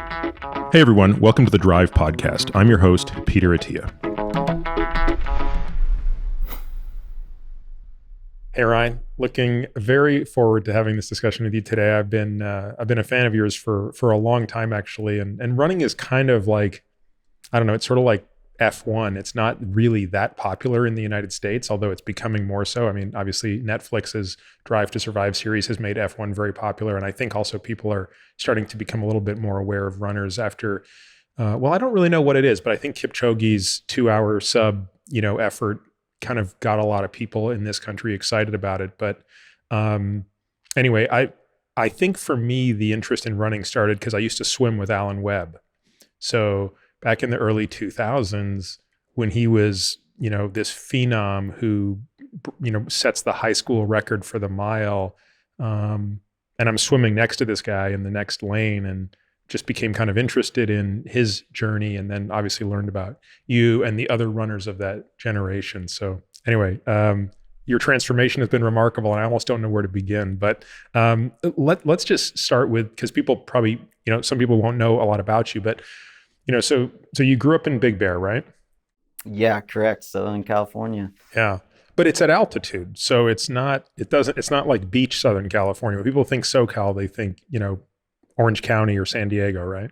Hey everyone, welcome to the Drive Podcast. I'm your host, Peter Attia. Hey Ryan, looking very forward to having this discussion with you today. I've been a fan of yours for a long time actually, and running is kind of like, I don't know, it's sort of like F1. It's not really that popular in the United States, although it's becoming more so. I mean, obviously Netflix's Drive to Survive series has made F1 very popular. And I think also people are starting to become a little bit more aware of runners after, well, I don't really know what it is, but I think Kipchoge's 2-hour sub, effort kind of got a lot of people in this country excited about it. But anyway, I think for me, the interest in running started because I used to swim with Alan Webb. So back in the early 2000s, when he was, this phenom who, sets the high school record for the mile, and I'm swimming next to this guy in the next lane and just became kind of interested in his journey, and then obviously learned about you and the other runners of that generation. So anyway, your transformation has been remarkable, and I almost don't know where to begin. But let's just start with, because people probably, some people won't know a lot about you, but so you grew up in Big Bear, right? Yeah, correct. Southern California. Yeah. But it's at altitude. So it's not like beach Southern California. When people think SoCal, they think, Orange County or San Diego, right?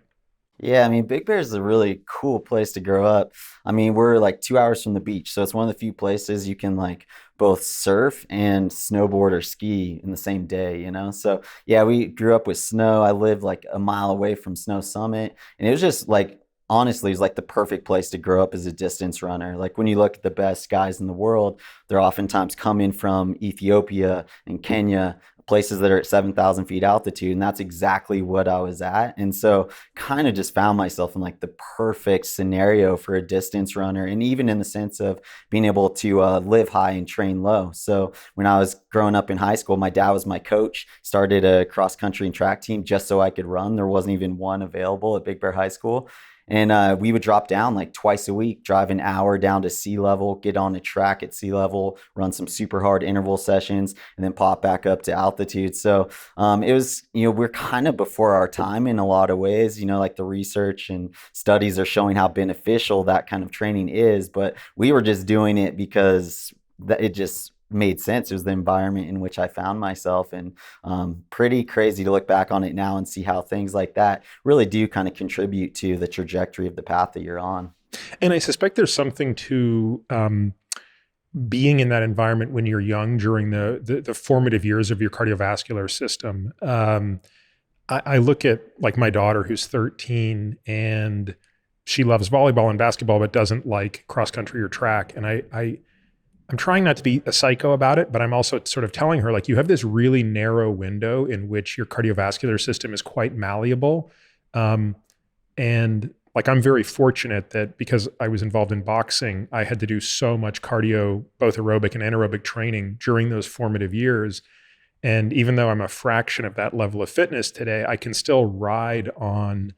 Yeah, I mean, Big Bear is a really cool place to grow up. I mean, we're like 2 hours from the beach, so it's one of the few places you can like both surf and snowboard or ski in the same day. So yeah, we grew up with snow. I lived like a mile away from Snow Summit, and it was just like, honestly, it's like the perfect place to grow up as a distance runner. Like when you look at the best guys in the world, they're oftentimes coming from Ethiopia and Kenya, places that are at 7,000 feet altitude. And that's exactly what I was at. And so kind of just found myself in like the perfect scenario for a distance runner. And even in the sense of being able to live high and train low. So when I was growing up in high school, my dad was my coach, started a cross country and track team just so I could run. There wasn't even one available at Big Bear High School. And we would drop down like twice a week, drive an hour down to sea level, get on a track at sea level, run some super hard interval sessions, and then pop back up to altitude. So it was, we're kind of before our time in a lot of ways, like the research and studies are showing how beneficial that kind of training is. But we were just doing it because it just made sense. It was the environment in which I found myself, and pretty crazy to look back on it now and see how things like that really do kind of contribute to the trajectory of the path that you're on. And I suspect there's something to being in that environment when you're young during the formative years of your cardiovascular system. I look at like my daughter who's 13, and she loves volleyball and basketball, but doesn't like cross country or track. And I'm trying not to be a psycho about it, but I'm also sort of telling her, like, you have this really narrow window in which your cardiovascular system is quite malleable. And like, I'm very fortunate that because I was involved in boxing, I had to do so much cardio, both aerobic and anaerobic training during those formative years. And even though I'm a fraction of that level of fitness today, I can still ride on,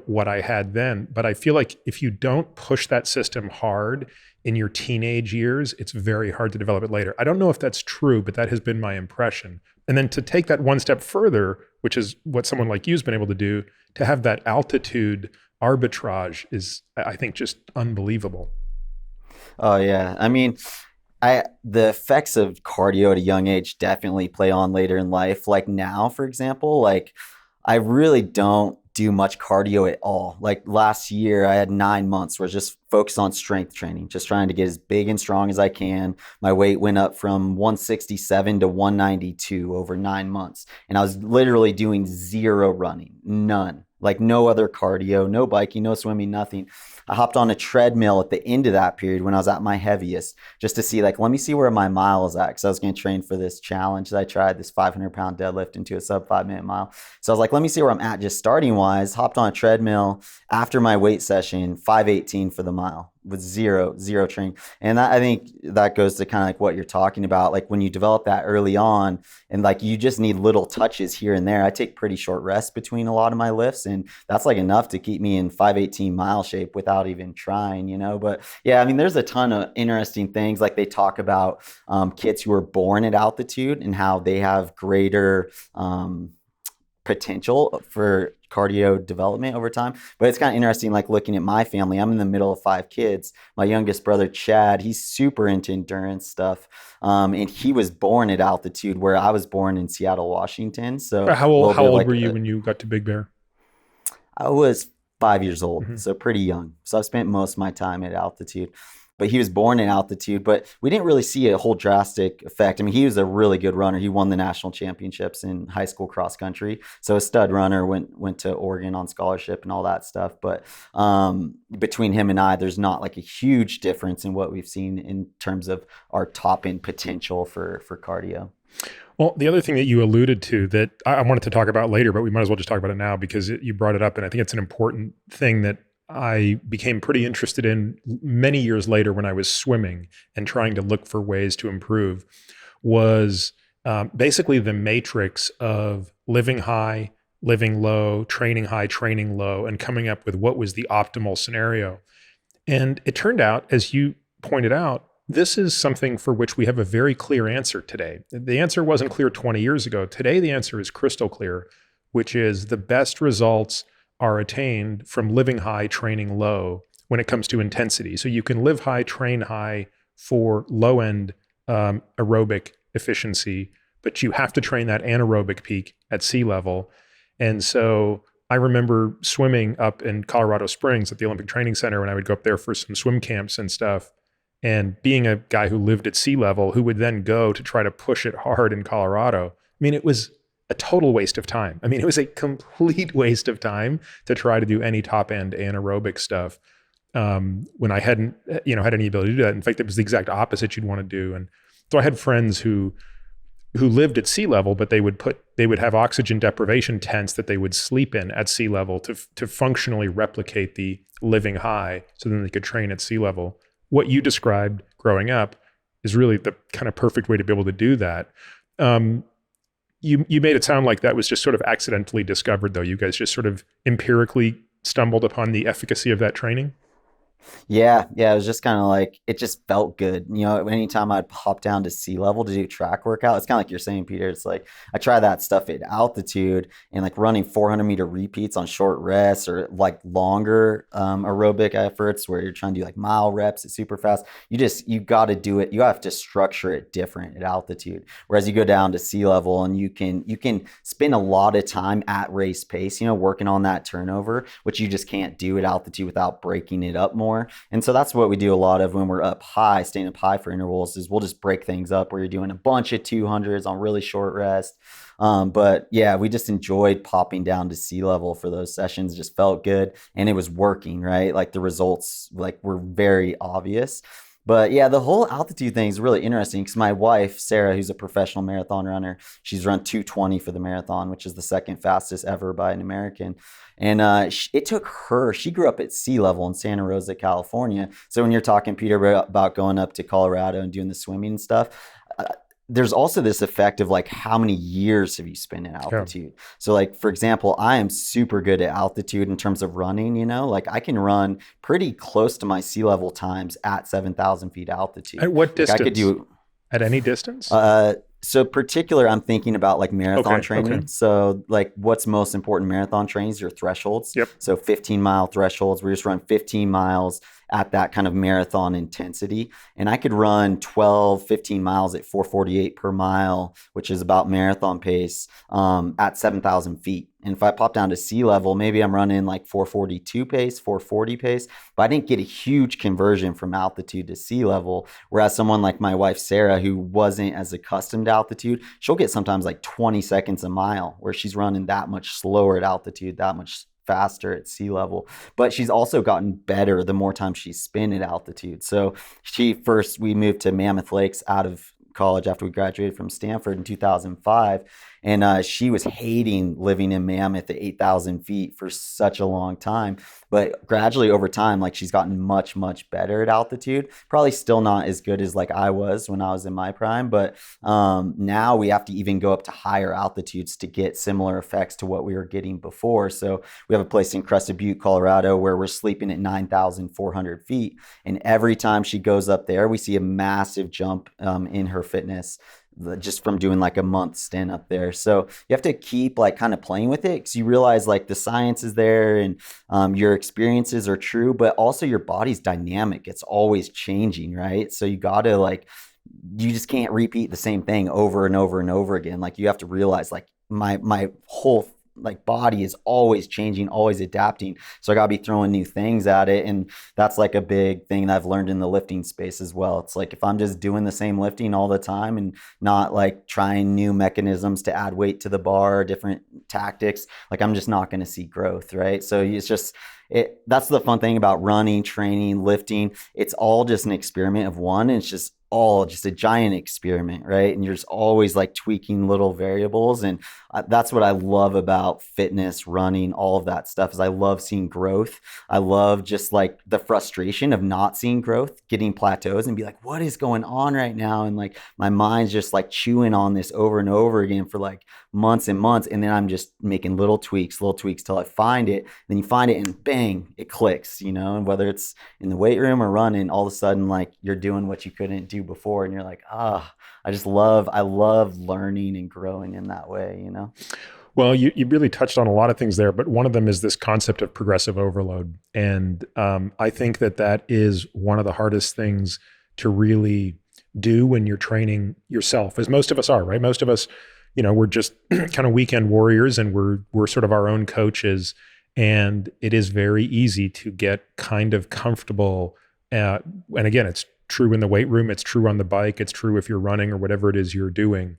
what I had then. But I feel like if you don't push that system hard in your teenage years, it's very hard to develop it later. I don't know if that's true, but that has been my impression. And then to take that one step further, which is what someone like you has been able to do, to have that altitude arbitrage is, I think, just unbelievable. Oh yeah. I mean, the effects of cardio at a young age definitely play on later in life. Like now, for example, like I really don't do much cardio at all. Like last year, I had 9 months where I was just focused on strength training, just trying to get as big and strong as I can. My weight went up from 167 to 192 over 9 months. And I was literally doing zero running, none. Like no other cardio, no biking, no swimming, nothing. I hopped on a treadmill at the end of that period when I was at my heaviest, just to see, like, let me see where my mile is at. Cause I was going to train for this challenge that I tried, this 500-pound deadlift into a sub 5-minute mile. So I was like, let me see where I'm at just starting wise. Hopped on a treadmill after my weight session, 5:18 for the mile. With zero training. And I think that goes to kind of like what you're talking about. Like when you develop that early on and like you just need little touches here and there. I take pretty short rests between a lot of my lifts, and that's like enough to keep me in 5:18 mile shape without even trying, But yeah, I mean, there's a ton of interesting things. Like they talk about kids who are born at altitude and how they have greater potential for cardio development over time. But it's kind of interesting, like looking at my family. I'm in the middle of 5 kids. My youngest brother, Chad, he's super into endurance stuff. And he was born at altitude where I was born in Seattle, Washington. So How a old little how bit of old like, were you when you got to Big Bear? I was 5 years old, Hmm. so pretty young. So I spent most of my time at altitude. But he was born in altitude, but we didn't really see a whole drastic effect. I mean, he was a really good runner. He won the national championships in high school cross country. So a stud runner, went to Oregon on scholarship and all that stuff. But between him and I, there's not like a huge difference in what we've seen in terms of our top end potential for cardio. Well, the other thing that you alluded to that I wanted to talk about later, but we might as well just talk about it now because you brought it up, and I think it's an important thing that I became pretty interested in many years later when I was swimming and trying to look for ways to improve was basically the matrix of living high, living low, training high, training low, and coming up with what was the optimal scenario. And it turned out, as you pointed out, this is something for which we have a very clear answer today. The answer wasn't clear 20 years ago. Today, the answer is crystal clear, which is the best results are attained from living high, training low when it comes to intensity. So you can live high, train high for low end aerobic efficiency, but you have to train that anaerobic peak at sea level. And so I remember swimming up in Colorado Springs at the Olympic Training Center when I would go up there for some swim camps and stuff. And being a guy who lived at sea level, who would then go to try to push it hard in Colorado, I mean, it was a total waste of time. I mean, it was a complete waste of time to try to do any top end anaerobic stuff when I hadn't, had any ability to do that. In fact, it was the exact opposite you'd want to do. And so I had friends who lived at sea level, but they would have oxygen deprivation tents that they would sleep in at sea level to functionally replicate the living high, so then they could train at sea level. What you described growing up is really the kind of perfect way to be able to do that. You made it sound like that was just sort of accidentally discovered, though. You guys just sort of empirically stumbled upon the efficacy of that training. Yeah, yeah, it was just kind of like it just felt good. Anytime I'd pop down to sea level to do track workout, it's kind of like you're saying, Peter. It's like I try that stuff at altitude and like running 400-meter repeats on short rests or like longer aerobic efforts where you're trying to do like mile reps at super fast. You got to do it. You have to structure it different at altitude. Whereas you go down to sea level and you can spend a lot of time at race pace, working on that turnover, which you just can't do at altitude without breaking it up more. And so that's what we do a lot of when we're up high, staying up high for intervals, is we'll just break things up where you're doing a bunch of 200s on really short rest. But yeah, we just enjoyed popping down to sea level for those sessions. It just felt good and it was working, right? Like the results were very obvious. But yeah, the whole altitude thing is really interesting because my wife, Sarah, who's a professional marathon runner, she's run 2:20 for the marathon, which is the second fastest ever by an American. And it took her, she grew up at sea level in Santa Rosa, California. So when you're talking, Peter, about going up to Colorado and doing the swimming and stuff, there's also this effect of like how many years have you spent at altitude. Yeah. So like, for example, I am super good at altitude in terms of running, like I can run pretty close to my sea level times at 7,000 feet altitude. At what distance? I could do at any distance. So particular, I'm thinking about like marathon training. Okay. So like what's most important marathon training is your thresholds. Yep. So 15-mile thresholds. We just run 15 miles at that kind of marathon intensity. And I could run 12, 15 miles at 4:48 per mile, which is about marathon pace, at 7,000 feet. And if I pop down to sea level, maybe I'm running like 4:42 pace, 4:40 pace, but I didn't get a huge conversion from altitude to sea level. Whereas someone like my wife, Sarah, who wasn't as accustomed to altitude, she'll get sometimes like 20 seconds a mile where she's running that much slower at altitude, that much faster at sea level. But she's also gotten better the more time she's spent at altitude. So we moved to Mammoth Lakes out of college after we graduated from Stanford in 2005. And she was hating living in Mammoth at 8,000 feet for such a long time. But gradually over time, like she's gotten much, much better at altitude. Probably still not as good as like I was when I was in my prime. But now we have to even go up to higher altitudes to get similar effects to what we were getting before. So we have a place in Crested Butte, Colorado, where we're sleeping at 9,400 feet. And every time she goes up there, we see a massive jump in her fitness just from doing like a month stint up there. So you have to keep like kind of playing with it because you realize like the science is there and your experiences are true, but also your body's dynamic. It's always changing, right? So you got to like, you just can't repeat the same thing over and over and over again. Like you have to realize like my whole like body is always changing, always adapting. So I gotta be throwing new things at it. And that's like a big thing that I've learned in the lifting space as well. It's like if I'm just doing the same lifting all the time and not like trying new mechanisms to add weight to the bar, different tactics, like I'm just not gonna see growth, right? So it's just that's the fun thing about running, training, lifting. It's all just an experiment of one. And it's just all just a giant experiment, right? And you're just always like tweaking little variables. And that's what I love about fitness, running, all of that stuff is I love seeing growth. I love just like the frustration of not seeing growth, getting plateaus and be like, what is going on right now? And like my mind's just like chewing on this over and over again for like months and months. And then I'm just making little tweaks till I find it. Then you find it and bang, it clicks, you know, and whether it's in the weight room or running, all of a sudden, like you're doing what you couldn't do before. And you're like, I love learning and growing in that way, you know? Well, you really touched on a lot of things there, but one of them is this concept of progressive overload. And I think that is one of the hardest things to really do when you're training yourself, as most of us are, right? Most of us, we're just kind of weekend warriors and we're sort of our own coaches. And it is very easy to get kind of comfortable. And again, it's true in the weight room. It's true on the bike. It's true if you're running or whatever it is you're doing.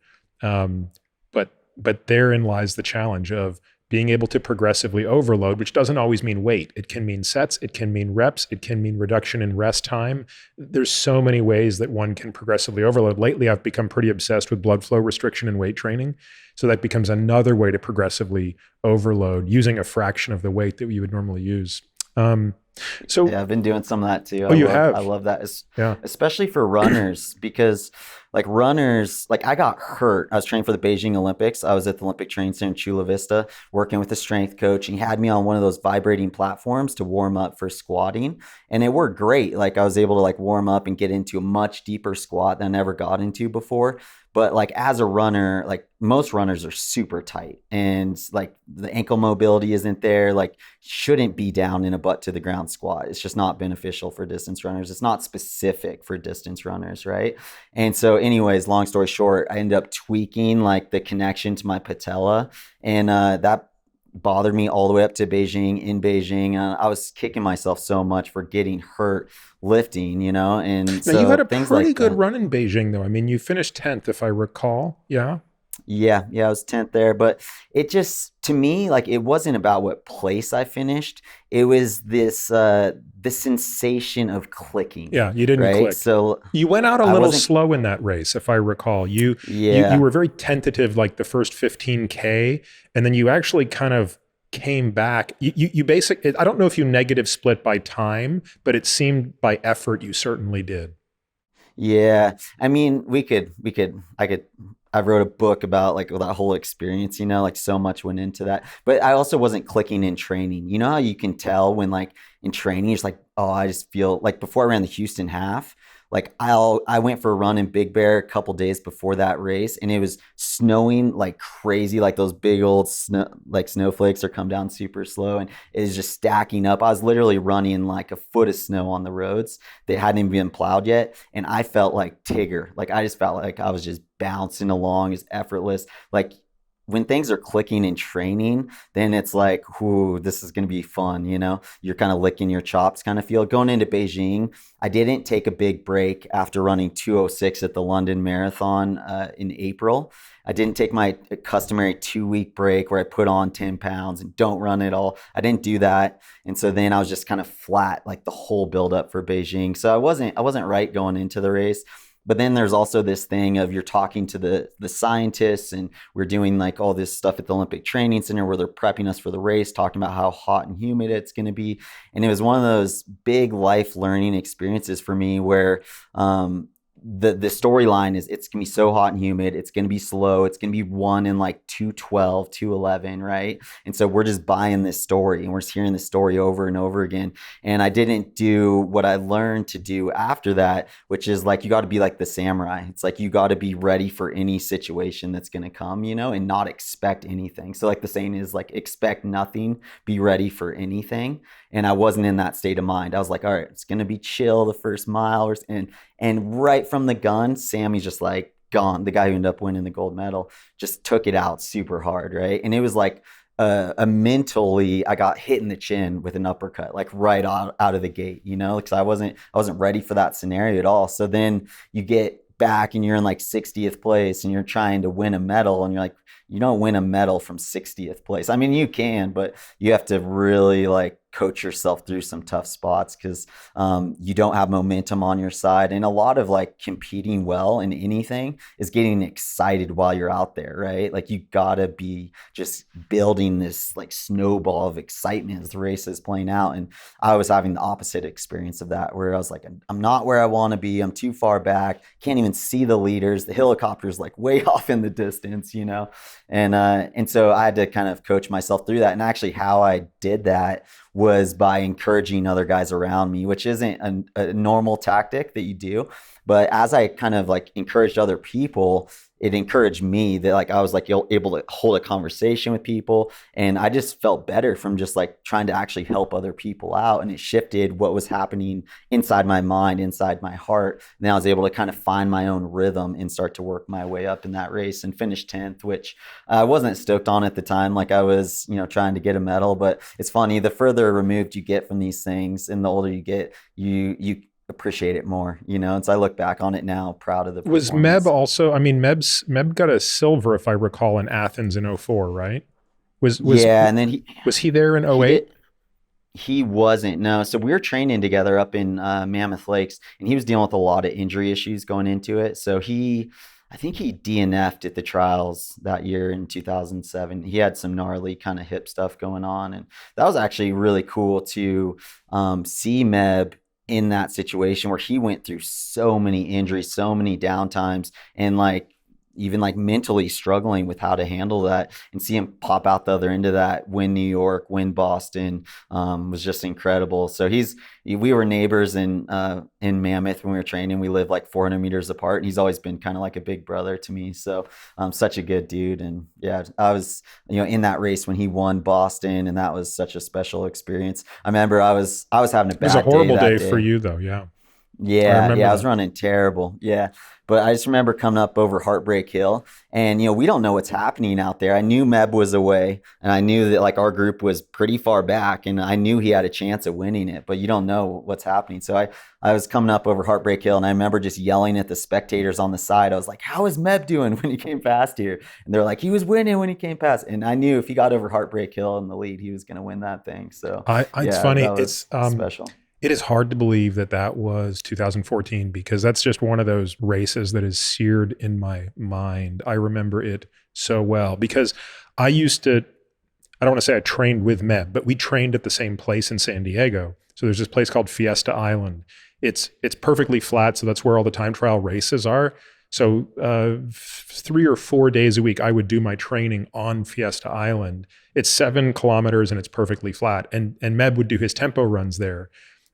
But therein lies the challenge of being able to progressively overload, which doesn't always mean weight. It can mean sets, it can mean reps, it can mean reduction in rest time. There's so many ways that one can progressively overload. Lately, I've become pretty obsessed with blood flow restriction and weight training. So that becomes another way to progressively overload using a fraction of the weight that you would normally use. Yeah, I've been doing some of that too. I love that. Yeah. Especially for runners because like runners, like I got hurt. I was training for the Beijing Olympics. I was at the Olympic Training Center in Chula Vista working with a strength coach. And he had me on one of those vibrating platforms to warm up for squatting. And it worked great. Like I was able to like warm up and get into a much deeper squat than I never got into before. But like as a runner, like most runners are super tight and like the ankle mobility isn't there, like shouldn't be down in a butt to the ground squat. It's just not beneficial for distance runners. It's not specific for distance runners, right? And so anyways, long story short, I ended up tweaking like the connection to my patella and that bothered me all the way up to Beijing. In Beijing, I was kicking myself so much for getting hurt lifting, and now so you had a things pretty like good that. run in Beijing, though. I mean, you finished 10th, if I recall. Yeah. Yeah, I was 10th there, but it just to me like it wasn't about what place I finished. It was this the sensation of clicking. Yeah, you didn't right? click. So You went out a I little wasn't. slow in that race, if I recall. You Yeah, were very tentative, like the first 15K, and then you actually kind of came back. You basically, I don't know if you negative split by time, but it seemed by effort you certainly did. yeah. I mean, I wrote a book about like that whole experience, like so much went into that. But I also wasn't clicking in training. You know how you can tell when like in training, it's like, oh, I just feel like before I ran the Houston half, like I went for a run in Big Bear a couple days before that race and it was snowing like crazy, like those big old snowflakes are come down super slow and it is just stacking up. I was literally running like a foot of snow on the roads that hadn't even been plowed yet. And I felt like Tigger. Like I just felt like I was just bouncing along, it's effortless. Like when things are clicking in training, then it's like, whoo, this is going to be fun. You're kind of licking your chops kind of feel. Going into Beijing, I didn't take a big break after running 2:06 at the London Marathon in April. I didn't take my customary 2-week break where I put on 10 pounds and don't run at all. I didn't do that. And so then I was just kind of flat, like the whole build up for Beijing. So I wasn't right going into the race. But then there's also this thing of you're talking to the scientists and we're doing like all this stuff at the Olympic Training Center where they're prepping us for the race, talking about how hot and humid it's going to be. And it was one of those big life learning experiences for me where the storyline is it's gonna be so hot and humid, it's gonna be slow, it's gonna be won in like 212, 211, right? And so we're just buying this story and we're just hearing this story over and over again. And I didn't do what I learned to do after that, which is like you got to be like the samurai. It's like you got to be ready for any situation that's gonna come, you know, and not expect anything. So like the saying is like expect nothing, be ready for anything. And I wasn't in that state of mind. I was like, all right, it's gonna be chill the first mile, and right from the gun, Sammy's just like gone. The guy who ended up winning the gold medal just took it out super hard, right? And it was like a mentally, I got hit in the chin with an uppercut, like right out of the gate, you know, because I wasn't ready for that scenario at all. So then you get back and you're in like 60th place and you're trying to win a medal, and you're like, you don't win a medal from 60th place. I mean, you can, but you have to really like coach yourself through some tough spots because you don't have momentum on your side. And a lot of like competing well in anything is getting excited while you're out there, right? Like you gotta be just building this like snowball of excitement as the race is playing out. And I was having the opposite experience of that, where I was like, I'm not where I want to be. I'm too far back. Can't even see the leaders. The helicopter's like way off in the distance, you know? And so I had to kind of coach myself through that. And actually how I did that was by encouraging other guys around me, which isn't a normal tactic that you do. But as I kind of like encouraged other people, it encouraged me that like I was like able to hold a conversation with people, and I just felt better from just like trying to actually help other people out. And it shifted what was happening inside my mind, inside my heart. And I was able to kind of find my own rhythm and start to work my way up in that race and finish 10th, which I wasn't stoked on at the time. Like I was, you know, trying to get a medal. But it's funny, the further removed you get from these things and the older you get, you appreciate it more, you know. And so I look back on it now, proud of the Was Meb performance. also, I mean, Meb got a silver, if I recall, in Athens in '04, right? Yeah, and then Was he there in he '08? did. He wasn't. No. So we were training together up in Mammoth Lakes, and he was dealing with a lot of injury issues going into it. So I think he DNF'd at the trials that year in 2007. He had some gnarly kind of hip stuff going on, and that was actually really cool to see Meb in that situation where he went through so many injuries, so many downtimes, and like even like mentally struggling with how to handle that, and see him pop out the other end of that, win New York, win Boston, was just incredible. So we were neighbors in Mammoth when we were training. We lived like 400 meters apart, and he's always been kind of like a big brother to me. So such a good dude. And yeah, I was, you know, in that race when he won Boston, and that was such a special experience. I remember I was having a It was a bad day horrible that day for day. you, though. Yeah, I Yeah, remember yeah, I was that. running terrible. Yeah. But I just remember coming up over Heartbreak Hill, and you know, we don't know what's happening out there. I knew Meb was away, and I knew that like our group was pretty far back, and I knew he had a chance of winning it, but you don't know what's happening. So I was coming up over Heartbreak Hill, and I remember just yelling at the spectators on the side. I was like, "How is Meb doing when he came past here?" And they're like, "He was winning when he came past." And I knew if he got over Heartbreak Hill in the lead, he was going to win that thing. So It's yeah, funny. that was special. It is hard to believe that that was 2014 because that's just one of those races that is seared in my mind. I remember it so well because I used to, I don't want to say I trained with Meb, but we trained at the same place in San Diego. So there's this place called Fiesta Island. It's perfectly flat, so that's where all the time trial races are. So 3 or 4 days a week, I would do my training on Fiesta Island. It's 7 kilometers and it's perfectly flat. And Meb would do his tempo runs there.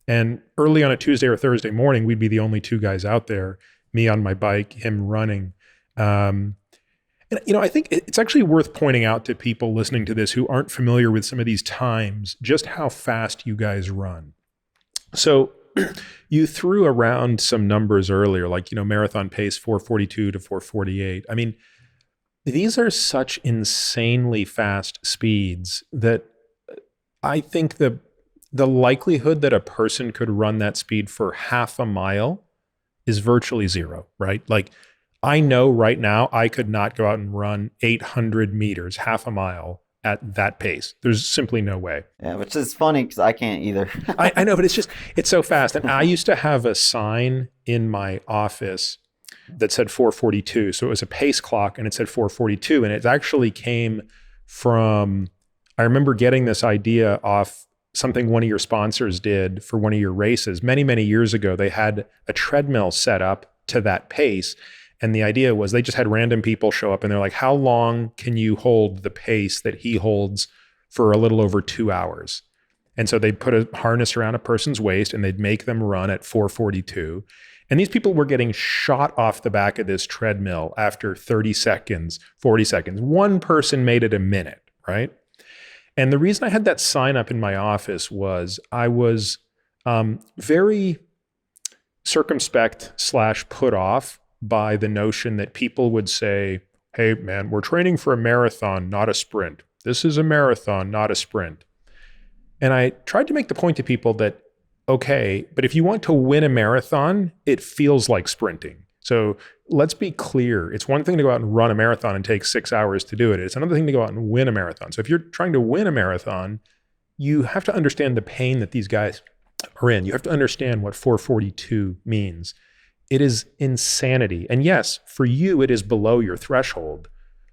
And early on a Tuesday or Thursday morning, we'd be the only 2 guys out there, me on my bike, him running. And, you know, I think it's actually worth pointing out to people listening to this who aren't familiar with some of these times, just how fast you guys run. So you threw around some numbers earlier, like, you know, marathon pace 442 to 448. I mean, these are such insanely fast speeds that I think the likelihood that a person could run that speed for half a mile is virtually zero, right? Like I know right now I could not go out and run 800 meters, half a mile at that pace. There's simply no way. Yeah, which is funny because I can't either. I know, but it's so fast. And I used to have a sign in my office that said 442. So it was a pace clock and it said 442. And it actually came from, I remember getting this idea off something one of your sponsors did for one of your races. Many, many years ago, they had a treadmill set up to that pace. And the idea was they just had random people show up and they're like, how long can you hold the pace that he holds for a little over 2 hours? And so they'd put a harness around a person's waist and they'd make them run at 4:42. And these people were getting shot off the back of this treadmill after 30 seconds, 40 seconds. One person made it a minute, right? And the reason I had that sign up in my office was I was very circumspect / put off by the notion that people would say, hey, man, we're training for a marathon, not a sprint. This is a marathon, not a sprint. And I tried to make the point to people that, okay, but if you want to win a marathon, it feels like sprinting. So let's be clear. It's one thing to go out and run a marathon and take 6 hours to do it. It's another thing to go out and win a marathon. So if you're trying to win a marathon, you have to understand the pain that these guys are in. You have to understand what 4:42 means. It is insanity. And yes, for you, it is below your threshold,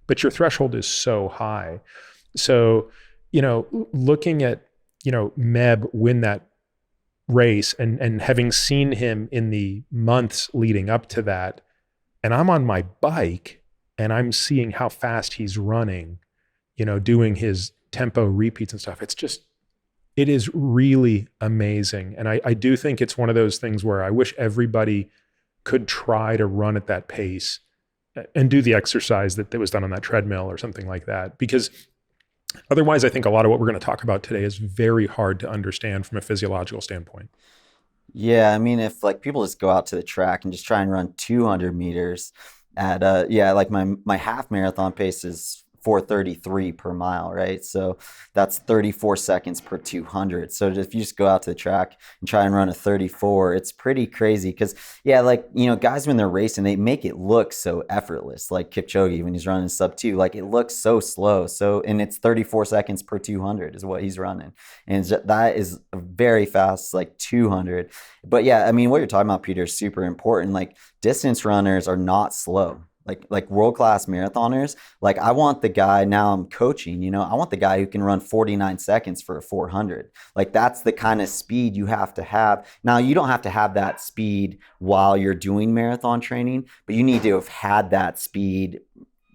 but your threshold is so high. So, looking at, Meb win that race and having seen him in the months leading up to that, and I'm on my bike and I'm seeing how fast he's running, doing his tempo repeats and stuff. It is really amazing. And I do think it's one of those things where I wish everybody could try to run at that pace and do the exercise that was done on that treadmill or something like that. Because otherwise, I think a lot of what we're going to talk about today is very hard to understand from a physiological standpoint. Yeah, I mean, if like people just go out to the track and just try and run 200 meters at like my half marathon pace is 4:33 per mile, right? So that's 34 seconds per 200. So if you just go out to the track and try and run a 34, it's pretty crazy because, guys when they're racing, they make it look so effortless, like Kipchoge when he's running sub 2, like it looks so slow. And it's 34 seconds per 200 is what he's running. And that is a very fast, like 200. But yeah, I mean, what you're talking about, Peter, is super important. Like distance runners are not slow. Like world-class marathoners, like I want the guy, now I'm coaching, I want the guy who can run 49 seconds for a 400. Like that's the kind of speed you have to have. Now you don't have to have that speed while you're doing marathon training, but you need to have had that speed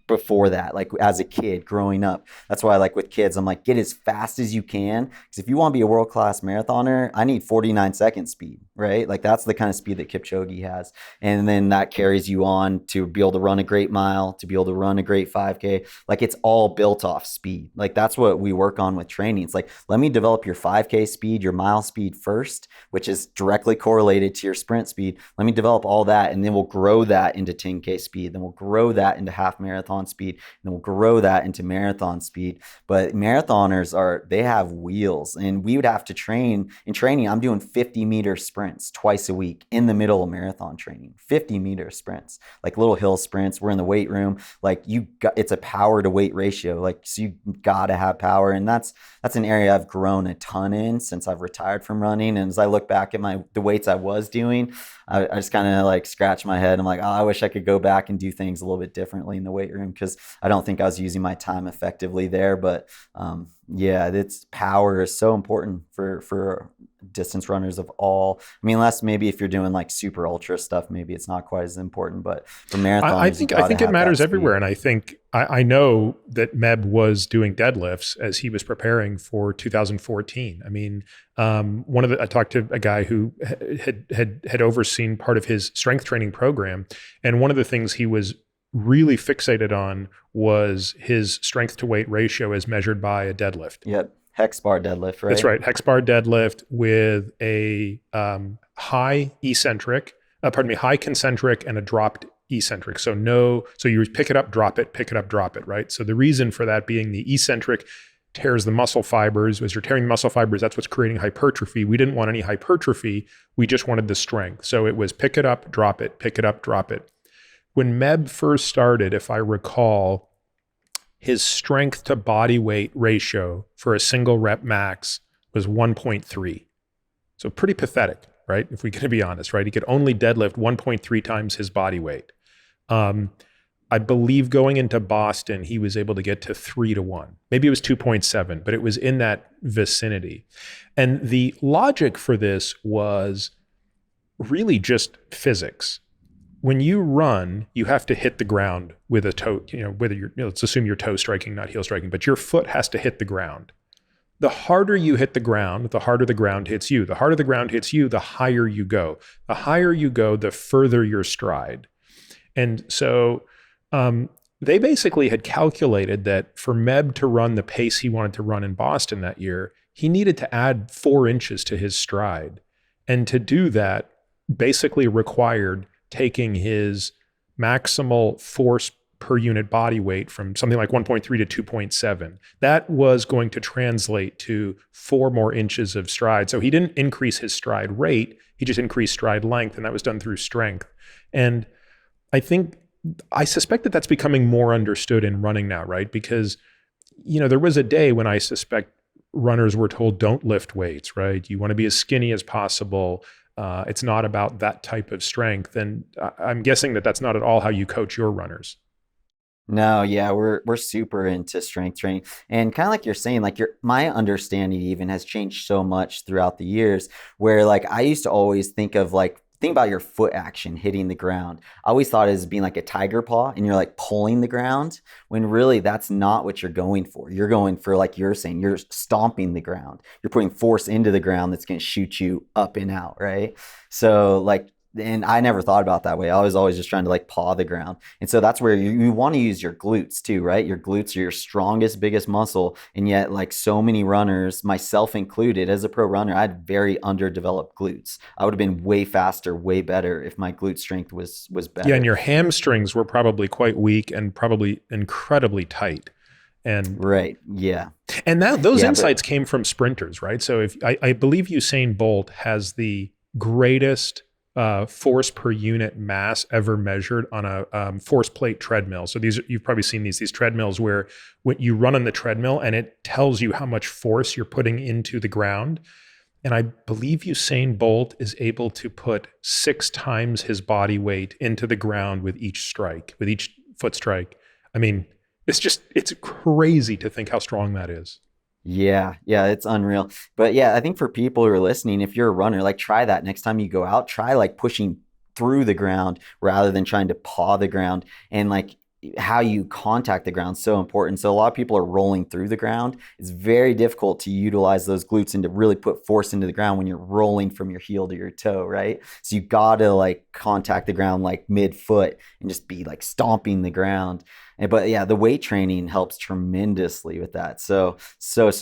before that, like as a kid growing up. That's why, like with kids, I'm like, get as fast as you can. Because if you want to be a world-class marathoner, I need 49 second speed, right? Like that's the kind of speed that Kipchoge has. And then that carries you on to be able to run a great mile, to be able to run a great 5K. Like it's all built off speed. Like that's what we work on with training. It's like, let me develop your 5K speed, your mile speed first, which is directly correlated to your sprint speed. Let me develop all that, and then we'll grow that into 10K speed. Then we'll grow that into half marathon speed, and then we'll grow that into marathon speed. But marathoners they have wheels, and we would have to train. In training, I'm doing 50-meter sprints twice a week in the middle of marathon training. 50-meter sprints, like little hill sprints. We're in the weight room. Like it's a power to weight ratio. Like so you gotta have power, and that's an area I've grown a ton in since I've retired from running. And as I look back at the weights I was doing, I just kind of like scratch my head. I'm like, oh, I wish I could go back and do things a little bit differently in the weight room, because I don't think I was using my time effectively there. But it's power is so important for distance runners of all. I mean, unless maybe if you're doing like super ultra stuff, maybe it's not quite as important. But for marathons, I think it matters everywhere. And I think I know that Meb was doing deadlifts as he was preparing for 2014. I mean, I talked to a guy who had overseen part of his strength training program, and one of the things he was really fixated on was his strength to weight ratio as measured by a deadlift. Yep. Hex bar deadlift, right? That's right. Hex bar deadlift with a high concentric and a dropped eccentric. So you pick it up, drop it, right? So the reason for that being the eccentric tears the muscle fibers. As you're tearing the muscle fibers, that's what's creating hypertrophy. We didn't want any hypertrophy. We just wanted the strength. So it was pick it up, drop it, pick it up, drop it. When Meb first started, if I recall, his strength to body weight ratio for a single rep max was 1.3. So pretty pathetic, right? If we can be honest, right? He could only deadlift 1.3 times his body weight. I believe going into Boston, he was able to get to 3-1. Maybe it was 2.7, but it was in that vicinity. And the logic for this was really just physics. when you run, you have to hit the ground with a toe, whether let's assume you're toe striking, not heel striking, but your foot has to hit the ground. The harder you hit the ground, the harder the ground hits you. The harder the ground hits you, the higher you go. The higher you go, the further your stride. And so they basically had calculated that for Meb to run the pace he wanted to run in Boston that year, he needed to add 4 inches to his stride. And to do that basically required taking his maximal force per unit body weight from something like 1.3 to 2.7. That was going to translate to 4 more inches of stride. So he didn't increase his stride rate, he just increased stride length, and that was done through strength. And I suspect that that's becoming more understood in running now, right? Because, there was a day when I suspect runners were told, don't lift weights, right? You want to be as skinny as possible. It's not about that type of strength. And I'm guessing that that's not at all how you coach your runners. No, yeah, we're super into strength training, and kind of like you're saying, like my understanding even has changed so much throughout the years. Where like I used to always think about your foot action hitting the ground. I always thought it as being like a tiger paw, and you're like pulling the ground. When really that's not what you're going for. You're going for, like you're saying, you're stomping the ground. You're putting force into the ground that's going to shoot you up and out, right? So like. And I never thought about that way. I was always just trying to like paw the ground. And so that's where you want to use your glutes too, right? Your glutes are your strongest, biggest muscle. And yet like so many runners, myself included, as a pro runner, I had very underdeveloped glutes. I would have been way faster, way better if my glute strength was better. Yeah, and your hamstrings were probably quite weak and probably incredibly tight. And right, yeah. And those insights came from sprinters, right? So if I believe Usain Bolt has the greatest force per unit mass ever measured on a force plate treadmill. So you've probably seen these treadmills where when you run on the treadmill and it tells you how much force you're putting into the ground. And I believe Usain Bolt is able to put 6 times his body weight into the ground with each foot strike. I mean, it's crazy to think how strong that is. Yeah, it's unreal. But yeah, I think for people who are listening, if you're a runner, like try that next time you go out, try like pushing through the ground rather than trying to paw the ground. And like how you contact the ground is so important. So a lot of people are rolling through the ground. It's very difficult to utilize those glutes and to really put force into the ground when you're rolling from your heel to your toe, right? So you gotta like contact the ground like mid-foot and just be like stomping the ground. But yeah, the weight training helps tremendously with that. So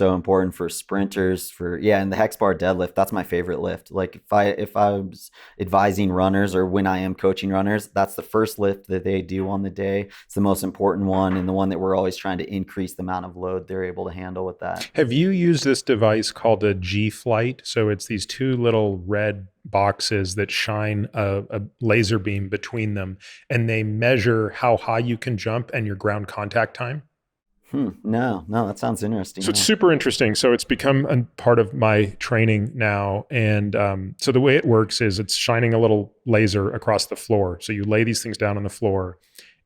important for sprinters, and the hex bar deadlift, that's my favorite lift. Like if I was advising runners or when I am coaching runners, that's the first lift that they do on the day. It's the most important one and the one that we're always trying to increase the amount of load they're able to handle with that. Have you used this device called a G-Flight? So it's these 2 little red boxes that shine a laser beam between them, and they measure how high you can jump and your ground contact time. No, that sounds interesting. So it's super interesting. So it's become a part of my training now. And so the way it works is it's shining a little laser across the floor. So you lay these things down on the floor,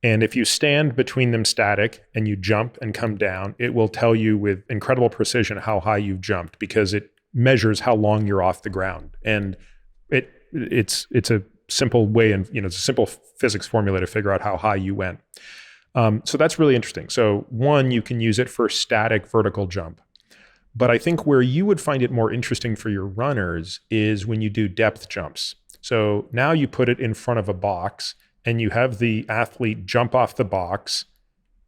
and if you stand between them static and you jump and come down, it will tell you with incredible precision how high you've jumped, because it measures how long you're off the ground. And it's a simple way, and it's a simple physics formula to figure out how high you went. So that's really interesting. So one, you can use it for static vertical jump. But I think where you would find it more interesting for your runners is when you do depth jumps. So now you put it in front of a box and you have the athlete jump off the box,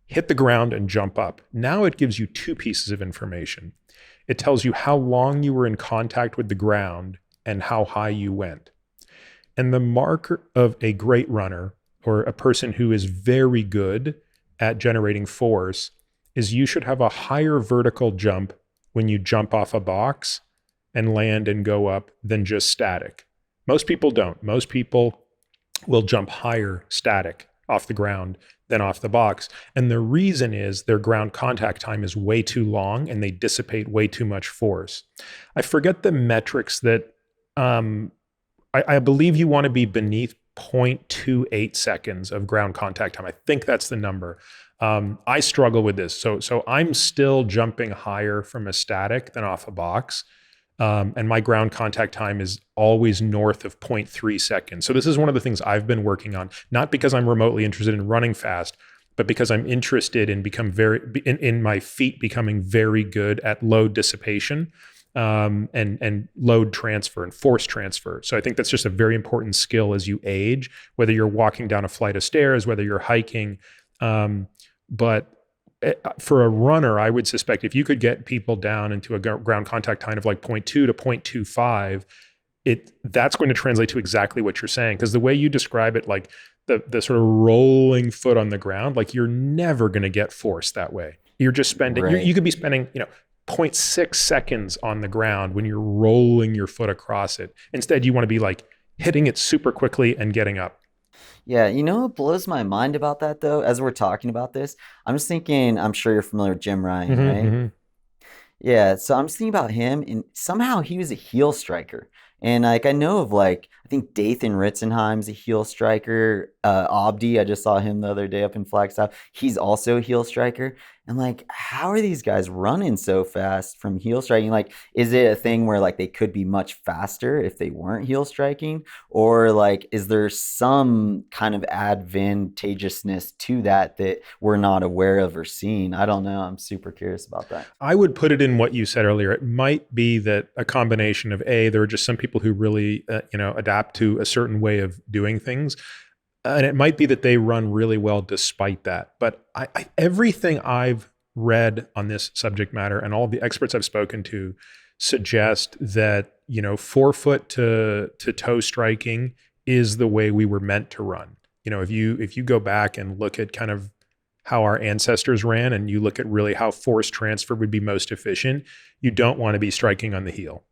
hit the ground and jump up. Now it gives you 2 pieces of information. It tells you how long you were in contact with the ground and how high you went. And the marker of a great runner, or a person who is very good at generating force, is you should have a higher vertical jump when you jump off a box and land and go up than just static. Most people don't. Most people will jump higher static off the ground than off the box. And the reason is their ground contact time is way too long and they dissipate way too much force. I forget the metrics that I believe you want to be beneath 0.28 seconds of ground contact time. I think that's the number. I struggle with this. So I'm still jumping higher from a static than off a box. And my ground contact time is always north of zero point 0.3 seconds. So this is one of the things I've been working on, not because I'm remotely interested in running fast, but because I'm interested in in my feet becoming very good at load dissipation, and load transfer and force transfer. So I think that's just a very important skill as you age, whether you're walking down a flight of stairs, whether you're hiking. But for a runner, I would suspect if you could get people down into a ground contact time of like 0.2 to 0.25, that's going to translate to exactly what you're saying. Because the way you describe it, like the sort of rolling foot on the ground, like you're never going to get force that way. You're just spending, Right. you could be spending, 0.6 seconds on the ground when you're rolling your foot across it. Instead, you want to be like hitting it super quickly and getting up. Yeah, you know what blows my mind about that though, as we're talking about this, I'm just thinking, I'm sure you're familiar with Jim Ryan, Mm-hmm, right? mm-hmm. Yeah, so I'm just thinking about him, and somehow he was a heel striker. And like I know of like I think Dathan Ritzenheim's a heel striker. Abdi, I just saw him the other day up in Flagstaff. He's also a heel striker. And like, how are these guys running so fast from heel striking? Like, is it a thing where like they could be much faster if they weren't heel striking? Or like, is there some kind of advantageousness to that that we're not aware of or seeing? I don't know. I'm super curious about that. I would put it in what you said earlier. It might be that a combination of there are just some people who really, adapt to a certain way of doing things. And it might be that they run really well despite that. But everything I've read on this subject matter and all the experts I've spoken to suggest that, forefoot to toe striking is the way we were meant to run. If you go back and look at kind of how our ancestors ran and you look at really how force transfer would be most efficient, you don't want to be striking on the heel.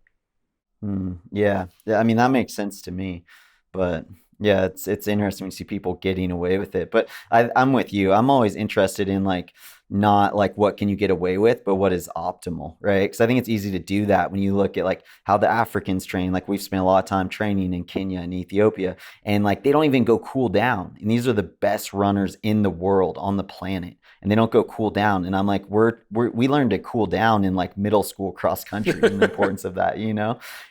Yeah, yeah. I mean, that makes sense to me, but yeah, it's interesting to see people getting away with it. But I'm with you. I'm always interested in like not like what can you get away with, but what is optimal, right? Because I think it's easy to do that when you look at like how the Africans train. Like we've spent a lot of time training in Kenya and Ethiopia, and like they don't even go cool down. And these are the best runners in the world on the planet, and they don't go cool down. And I'm like, we learned to cool down in like middle school cross country and the importance of that,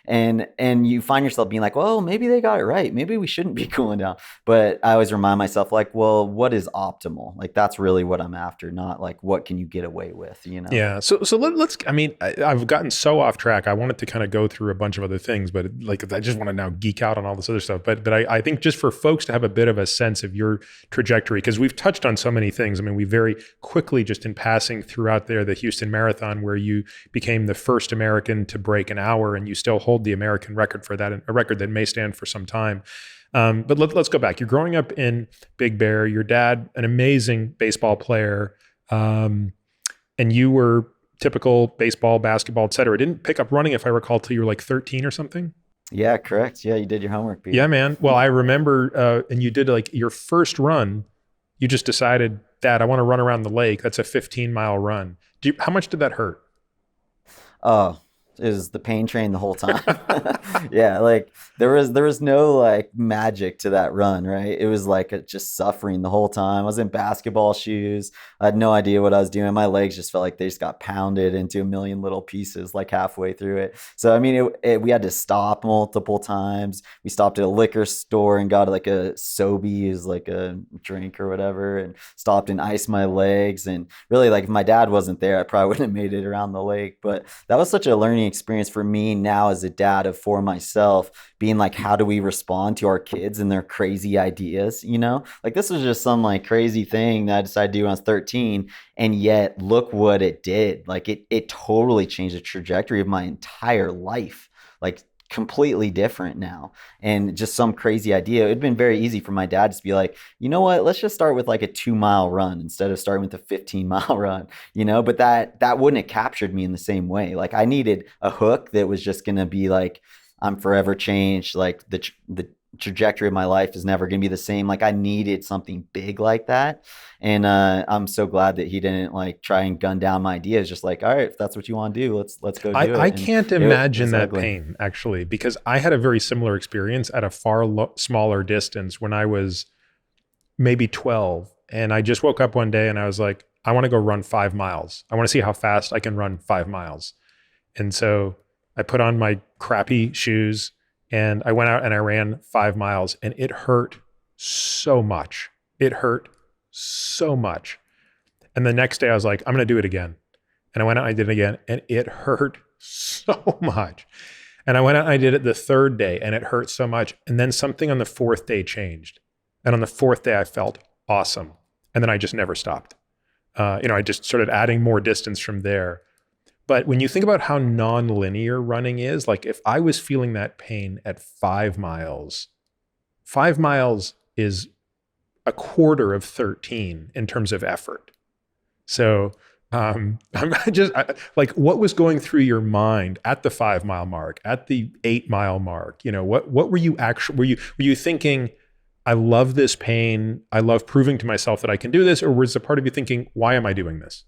and you find yourself being like, well, maybe they got it right. Maybe we shouldn't be cooling down. But I always remind myself like, well, what is optimal? Like that's really what I'm after, not like what can you get away with. Yeah. So let's. I mean, I've gotten so off track. I wanted to kind of go through a bunch of other things, but like I just want to now geek out on all this other stuff. But I think just for folks to have a bit of a sense of your trajectory, because we've touched on so many things. I mean, we very quickly just in passing throughout there the Houston Marathon, where you became the first American to break an hour, and you still hold the American record for that, a record that may stand for some time. But let's go back. You're growing up in Big Bear. Your dad, an amazing baseball player. And you were typical baseball, basketball, et cetera. Didn't pick up running, if I recall, till you were like 13 or something. Yeah, correct. Yeah, you did your homework, Pete. Yeah, man. Well, I remember, and you did like your first run. You just decided, Dad, I want to run around the lake. That's a 15-mile run. How much did that hurt? Oh, it was the pain train the whole time. Yeah, like there was no like magic to that run, right? It was like just suffering the whole time. I was in basketball shoes. I had no idea what I was doing. My legs just felt like they just got pounded into a million little pieces like halfway through it. So I mean, we had to stop multiple times. We stopped at a liquor store and got like a Sobe, is like a drink or whatever, and stopped and iced my legs. And really, like if my dad wasn't there, I probably wouldn't have made it around the lake. But that was such a learning experience for me now as a dad of four myself, being like, how do we respond to our kids and their crazy ideas? Like this was just some like crazy thing that I decided to do when I was 13, and yet look what it did. Like it totally changed the trajectory of my entire life. Like completely different now, and just some crazy idea. It'd been very easy for my dad to be like, you know what, let's just start with like a 2-mile run instead of starting with a 15-mile run, but that wouldn't have captured me in the same way. Like I needed a hook that was just going to be like, I'm forever changed. Like the trajectory of my life is never going to be the same. Like I needed something big like that. And I'm so glad that he didn't like try and gun down my ideas. Just like, all right, if that's what you want to do, let's go do it. I And can't it imagine was that ugly. pain, actually, because I had a very similar experience at a far smaller distance when I was maybe 12. And I just woke up one day and I was like, I want to go run 5 miles. I want to see how fast I can run 5 miles. And so I put on my crappy shoes and I went out and I ran 5 miles, and it hurt so much. It hurt so much. And the next day I was like, I'm going to do it again. And I went out and I did it again, and it hurt so much. And I went out and I did it the third day, and it hurt so much. And then something on the fourth day changed. And on the fourth day, I felt awesome. And then I just never stopped. I just started adding more distance from there. But when you think about how non-linear running is, like if I was feeling that pain at 5 miles, 5 miles is a quarter of 13 in terms of effort. So like, what was going through your mind at the 5 mile mark, at the 8 mile mark? What were you actually, were you thinking, I love this pain, I love proving to myself that I can do this? Or was a part of you thinking, why am I doing this?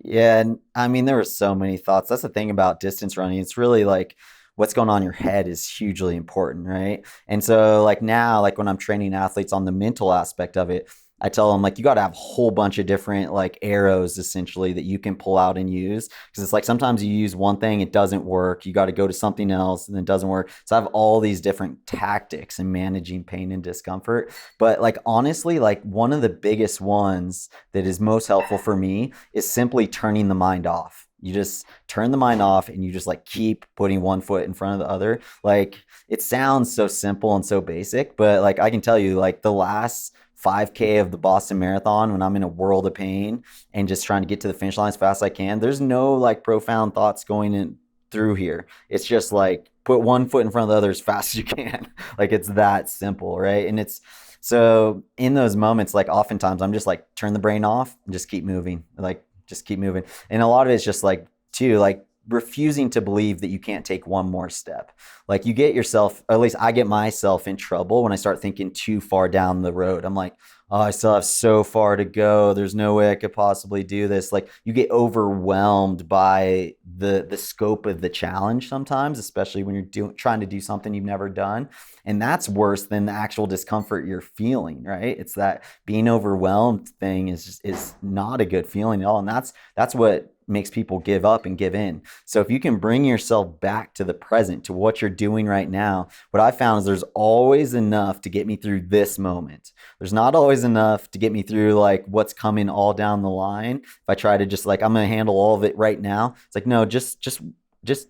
Yeah, and I mean, there were so many thoughts. That's the thing about distance running. It's really like what's going on in your head is hugely important, right? And so like now, like when I'm training athletes on the mental aspect of it, I tell them like you got to have a whole bunch of different like arrows essentially that you can pull out and use, because it's like sometimes you use one thing, it doesn't work. You got to go to something else and it doesn't work. So I have all these different tactics in managing pain and discomfort. But like honestly, like one of the biggest ones that is most helpful for me is simply turning the mind off. You just turn the mind off and you just like keep putting one foot in front of the other. Like it sounds so simple and so basic, but like I can tell you like the last 5K of the Boston Marathon, when I'm in a world of pain and just trying to get to the finish line as fast as I can, there's no like profound thoughts going in through here. It's just like put one foot in front of the other as fast as you can. Like it's that simple, right? And it's so in those moments, like oftentimes I'm just like turn the brain off and just keep moving, like just keep moving. And a lot of it's just like too, like refusing to believe that you can't take one more step. Like you get yourself, or at least I get myself in trouble when I start thinking too far down the road. I'm like, oh, I still have so far to go. There's no way I could possibly do this. Like you get overwhelmed by the scope of the challenge sometimes, especially when you're trying to do something you've never done. And that's worse than the actual discomfort you're feeling, right? It's that being overwhelmed thing is not a good feeling at all. And that's what makes people give up and give in. So if you can bring yourself back to the present, to what you're doing right now, what I found is there's always enough to get me through this moment. There's not always enough to get me through like what's coming all down the line. If I try to just like, I'm going to handle all of it right now. It's like, no, just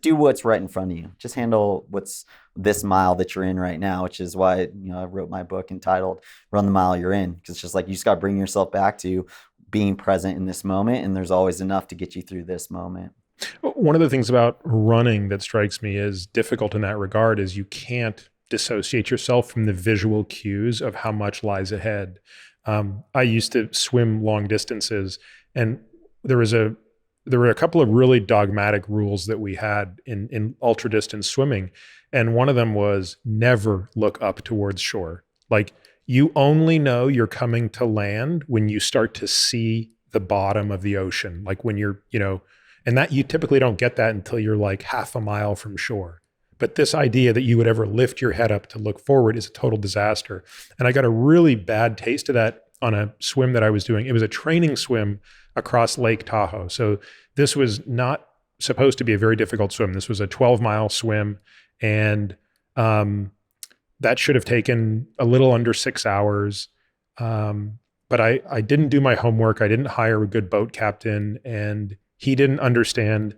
do what's right in front of you. Just handle what's this mile that you're in right now, which is why, I wrote my book entitled Run the Mile You're In. Because it's just like, you just got to bring yourself back to being present in this moment, and there's always enough to get you through this moment. One of the things about running that strikes me as difficult in that regard is you can't dissociate yourself from the visual cues of how much lies ahead. I used to swim long distances, and there were a couple of really dogmatic rules that we had in ultra distance swimming. And one of them was never look up towards shore. Like, you only know you're coming to land when you start to see the bottom of the ocean. Like when you're, and that you typically don't get that until you're like half a mile from shore. But this idea that you would ever lift your head up to look forward is a total disaster. And I got a really bad taste of that on a swim that I was doing. It was a training swim across Lake Tahoe. So this was not supposed to be a very difficult swim. This was a 12-mile swim, and that should have taken a little under 6 hours. But I didn't do my homework. I didn't hire a good boat captain, and he didn't understand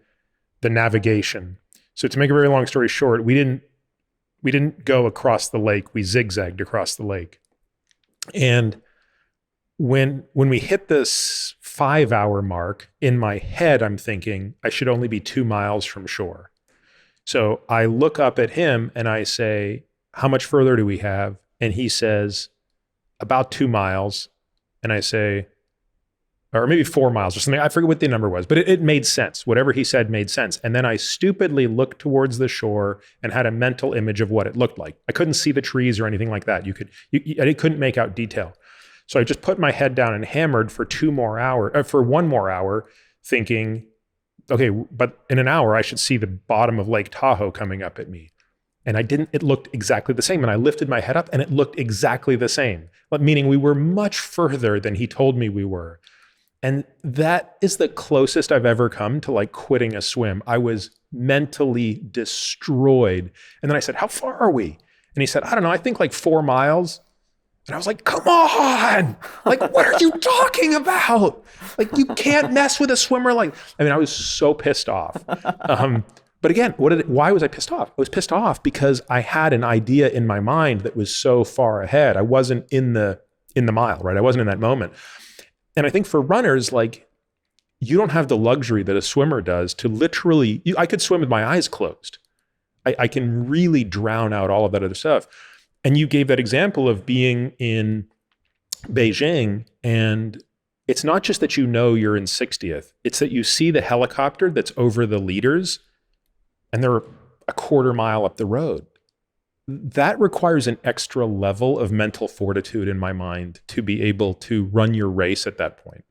the navigation. So to make a very long story short, we didn't go across the lake. We zigzagged across the lake. And when we hit this 5-hour mark, in my head, I'm thinking I should only be 2 miles from shore. So I look up at him and I say, how much further do we have? And he says, about 2 miles. And I say, or maybe 4 miles or something. I forget what the number was, but it made sense. Whatever he said made sense. And then I stupidly looked towards the shore and had a mental image of what it looked like. I couldn't see the trees or anything like that. I couldn't make out detail. So I just put my head down and hammered for 1 more hour, thinking, okay, but in an hour I should see the bottom of Lake Tahoe coming up at me. And I didn't. It looked exactly the same. And I lifted my head up and it looked exactly the same, meaning we were much further than he told me we were. And that is the closest I've ever come to like quitting a swim. I was mentally destroyed. And then I said, how far are we? And he said, I don't know, I think like 4 miles. And I was like, come on, like, what are you talking about? Like, you can't mess with a swimmer. Like, I mean, I was so pissed off. But again, why was I pissed off? I was pissed off because I had an idea in my mind that was so far ahead. I wasn't in the mile, right? I wasn't in that moment. And I think for runners, like, you don't have the luxury that a swimmer does to literally, I could swim with my eyes closed. I can really drown out all of that other stuff. And you gave that example of being in Beijing, and it's not just that you know you're in 60th, it's that you see the helicopter that's over the leaders and they're a quarter mile up the road. That requires an extra level of mental fortitude in my mind to be able to run your race at that point.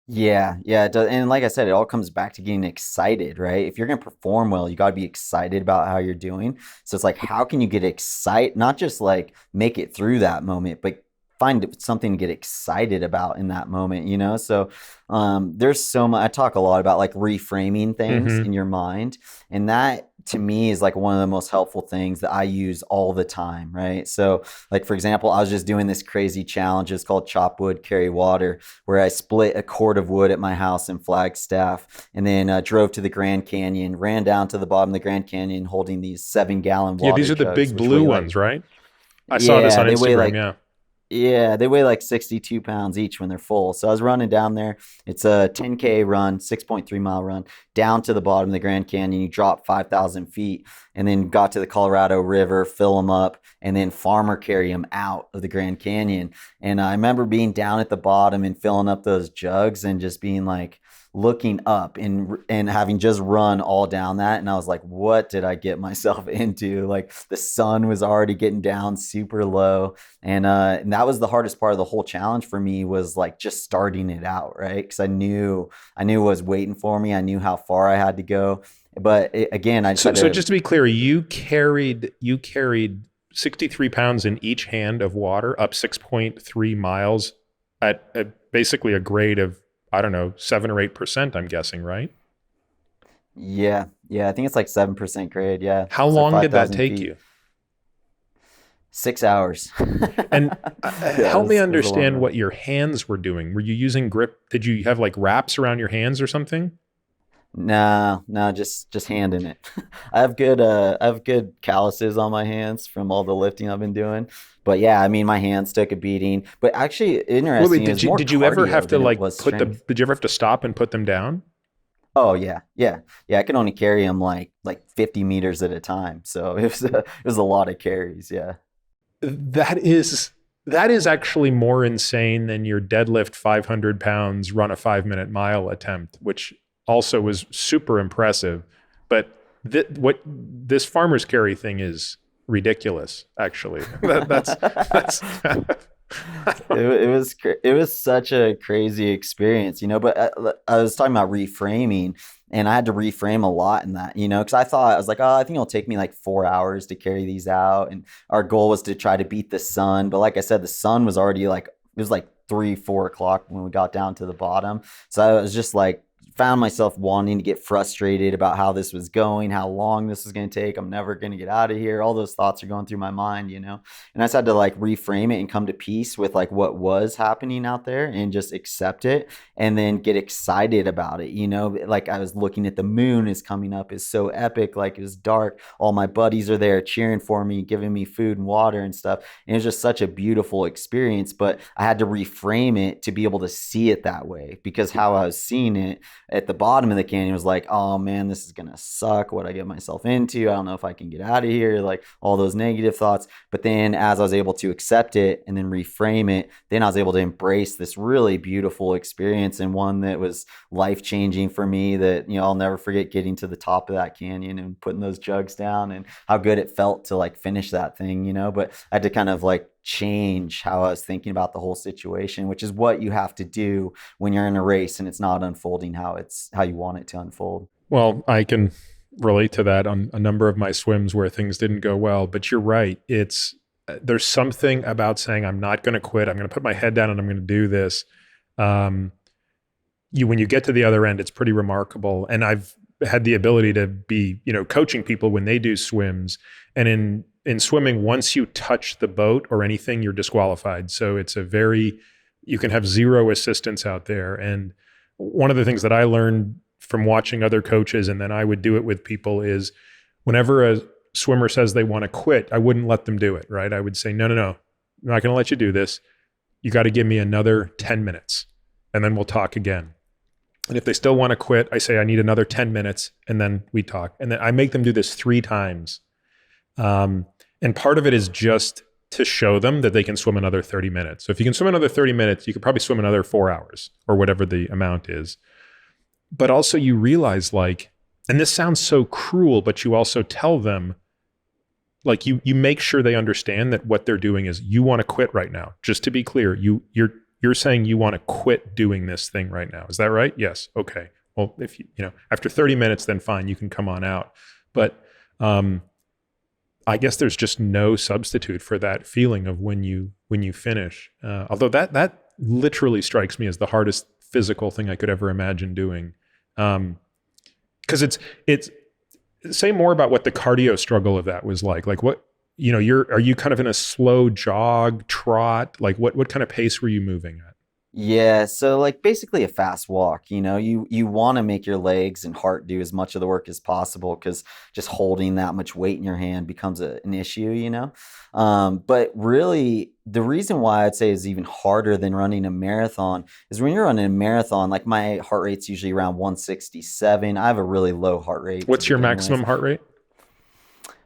Yeah, yeah, it does. And like I said, it all comes back to getting excited, right? If you're going to perform well, you got to be excited about how you're doing. So it's like, how can you get excited? Not just like make it through that moment, but find something to get excited about in that moment, you know? So there's so much, I talk a lot about like reframing things in your mind. And that to me is like one of the most helpful things that I use all the time, right? So like, for example, I was just doing this crazy challenge. It's called Chop Wood, Carry Water, where I split a cord of wood at my house in Flagstaff and then drove to the Grand Canyon, ran down to the bottom of the Grand Canyon holding these 7-gallon Yeah, water these are the jugs, big which blue weigh ones, like, right? I saw this yeah, on they weigh Instagram, like yeah. yeah, they weigh like 62 pounds each when they're full. So I was running down there. It's a 10K run, 6.3 mile run down to the bottom of the Grand Canyon. You drop 5,000 feet and then got to the Colorado River, fill them up, and then farmer carry them out of the Grand Canyon. And I remember being down at the bottom and filling up those jugs and just being like, looking up and having just run all down that, and I was like, what did I get myself into? Like the sun was already getting down super low, and that was the hardest part of the whole challenge for me, was like just starting it out, right? Because I knew what was waiting for me. I knew how far I had to go, but again, I just So, had so to. just to be clear, you carried 63 pounds in each hand of water up 6.3 miles at basically a grade of, I don't know, 7 or 8%, I'm guessing, right? Yeah, yeah, I think it's like 7% grade. Yeah, How it's like long five did that thousand take feet. you? 6 hours. And Yeah, help me it was a long understand run. what your hands were doing. Were you using grip? Did you have like wraps around your hands or something? No, no, just handing it. I have good calluses on my hands from all the lifting I've been doing. But yeah, I mean my hands took a beating. But actually Wait, interesting, it did was you more did you ever have cardio to than it like was strength. did you ever have to stop and put them down? Oh yeah, yeah. Yeah, I can only carry them like 50 meters at a time. So it was a lot of carries, yeah. That is that is actually more insane than your deadlift 500 pounds, run a 5-minute mile attempt, which also was super impressive. But what this farmer's carry thing is ridiculous, actually. That's It was such a crazy experience, you know. But I was talking about reframing, and I had to reframe a lot in that, you know, because I was like, oh, I think it'll take me like 4 hours to carry these out, and our goal was to try to beat the sun. But like I said, the sun was already like, it was like 3, 4 o'clock when we got down to the bottom. So I was just like, found myself wanting to get frustrated about how this was going, how long this was going to take. I'm never going to get out of here. All those thoughts are going through my mind, you know? And I just had to like reframe it and come to peace with like what was happening out there and just accept it and then get excited about it, you know? Like I was looking at the moon is coming up, is so epic. Like it was dark. All my buddies are there cheering for me, giving me food and water and stuff. And it was just such a beautiful experience, but I had to reframe it to be able to see it that way, because how I was seeing it at the bottom of the canyon was like, oh man, this is gonna suck. What I get myself into? I don't know if I can get out of here. Like all those negative thoughts. But then as I was able to accept it and then reframe it, then I was able to embrace this really beautiful experience, and one that was life changing for me, that, you know, I'll never forget getting to the top of that canyon and putting those jugs down and how good it felt to like finish that thing, you know. But I had to kind of like change how I was thinking about the whole situation, which is what you have to do when you're in a race and it's not unfolding how you want it to unfold. Well, I can relate to that on a number of my swims where things didn't go well. But you're right. There's something about saying, I'm not going to quit. I'm going to put my head down and I'm going to do this. When you get to the other end, it's pretty remarkable. And had the ability to be, coaching people when they do swims. And in swimming, once you touch the boat or anything, you're disqualified. So you can have zero assistance out there. And one of the things that I learned from watching other coaches, and then I would do it with people, is whenever a swimmer says they want to quit, I wouldn't let them do it, right? I would say, no, I'm not going to let you do this. You got to give me another 10 minutes and then we'll talk again. And if they still want to quit, I say, I need another 10 minutes and then we talk. And then I make them do this 3 times. And part of it is just to show them that they can swim another 30 minutes. So if you can swim another 30 minutes, you could probably swim another 4 hours or whatever the amount is. But also you realize, like, and this sounds so cruel, but you also tell them, like, you make sure they understand that what they're doing is, you want to quit right now. Just to be clear, you're saying you want to quit doing this thing right now. Is that right? Yes. Okay. Well, if after 30 minutes, then fine, you can come on out. But I guess there's just no substitute for that feeling of when you finish. Although that literally strikes me as the hardest physical thing I could ever imagine doing. Because it's say more about what the cardio struggle of that was like. Like, what, are you kind of in a slow jog, trot? Like, what kind of pace were you moving at? Yeah, so like basically a fast walk, you want to make your legs and heart do as much of the work as possible, because just holding that much weight in your hand becomes an issue. But really, the reason why I'd say is even harder than running a marathon is when you're running a marathon, like my heart rate's usually around 167. I have a really low heart rate. What's your maximum heart rate?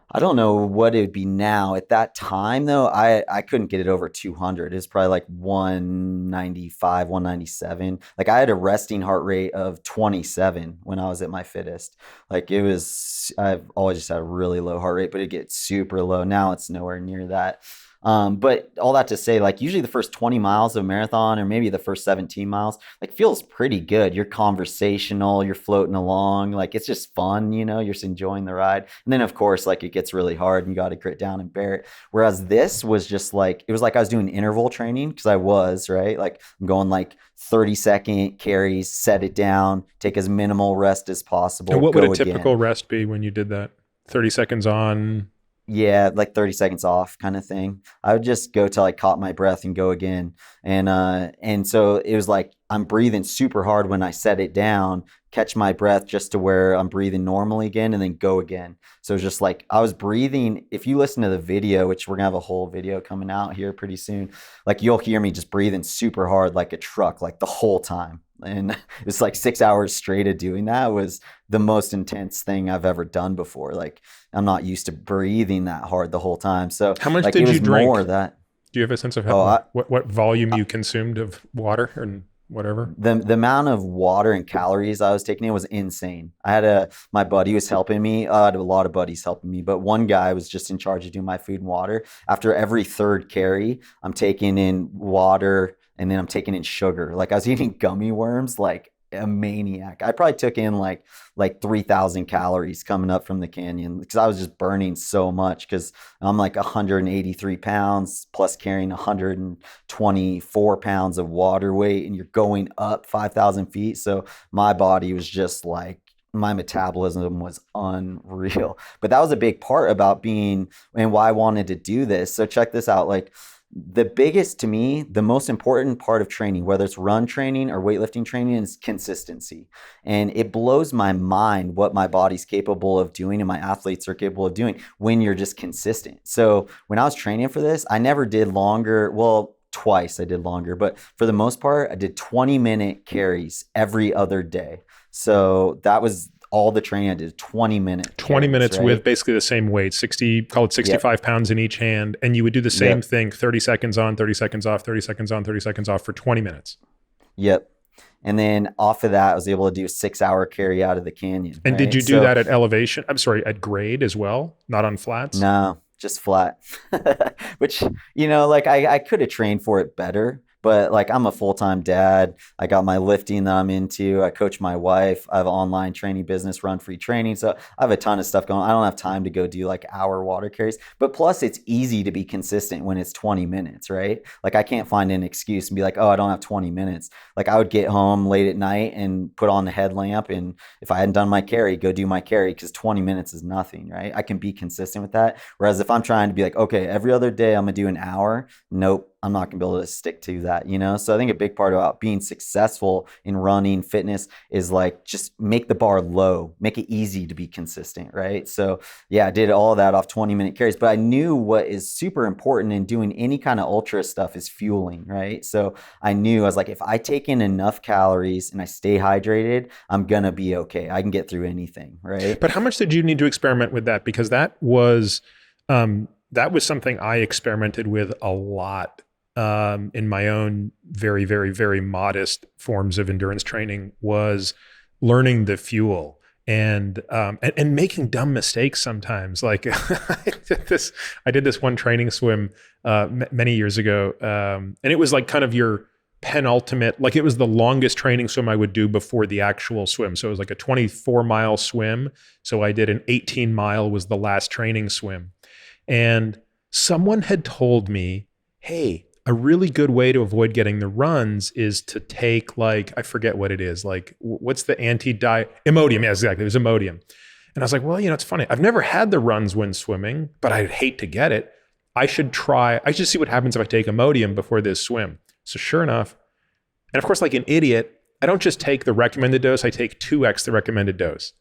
I don't know what it would be now. At that time, though, I couldn't get it over 200. It's probably like 195, 197. Like, I had a resting heart rate of 27 when I was at my fittest. Like, I've always just had a really low heart rate, but it gets super low. Now it's nowhere near that. But all that to say, like, usually the first 20 miles of a marathon, or maybe the first 17 miles, like, feels pretty good. You're conversational, you're floating along. Like, it's just fun, you're just enjoying the ride. And then, of course, like, it gets really hard and you got to grit down and bear it. Whereas this was just like, it was like I was doing interval training, because I was, right? Like, I'm going like 30-second carries, set it down, take as minimal rest as possible. And what would a typical rest be when you did that? 30 seconds on? Yeah, like 30 seconds off kind of thing. I would just go till I caught my breath and go again. And so it was like, I'm breathing super hard when I set it down, catch my breath just to where I'm breathing normally again, and then go again. So it's just like, I was breathing. If you listen to the video, which we're gonna have a whole video coming out here pretty soon, like, you'll hear me just breathing super hard like a truck, like the whole time. And it's like 6 hours straight of doing that. Was the most intense thing I've ever done before. Like, I'm not used to breathing that hard the whole time. So how much like, did you drink? More that. Do you have a sense of what volume you consumed of water and whatever? The amount of water and calories I was taking in was insane. I had my buddy was helping me. I had a lot of buddies helping me, but one guy was just in charge of doing my food and water. After every third carry, I'm taking in water, and then I'm taking in sugar. Like, I was eating gummy worms like a maniac. I probably took in like 3,000 calories coming up from the canyon, because I was just burning so much, because I'm like 183 pounds plus carrying 124 pounds of water weight, and you're going up 5,000 feet. So my body was just like, my metabolism was unreal. But that was a big part about being, and why I wanted to do this. So check this out. Like, the biggest, to me, the most important part of training, whether it's run training or weightlifting training, is consistency. And it blows my mind what my body's capable of doing and my athletes are capable of doing when you're just consistent. So when I was training for this, I never did longer. Well, twice I did longer, but for the most part, I did 20-minute carries every other day. So that was all the training I did, 20 minutes. 20 minutes, right? With basically the same weight, 65 pounds in each hand. And you would do the same thing, 30 seconds on, 30 seconds off, 30 seconds on, 30 seconds off for 20 minutes. Yep. And then off of that, I was able to do a 6-hour carry out of the canyon. And did you do that at elevation? I'm sorry, at grade as well? Not on flats? No, just flat. Which, like, I could have trained for it better. But like I'm a full-time dad. I got my lifting that I'm into. I coach my wife. I have an online training business, run free training. So I have a ton of stuff going on. I don't have time to go do like hour water carries. But plus it's easy to be consistent when it's 20 minutes, right? Like I can't find an excuse and be like, oh, I don't have 20 minutes. Like I would get home late at night and put on the headlamp, and if I hadn't done my carry, go do my carry, because 20 minutes is nothing, right? I can be consistent with that. Whereas if I'm trying to be like, okay, every other day I'm gonna do an hour, nope, I'm not gonna be able to stick to that, you know? So I think a big part about being successful in running fitness is like just make the bar low, make it easy to be consistent, right? So yeah, I did all of that off 20-minute carries, but I knew what is super important in doing any kind of ultra stuff is fueling, right? So I knew, I was like, if I take in enough calories and I stay hydrated, I'm gonna be okay. I can get through anything, right? But how much did you need to experiment with that? Because that was something I experimented with a lot in my own very, very, very modest forms of endurance training, was learning the fuel and making dumb mistakes sometimes. Like I did this one training swim many years ago, and it was like kind of your penultimate, like it was the longest training swim I would do before the actual swim. So it was like a 24-mile swim. So I did an 18-mile was the last training swim. And someone had told me, hey, a really good way to avoid getting the runs is to take, like, I forget what it is. Like, what's the anti-diet? Imodium. Yeah, exactly. It was Imodium. And I was like, well, it's funny. I've never had the runs when swimming, but I'd hate to get it. I should see what happens if I take Imodium before this swim. So sure enough, and of course, like an idiot, I don't just take the recommended dose, I take 2x the recommended dose.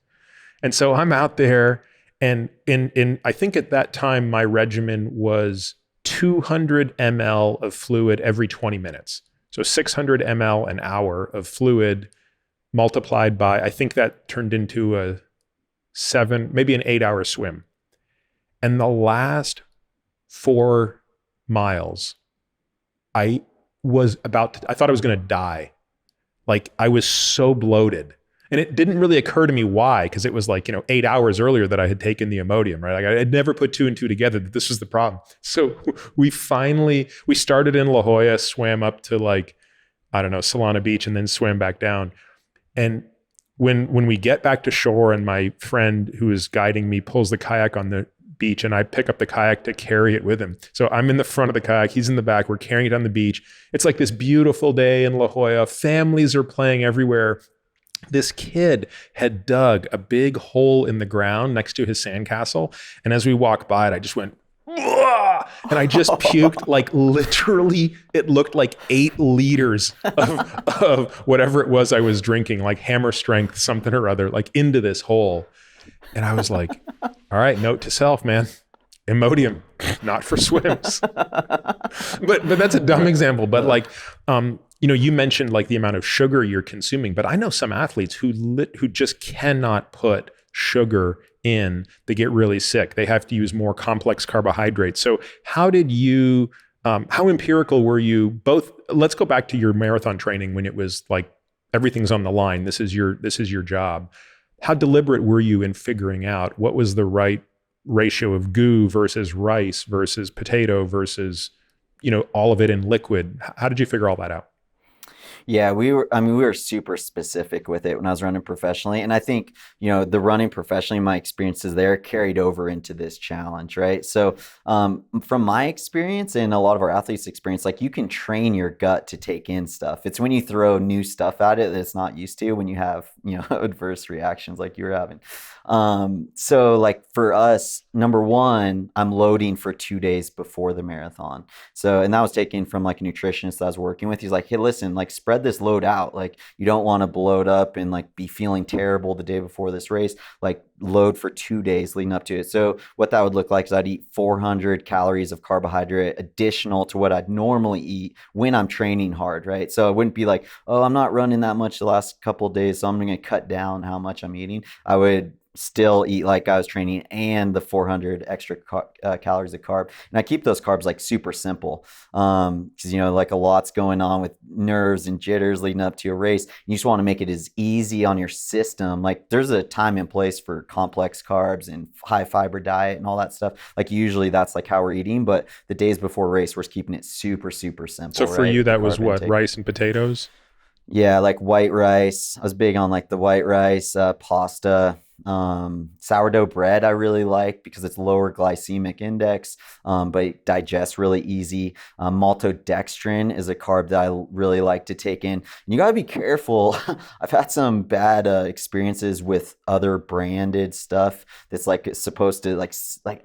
And so I'm out there, and I think at that time, my regimen was 200 ml of fluid every 20 minutes. So 600 ml an hour of fluid multiplied by, I think that turned into maybe an 8-hour swim. And the last 4 miles, I thought I was going to die. Like I was so bloated. And it didn't really occur to me why, because it was like, 8 hours earlier that I had taken the Imodium, right? Like I had never put 2 and 2 together that this was the problem. So we started in La Jolla, swam up to like, I don't know, Solana Beach, and then swam back down. And when we get back to shore and my friend who is guiding me pulls the kayak on the beach, and I pick up the kayak to carry it with him. So I'm in the front of the kayak, he's in the back, we're carrying it on the beach. It's like this beautiful day in La Jolla. Families are playing everywhere. This kid had dug a big hole in the ground next to his sandcastle. And as we walked by it, I just went, "Wah!" And I just puked, like literally, it looked like 8 liters of whatever it was I was drinking, like Hammer Strength, something or other, like into this hole. And I was like, all right, note to self, man, Imodium, not for swims. but that's a dumb example. But like, you mentioned like the amount of sugar you're consuming, but I know some athletes who just cannot put sugar in. They get really sick. They have to use more complex carbohydrates. So how empirical were you both? Let's go back to your marathon training when it was like everything's on the line. This is your job. How deliberate were you in figuring out what was the right ratio of goo versus rice versus potato versus, all of it in liquid? How did you figure all that out? Yeah, we were super specific with it when I was running professionally. And I think, the running professionally, my experiences there carried over into this challenge, right? So from my experience and a lot of our athletes' experience, like you can train your gut to take in stuff. It's when you throw new stuff at it that it's not used to, when you have, adverse reactions like you were having. So like for us, number one, I'm loading for 2 days before the marathon. So, and that was taken from like a nutritionist that I was working with. He's like, hey, listen, like spread this load out. Like you don't want to bloat up and like be feeling terrible the day before this race, like load for 2 days leading up to it. So what that would look like is I'd eat 400 calories of carbohydrate additional to what I'd normally eat when I'm training hard, right? So it wouldn't be like, oh, I'm not running that much the last couple of days, so I'm going to cut down how much I'm eating. I would still eat like I was training and the 400 extra calories of carb. And I keep those carbs like super simple because, you know, like a lot's going on with nerves and jitters leading up to a race. You just want to make it as easy on your system. Like there's a time and place for complex carbs and high fiber diet and all that stuff. Like usually that's like how we're eating, but the days before race, we're keeping it super, super simple. So for right? you, The that was carb what, intake. rice and potatoes? Yeah, like white rice. I was big on like the white rice, pasta, sourdough bread. I really like because it's lower glycemic index, but it digests really easy. Maltodextrin is a carb that I really like to take in. And you got to be careful. I've had some bad experiences with other branded stuff that's like supposed to like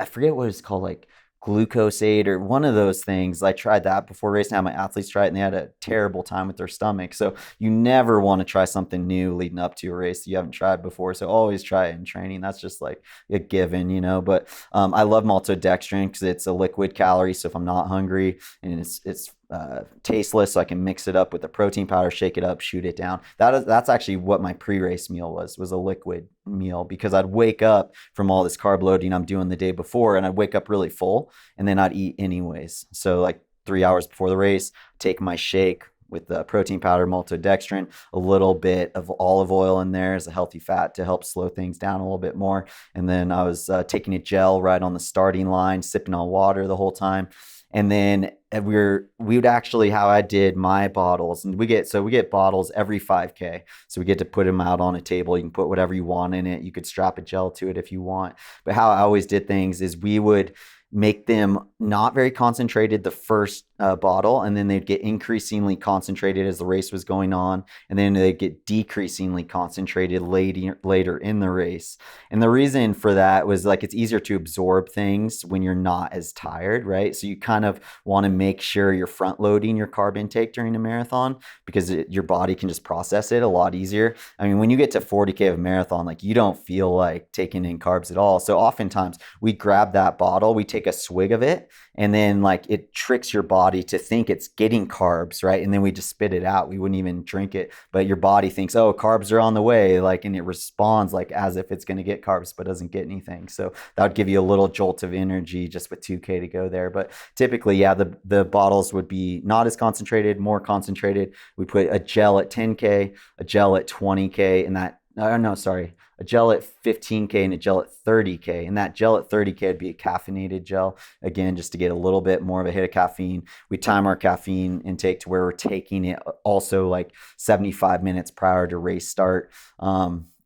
I forget what it's called, like glucosamine or one of those things. I tried that before racing. I had my athletes try it and they had a terrible time with their stomach. So you never want to try something new leading up to a race that you haven't tried before. So always try it in training. That's just like a given, you know. But I love maltodextrin because it's a liquid calorie. So if I'm not hungry and it's tasteless, so I can mix it up with the protein powder, shake it up, shoot it down. That's actually what my pre-race meal was a liquid meal, because I'd wake up from all this carb loading I'm doing the day before, and I'd wake up really full, and then I'd eat anyways. So like 3 hours before the race, take my shake with the protein powder, maltodextrin, a little bit of olive oil in there as a healthy fat to help slow things down a little bit more. And then I was taking a gel right on the starting line, sipping on water the whole time. And then we would actually, how I did my bottles, and we get bottles every 5K. So we get to put them out on a table. You can put whatever you want in it. You could strap a gel to it if you want. But how I always did things is we would make them not very concentrated the first bottle, and then they'd get increasingly concentrated as the race was going on, and then they'd get decreasingly concentrated later in the race. And the reason for that was like it's easier to absorb things when you're not as tired, right? So you kind of want to make sure you're front loading your carb intake during a marathon, because your body can just process it a lot easier. I mean, when you get to 40K of a marathon, like you don't feel like taking in carbs at all. So oftentimes we grab that bottle, we take a swig of it, and then like it tricks your body to think it's getting carbs, right? And then we just spit it out. We wouldn't even drink it, but your body thinks, oh, carbs are on the way, like, and it responds like as if it's going to get carbs, but doesn't get anything. So that would give you a little jolt of energy just with 2K to go there. But typically, yeah, the bottles would be not as concentrated, more concentrated. We put a gel at 10K, a gel at 20K, and that, no, sorry, a gel at 15K and a gel at 30K. And that gel at 30K would be a caffeinated gel, again, just to get a little bit more of a hit of caffeine. We time our caffeine intake to where we're taking it also like 75 minutes prior to race start.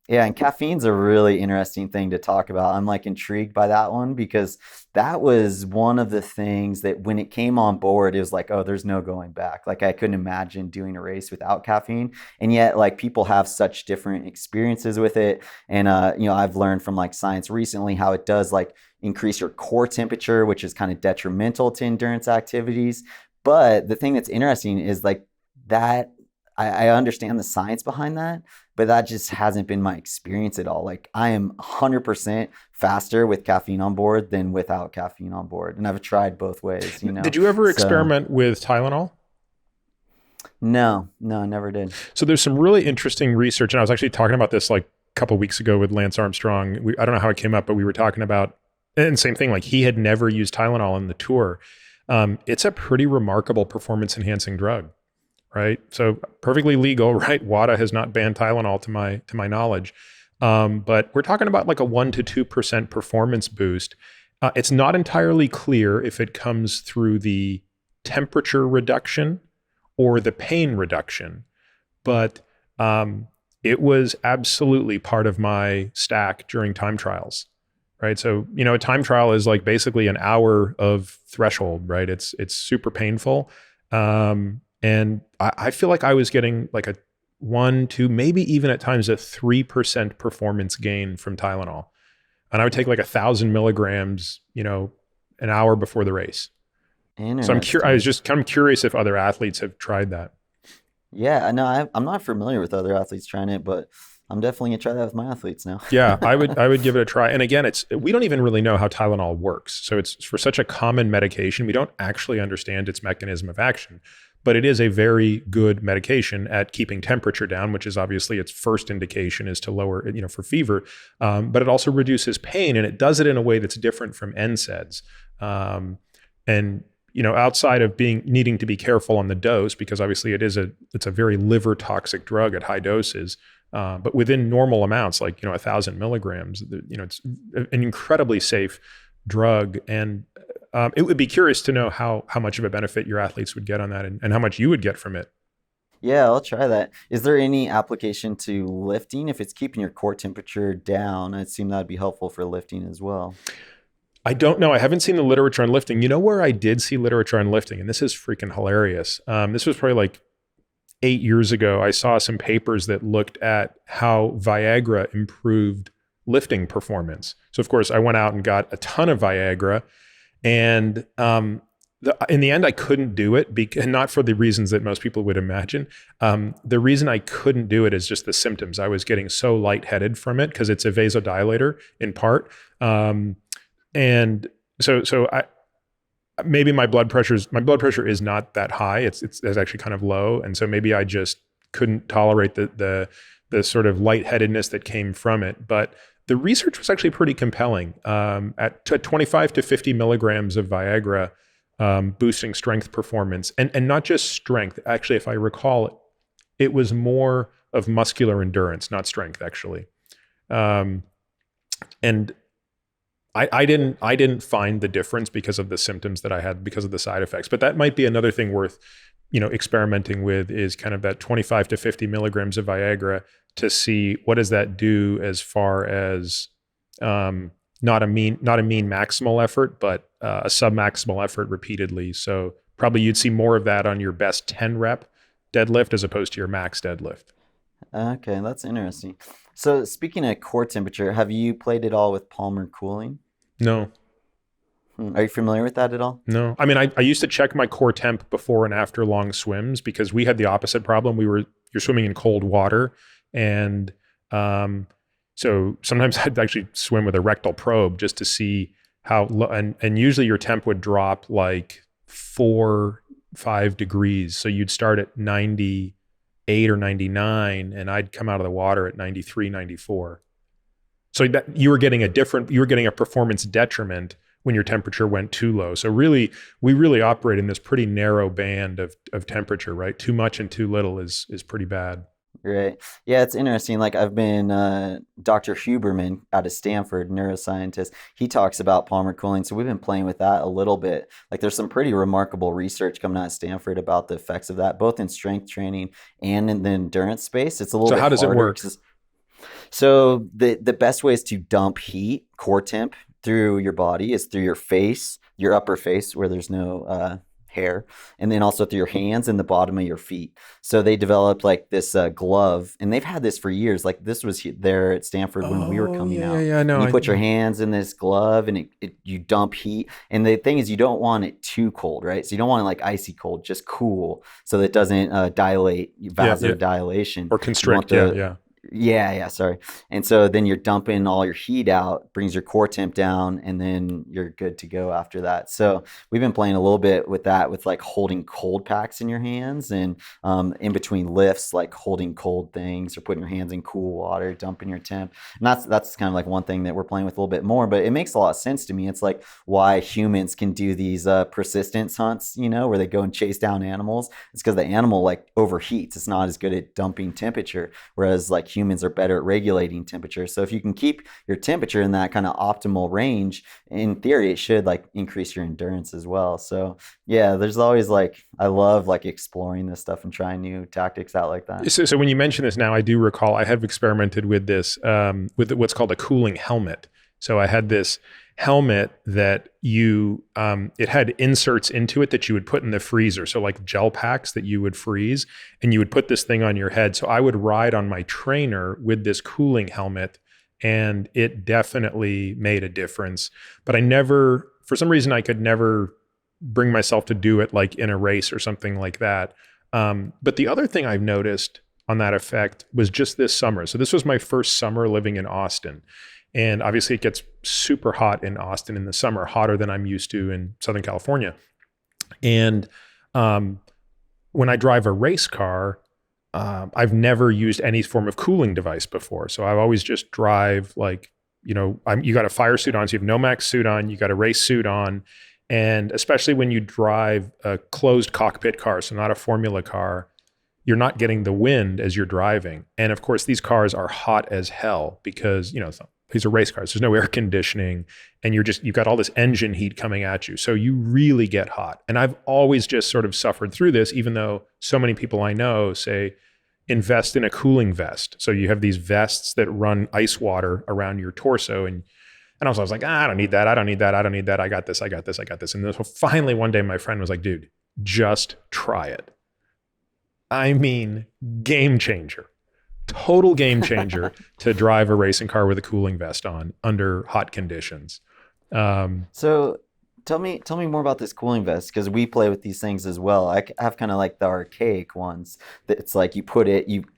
Yeah, and caffeine's a really interesting thing to talk about. I'm like intrigued by that one, because that was one of the things that when it came on board, it was like, oh, there's no going back. Like I couldn't imagine doing a race without caffeine. And yet like people have such different experiences with it. And, you know, I've learned from like science recently how it does like increase your core temperature, which is kind of detrimental to endurance activities. But the thing that's interesting is like that I understand the science behind that, but that just hasn't been my experience at all. Like I am 100% faster with caffeine on board than without caffeine on board. And I've tried both ways, you know. Did you ever So, experiment with Tylenol? no, I never did. So there's some really interesting research, and I was actually talking about this like a couple of weeks ago with Lance Armstrong. I don't know how it came up, but we were talking about, and same thing, like he had never used Tylenol in the tour. It's a pretty remarkable performance enhancing drug. Right. So perfectly legal, right? WADA has not banned Tylenol to my knowledge. But we're talking about like a 1% to 2% performance boost. It's not entirely clear if it comes through the temperature reduction or the pain reduction, but it was absolutely part of my stack during time trials. Right. So, you know, a time trial is like basically an hour of threshold, right? It's super painful. And I feel like I was getting like a 1, 2, maybe even at times a 3% performance gain from Tylenol. And I would take like 1,000 milligrams, you know, an hour before the race. So I was just kind of curious if other athletes have tried that. Yeah, no, I'm not familiar with other athletes trying it, but I'm definitely gonna try that with my athletes now. Yeah, I would give it a try. And again, we don't even really know how Tylenol works. So it's for such a common medication, we don't actually understand its mechanism of action. but it is a very good medication at keeping temperature down, which is obviously its first indication is to lower, for fever. But it also reduces pain, and it does it in a way that's different from NSAIDs. And outside of needing to be careful on the dose, because obviously it's a very liver toxic drug at high doses. But within normal amounts, like 1,000 milligrams, it's an incredibly safe drug. And it would be curious to know how much of a benefit your athletes would get on that, and how much you would get from it. Yeah, I'll try that. Is there any application to lifting if it's keeping your core temperature down? It seemed that'd be helpful for lifting as well. I don't know. I haven't seen the literature on lifting. You know where I did see literature on lifting, and this is freaking hilarious. This was probably like 8 years ago. I saw some papers that looked at how Viagra improved lifting performance. So of course I went out and got a ton of Viagra, and in the end I couldn't do it, and not for the reasons that most people would imagine. The reason I couldn't do it is just the symptoms. I was getting so lightheaded from it because it's a vasodilator in part. And so I maybe my blood pressure is not that high. It's actually kind of low, and so maybe I just couldn't tolerate the sort of lightheadedness that came from it. But the research was actually pretty compelling. At 25 to 50 milligrams of Viagra, boosting strength performance, and not just strength. Actually, if I recall, it was more of muscular endurance, not strength, actually. And I didn't find the difference because of the symptoms that I had, because of the side effects. But that might be another thing worth, experimenting with, is kind of that 25 to 50 milligrams of Viagra to see what does that do as far as not a mean maximal effort, but a submaximal effort repeatedly. So probably you'd see more of that on your best 10 rep deadlift as opposed to your max deadlift. Okay, that's interesting. So speaking of core temperature, have you played at all with Palmer cooling? No. Are you familiar with that at all? No. I mean, I used to check my core temp before and after long swims, because we had the opposite problem. You're swimming in cold water. And so sometimes I'd actually swim with a rectal probe just to see how low, and usually your temp would drop like 4-5 degrees. So you'd start at 98 or 99, and I'd come out of the water at 93, 94. So that you were getting a performance detriment when your temperature went too low. So really, we really operate in this pretty narrow band of temperature, right? Too much and too little is pretty bad. Right. Yeah, it's interesting. Like I've been Dr. Huberman out of Stanford, neuroscientist. He talks about Palmer cooling. So we've been playing with that a little bit. Like there's some pretty remarkable research coming out of Stanford about the effects of that, both in strength training and in the endurance space. It's a little So bit how does it harder work? So the best ways to dump heat, core temp, through your body is through your face, your upper face where there's no hair, and then also through your hands and the bottom of your feet. So they developed like this glove, and they've had this for years. Like this was there at Stanford when we were Oh, coming yeah, out. yeah, no, And you put your hands in this glove, and you dump heat. And the thing is, you don't want it too cold, right? So you don't want it like icy cold, just cool, so that it doesn't dilate, yeah, yeah, vasodilation. or You want constrict, yeah, the yeah. yeah, sorry. And so then you're dumping all your heat out, brings your core temp down, and then you're good to go after that. So we've been playing a little bit with that, with like holding cold packs in your hands, and in between lifts, like holding cold things or putting your hands in cool water, dumping your temp. And that's kind of like one thing that we're playing with a little bit more, but it makes a lot of sense to me. It's like why humans can do these persistence hunts, where they go and chase down animals. It's because the animal like overheats. It's not as good at dumping temperature, whereas like humans are better at regulating temperature. So if you can keep your temperature in that kind of optimal range, in theory, it should like increase your endurance as well. So yeah, there's always like, I love like exploring this stuff and trying new tactics out like that. So when you mention this now, I do recall I have experimented with this, with what's called a cooling helmet. So I had this helmet that it had inserts into it that you would put in the freezer. So like gel packs that you would freeze, and you would put this thing on your head. So I would ride on my trainer with this cooling helmet, and it definitely made a difference. But for some reason, I could never bring myself to do it like in a race or something like that. But the other thing I've noticed on that effect was just this summer. So this was my first summer living in Austin. And obviously it gets super hot in Austin in the summer, hotter than I'm used to in Southern California. And when I drive a race car, I've never used any form of cooling device before. So I always just drive like, you got a fire suit on, so you have Nomex suit on, you got a race suit on. And especially when you drive a closed cockpit car, so not a formula car, you're not getting the wind as you're driving. And of course, these cars are hot as hell because, these are race cars. There's no air conditioning and you've got all this engine heat coming at you. So you really get hot. And I've always just sort of suffered through this, even though so many people I know say, invest in a cooling vest. So you have these vests that run ice water around your torso. And I was like, I don't need that. I don't need that. I don't need that. I got this. And then so finally one day my friend was like, dude, just try it. I mean, game changer, total game changer to drive a racing car with a cooling vest on under hot conditions. So tell me more about this cooling vest, because we play with these things as well. I have kind of like the archaic ones that it's like you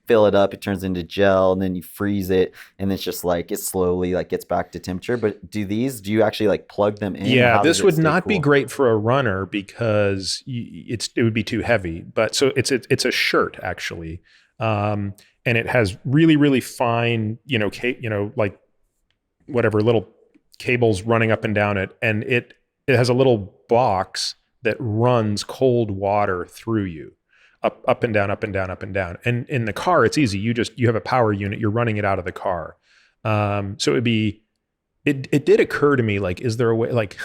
fill it up, it turns into gel, and then you freeze it, and it's just like it slowly like gets back to temperature. But do you actually like plug them in? Yeah, this would not be great for a runner because it would be too heavy. But so it's a shirt actually, and it has really really fine like whatever little cables running up and down it, and it has a little box that runs cold water through you, up and down, up and down, up and down. And in the car, it's easy. You have a power unit. You're running it out of the car. So it did occur to me, like, is there a way, like,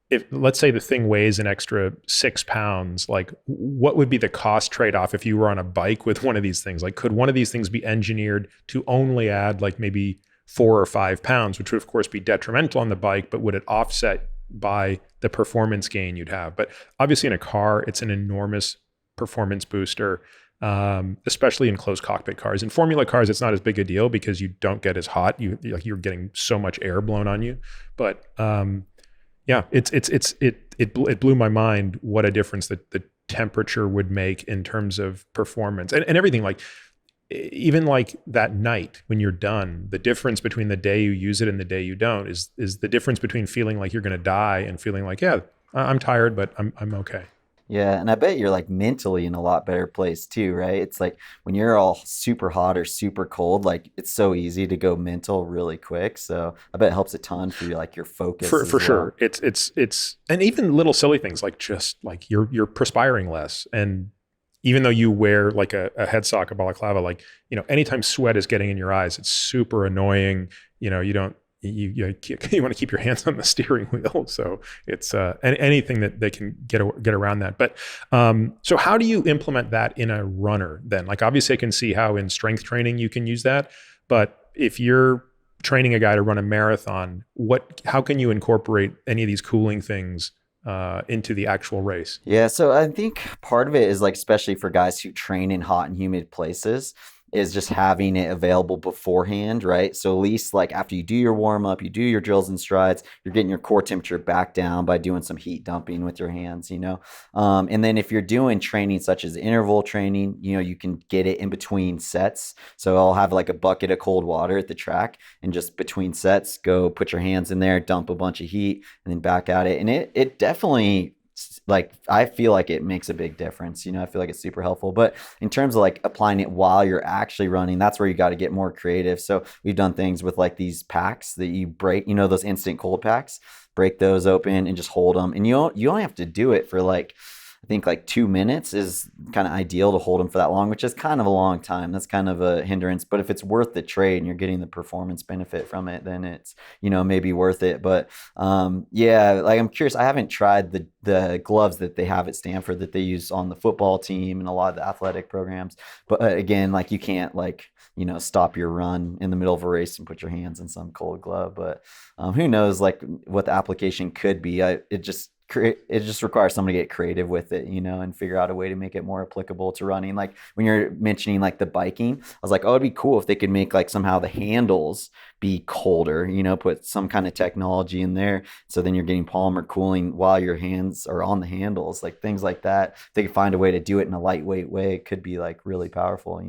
if let's say the thing weighs an extra 6 pounds, like what would be the cost trade-off if you were on a bike with one of these things? Like, could one of these things be engineered to only add like maybe 4 or 5 pounds, which would of course be detrimental on the bike, but would it offset by the performance gain you'd have? But obviously in a car, it's an enormous performance booster, especially in closed cockpit cars. In formula cars, it's not as big a deal because you don't get as hot. You're getting so much air blown on you. But yeah, it blew my mind what a difference that the temperature would make in terms of performance and everything. Like even like that night when you're done, the difference between the day you use it and the day you don't is the difference between feeling like you're going to die and feeling like, yeah, I'm tired, but I'm okay. Yeah, and I bet you're like mentally in a lot better place too, right? It's like when you're all super hot or super cold, like it's so easy to go mental really quick. So I bet it helps a ton for you, like your focus For as well. sure. It's and even little silly things like just like you're perspiring less. And even though you wear like a head sock, a balaclava, like, anytime sweat is getting in your eyes, it's super annoying. You want to keep your hands on the steering wheel. So it's anything that they can get around that. But so how do you implement that in a runner then? Like, obviously I can see how in strength training you can use that, but if you're training a guy to run a marathon, how can you incorporate any of these cooling things into the actual race? Yeah, so I think part of it is like, especially for guys who train in hot and humid places, is just having it available beforehand, right? So at least like after you do your warm up, you do your drills and strides, you're getting your core temperature back down by doing some heat dumping with your hands, and then if you're doing training such as interval training, you can get it in between sets. So I'll have like a bucket of cold water at the track, and just between sets, go put your hands in there, dump a bunch of heat, and then back at it. And it definitely, like, I feel like it makes a big difference. I feel like it's super helpful. But in terms of like applying it while you're actually running, that's where you got to get more creative. So we've done things with like these packs that you break, those instant cold packs, break those open and just hold them. And you only have to do it for like, I think like 2 minutes is kind of ideal to hold them for that long, which is kind of a long time. That's kind of a hindrance. But if it's worth the trade and you're getting the performance benefit from it, then it's, maybe worth it. But yeah, like I'm curious. I haven't tried the gloves that they have at Stanford that they use on the football team and a lot of the athletic programs. But again, like you can't like, stop your run in the middle of a race and put your hands in some cold glove. But who knows like what the application could be. It just requires somebody to get creative with it, and figure out a way to make it more applicable to running. Like when you're mentioning like the biking, I was like, oh, it'd be cool if they could make like somehow the handles be colder, put some kind of technology in there. So then you're getting polymer cooling while your hands are on the handles, like things like that. If they could find a way to do it in a lightweight way, it could be like really powerful,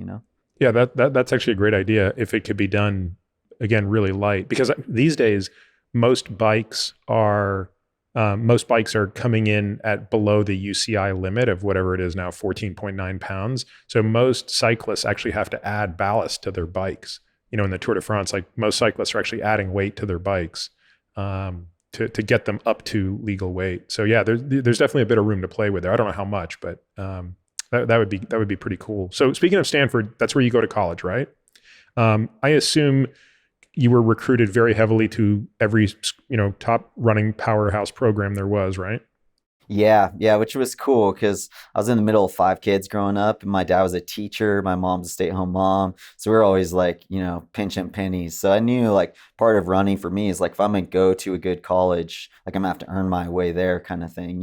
Yeah, that's actually a great idea if it could be done, again, really light. Because these days, most bikes are Most bikes are coming in at below the UCI limit of whatever it is now, 14.9 pounds. So most cyclists actually have to add ballast to their bikes. In the Tour de France, like most cyclists are actually adding weight to their bikes to get them up to legal weight. So yeah, there's definitely a bit of room to play with there. I don't know how much, but that would be pretty cool. So speaking of Stanford, that's where you go to college, right? I assume you were recruited very heavily to every top running powerhouse program there was, right? Yeah, yeah, which was cool because I was in the middle of five kids growing up, and my dad was a teacher, my mom's a stay-at-home mom, so we were always like, pinching pennies. So I knew like part of running for me is like if I'm gonna go to a good college, like I'm gonna have to earn my way there, kind of thing.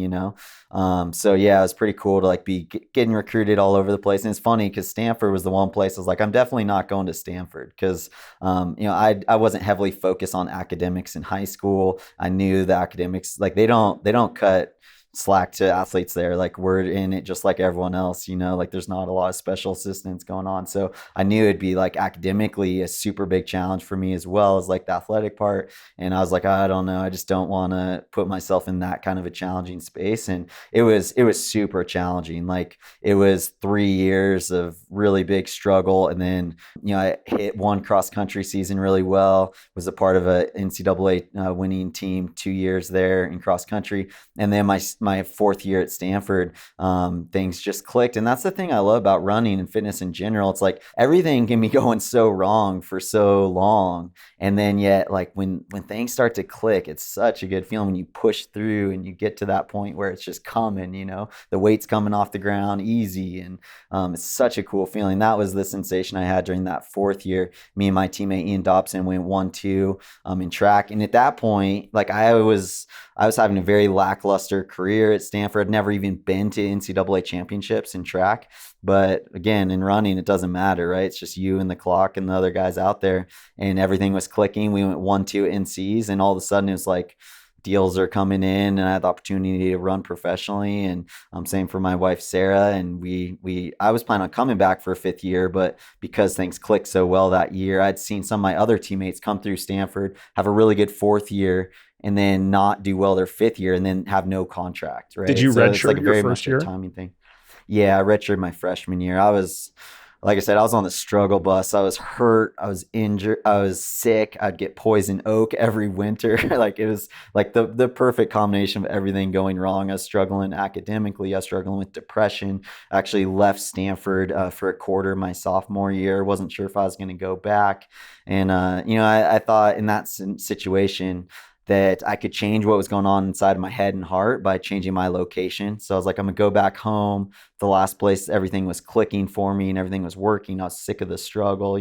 So yeah, it was pretty cool to like be getting recruited all over the place, and it's funny because Stanford was the one place I was like, I'm definitely not going to Stanford because, I wasn't heavily focused on academics in high school. I knew the academics like they don't cut slack to athletes there. Like we're in it just like everyone else, like there's not a lot of special assistance going on. So I knew it'd be like academically a super big challenge for me as well as like the athletic part. And I was like, I don't know, I just don't want to put myself in that kind of a challenging space. And it was super challenging. Like it was 3 years of really big struggle. And then, I hit one cross country season really well, was a part of a NCAA winning team 2 years there in cross country. And then my fourth year at Stanford, things just clicked. And that's the thing I love about running and fitness in general. It's like everything can be going so wrong for so long. And then yet like when things start to click, it's such a good feeling when you push through and you get to that point where it's just coming, the weight's coming off the ground easy. And it's such a cool feeling. That was the sensation I had during that fourth year. Me and my teammate Ian Dobson went 1-2 in track. And at that point, like I was having a very lackluster career at Stanford. I'd never even been to NCAA championships in track. But again, in running, it doesn't matter, right? It's just you and the clock and the other guys out there. And everything was clicking. We went 1-2 NCs, and all of a sudden it was like deals are coming in, and I had the opportunity to run professionally. And same for my wife, Sarah. And I was planning on coming back for a fifth year, but because things clicked so well that year, I'd seen some of my other teammates come through Stanford, have a really good fourth year, and then not do well their fifth year and then have no contract, Did right? you So it's like redshirt a your very first much a year? timing thing. Yeah, I redshirted my freshman year. Like I said, I was on the struggle bus. I was hurt. I was injured. I was sick. I'd get poison oak every winter. Like it was like the perfect combination of everything going wrong. I was struggling academically. I was struggling with depression. I actually left Stanford for a quarter my sophomore year. Wasn't sure if I was going to go back. And, I thought in that situation, that I could change what was going on inside of my head and heart by changing my location. So I was like, I'm gonna go back home, the last place everything was clicking for me and everything was working. I was sick of the struggle.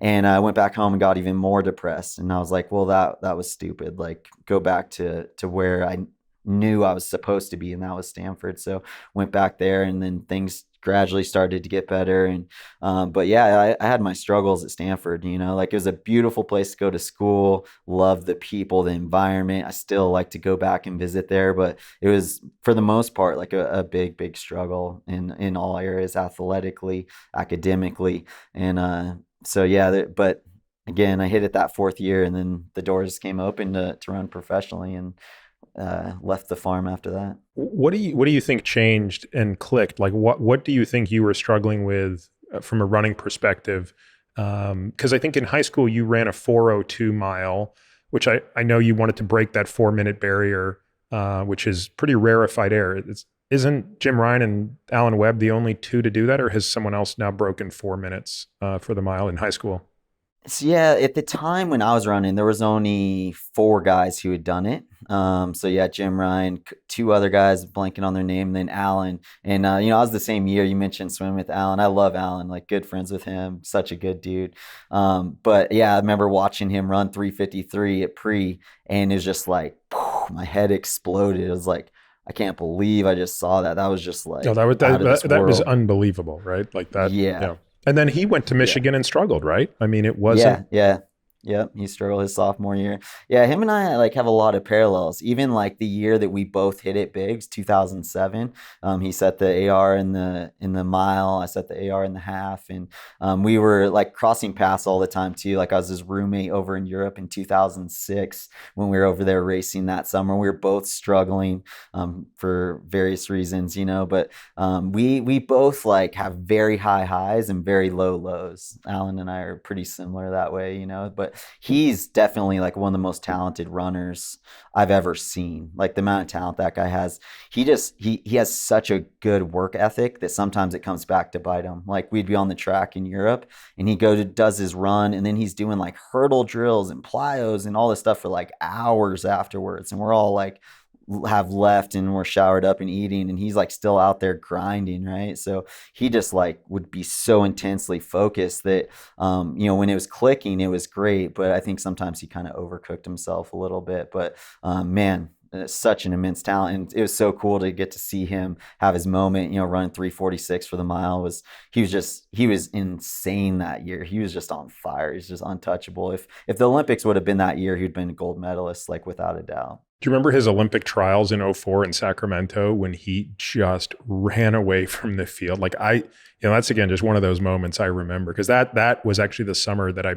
And I went back home and got even more depressed. And I was like, well, that was stupid. Like go back to where I knew I was supposed to be, and that was Stanford. So went back there, and then things gradually started to get better. And but yeah, I had my struggles at Stanford. Like it was a beautiful place to go to school. Loved the people, the environment. I still like to go back and visit there, but it was for the most part like a big struggle in all areas, athletically, academically. And so yeah, but again, I hit it that fourth year, and then the doors came open to run professionally, and left the farm after that. What do you think changed and clicked? Like what do you think you were struggling with from a running perspective? Because I think in high school you ran a 4:02 mile, which I know you wanted to break that 4-minute barrier, which is pretty rarefied air. Isn't Jim Ryan and Alan Webb the only two to do that, or has someone else now broken 4 minutes for the mile in high school? So yeah, at the time when I was running, there was only four guys who had done it. So yeah, Jim Ryan, two other guys, blanking on their name, and then Alan. And I was the same year you mentioned swimming with Alan. I love Alan, like good friends with him, such a good dude. But yeah, I remember watching him run 3:53 at pre, and it was just like my head exploded. It was like, I can't believe I just saw that. That was just No, like that was out of this that was world. unbelievable, right? Like that. Yeah, Yeah. And then he went to yeah. Michigan and struggled, right? I mean, it wasn't. Yeah, yeah. Yep, he struggled his sophomore year. Yeah, him and I like have a lot of parallels. Even like the year that we both hit it big, 2007. He set the AR in the mile. I set the AR in the half, and we were like crossing paths all the time too. Like I was his roommate over in Europe in 2006 when we were over there racing that summer. We were both struggling for various reasons, you know. But we both like have very high highs and very low lows. Alan and I are pretty similar that way, you know. But he's definitely like one of the most talented runners I've ever seen. Like the amount of talent that guy has, he has such a good work ethic that sometimes it comes back to bite him. Like we'd be on the track in Europe, and he does his run, and then he's doing like hurdle drills and plyos and all this stuff for like hours afterwards, and we're all like have left and we're showered up and eating, and he's like still out there grinding, right? So he just like would be so intensely focused that you know, when it was clicking it was great, but I think sometimes he kind of overcooked himself a little bit. But man, such an immense talent, and it was so cool to get to see him have his moment, you know, running 3:46 for the mile. He was insane that year. He was just on fire. He's just untouchable. If the Olympics would have been that year, he'd been a gold medalist, like without a doubt. Do you remember his Olympic trials in '04 in Sacramento when he just ran away from the field? Like you know, that's again just one of those moments I remember, because that was actually the summer that I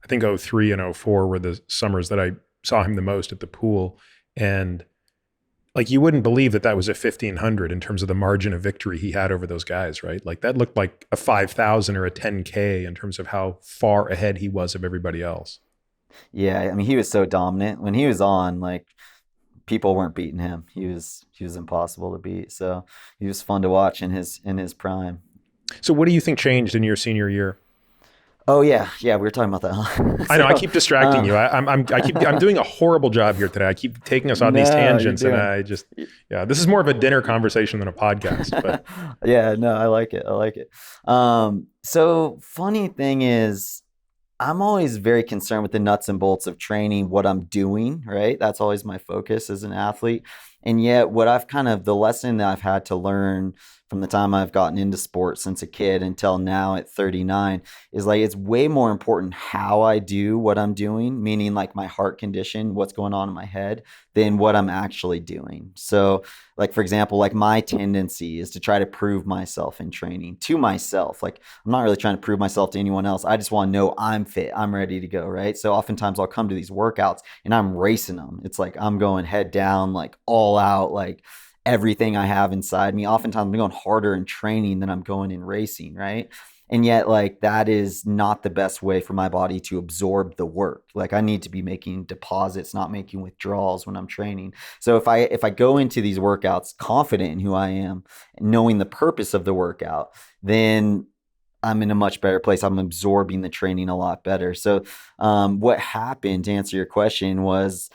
think '03 and '04 were the summers that I saw him the most at the pool. And like, you wouldn't believe that was a 1500 in terms of the margin of victory he had over those guys, right? Like that looked like a 5,000 or a 10K in terms of how far ahead he was of everybody else. Yeah, I mean, he was so dominant when he was on. Like people weren't beating him. He was impossible to beat. So he was fun to watch in his prime. So what do you think changed in your senior year? Oh yeah, yeah, we were talking about that. Huh? I know I keep distracting you. I'm doing a horrible job here today. I keep taking us on these tangents, and yeah, this is more of a dinner conversation than a podcast. But yeah, no, I like it. I like it. So funny thing is, I'm always very concerned with the nuts and bolts of training, what I'm doing, right? That's always my focus as an athlete. And yet the lesson that I've had to learn from the time I've gotten into sports since a kid until now at 39 is like, it's way more important how I do what I'm doing, meaning like my heart condition, what's going on in my head, than what I'm actually doing. So like, for example, like my tendency is to try to prove myself in training to myself. Like I'm not really trying to prove myself to anyone else. I just want to know I'm fit. I'm ready to go. Right. So oftentimes I'll come to these workouts and I'm racing them. It's like, I'm going head down, like all out, like everything I have inside me. Oftentimes I'm going harder in training than I'm going in racing. Right. And yet like that is not the best way for my body to absorb the work. Like I need to be making deposits, not making withdrawals when I'm training. So if I go into these workouts confident in who I am, knowing the purpose of the workout, then I'm in a much better place. I'm absorbing the training a lot better. So what happened, to answer your question, was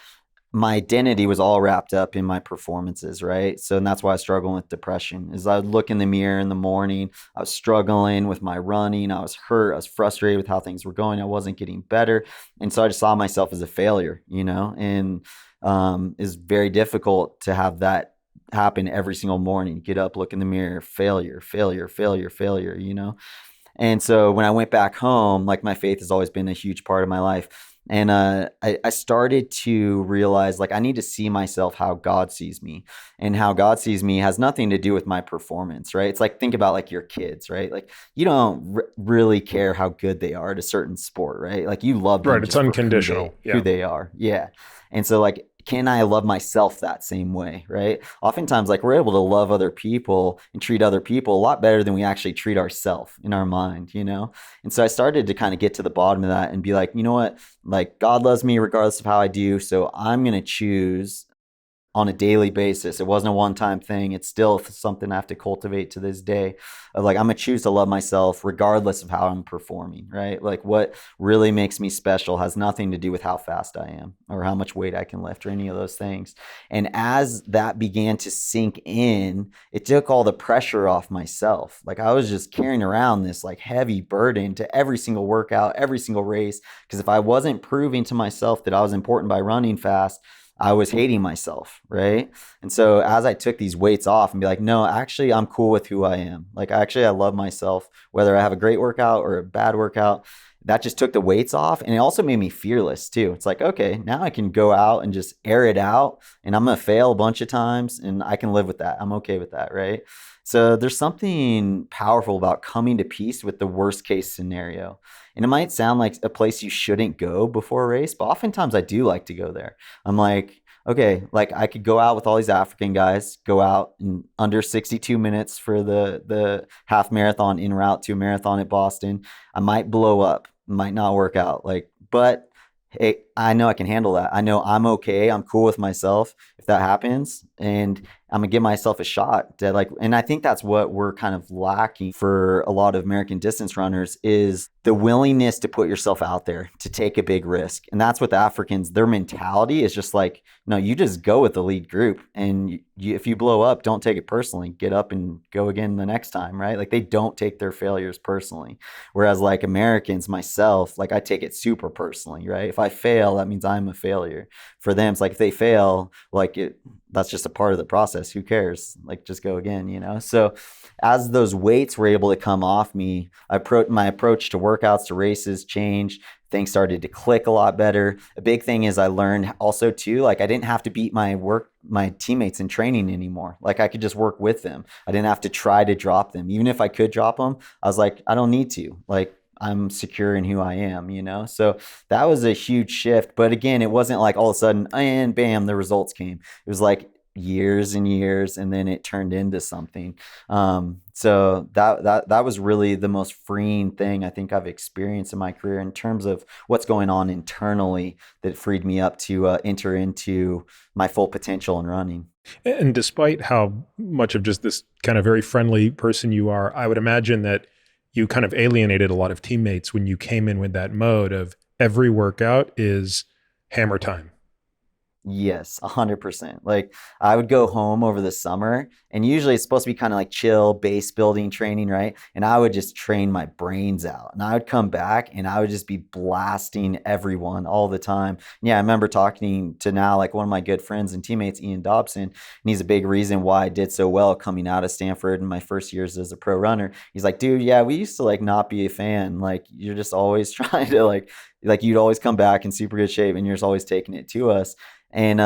my identity was all wrapped up in my performances, right? So, and that's why I was struggling with depression. Is I would look in the mirror in the morning, I was struggling with my running, I was hurt, I was frustrated with how things were going, I wasn't getting better, and so I just saw myself as a failure, you know. And it's very difficult to have that happen every single morning. Get up, look in the mirror, failure, failure, failure, failure, you know. And so when I went back home, like my faith has always been a huge part of my life. And I started to realize like I need to see myself how God sees me, and how God sees me has nothing to do with my performance, right? It's like, think about like your kids, right? Like you don't really care how good they are at a certain sport, right? Like you love them right, it's just for unconditional. who they are. Yeah. And so like, can I love myself that same way, right? Oftentimes, like we're able to love other people and treat other people a lot better than we actually treat ourselves in our mind, you know? And so I started to kind of get to the bottom of that and be like, you know what? Like God loves me regardless of how I do. So I'm going to choose on a daily basis. It wasn't a one-time thing. It's still something I have to cultivate to this day of like, I'm going to choose to love myself regardless of how I'm performing, right? Like what really makes me special has nothing to do with how fast I am or how much weight I can lift or any of those things. And as that began to sink in, it took all the pressure off myself. Like I was just carrying around this like heavy burden to every single workout, every single race. Because if I wasn't proving to myself that I was important by running fast, I was hating myself, right? And so as I took these weights off and be like, no, actually, I'm cool with who I am. Like, actually, I love myself, whether I have a great workout or a bad workout. that just took the weights off. And it also made me fearless too. It's like, okay, now I can go out and just air it out, and I'm going to fail a bunch of times and I can live with that. I'm okay with that. Right. So there's something powerful about coming to peace with the worst case scenario. And it might sound like a place you shouldn't go before a race, but oftentimes I do like to go there. I'm like, okay, like I could go out with all these African guys, go out in under 62 minutes for the half marathon en route to a marathon at Boston. I might blow up, might not work out. Like, but hey, I know I can handle that. I know I'm okay. I'm cool with myself if that happens. And I'm gonna give myself a shot to like, and I think that's what we're kind of lacking for a lot of American distance runners is the willingness to put yourself out there, to take a big risk. And that's what the Africans, their mentality is just like, no, you just go with the lead group. And if you blow up, don't take it personally. Get up and go again the next time, right? Like they don't take their failures personally. Whereas like Americans, myself, like I take it super personally, right? If I fail, that means I'm a failure. For them, it's like if they fail, like that's just a part of the process. Who cares? Like just go again, you know? So as those weights were able to come off me, my approach to workouts, to races changed. Things started to click a lot better. A big thing is I learned also too, like I didn't have to beat my teammates in training anymore. Like I could just work with them. I didn't have to try to drop them. Even if I could drop them, I was like, I don't need to. Like I'm secure in who I am, you know? So that was a huge shift. But again, it wasn't like all of a sudden and bam, the results came. It was like years and years, and then it turned into something. So that was really the most freeing thing I think I've experienced in my career in terms of what's going on internally that freed me up to enter into my full potential in running. And despite how much of just this kind of very friendly person you are, I would imagine that you kind of alienated a lot of teammates when you came in with that mode of every workout is hammer time. Yes, 100%. Like I would go home over the summer, and usually it's supposed to be kind of like chill base building training, right? And I would just train my brains out. And I would come back and I would just be blasting everyone all the time. Yeah, I remember talking to now like one of my good friends and teammates, Ian Dobson, and he's a big reason why I did so well coming out of Stanford in my first years as a pro runner. He's like, dude, yeah, we used to like not be a fan. Like you're just always trying to like you'd always come back in super good shape and you're just always taking it to us. And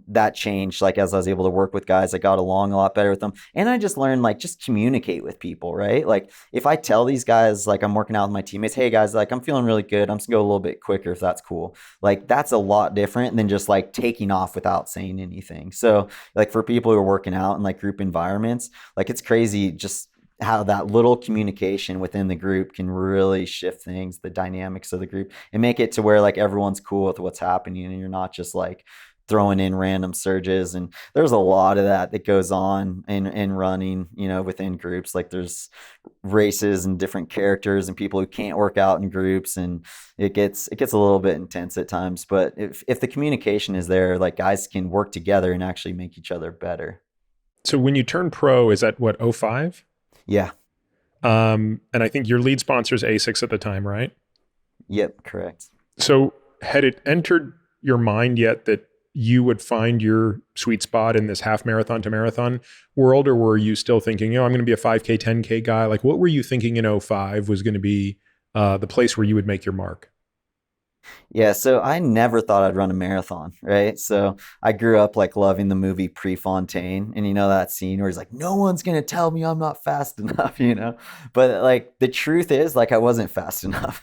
that changed like as I was able to work with guys. I got along a lot better with them, and I just learned like just communicate with people, right? Like if I tell these guys like I'm working out with my teammates, hey guys, like I'm feeling really good, I'm just gonna go a little bit quicker if that's cool. Like that's a lot different than just like taking off without saying anything. So like for people who are working out in like group environments, like it's crazy just how that little communication within the group can really shift things, the dynamics of the group, and make it to where like everyone's cool with what's happening and you're not just like throwing in random surges. And there's a lot of that goes on in running, you know, within groups. Like there's races and different characters and people who can't work out in groups, and it gets a little bit intense at times. But if the communication is there, like guys can work together and actually make each other better. So when you turn pro, is that what, '05? Yeah. And I think your lead sponsor is ASICS at the time, right? Yep. Correct. So had it entered your mind yet that you would find your sweet spot in this half marathon to marathon world, or were you still thinking, I'm going to be a 5K, 10K guy? Like what were you thinking in '05 was going to be the place where you would make your mark? Yeah, so I never thought I'd run a marathon, right? So I grew up like loving the movie Prefontaine, and you know that scene where he's like, "No one's gonna tell me I'm not fast enough," you know. But like the truth is, like I wasn't fast enough.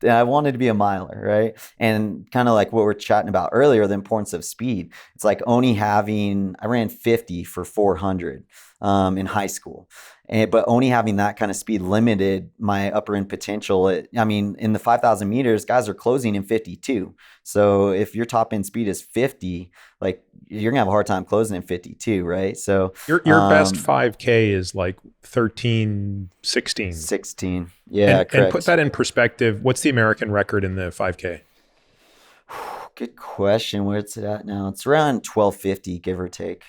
And I wanted to be a miler, right? And kind of like what we're chatting about earlier, the importance of speed. It's like only having I ran 50 for 400 in high school. But only having that kind of speed limited my upper end potential. I mean, in the 5,000 meters, guys are closing in 52. So if your top end speed is 50, like you're gonna have a hard time closing in 52, right? So Your best 5K is like 13, 16. 16. Yeah, And put correct. that in perspective. What's the American record in the 5K? Good question. Where's it at now? It's around 1250, give or take.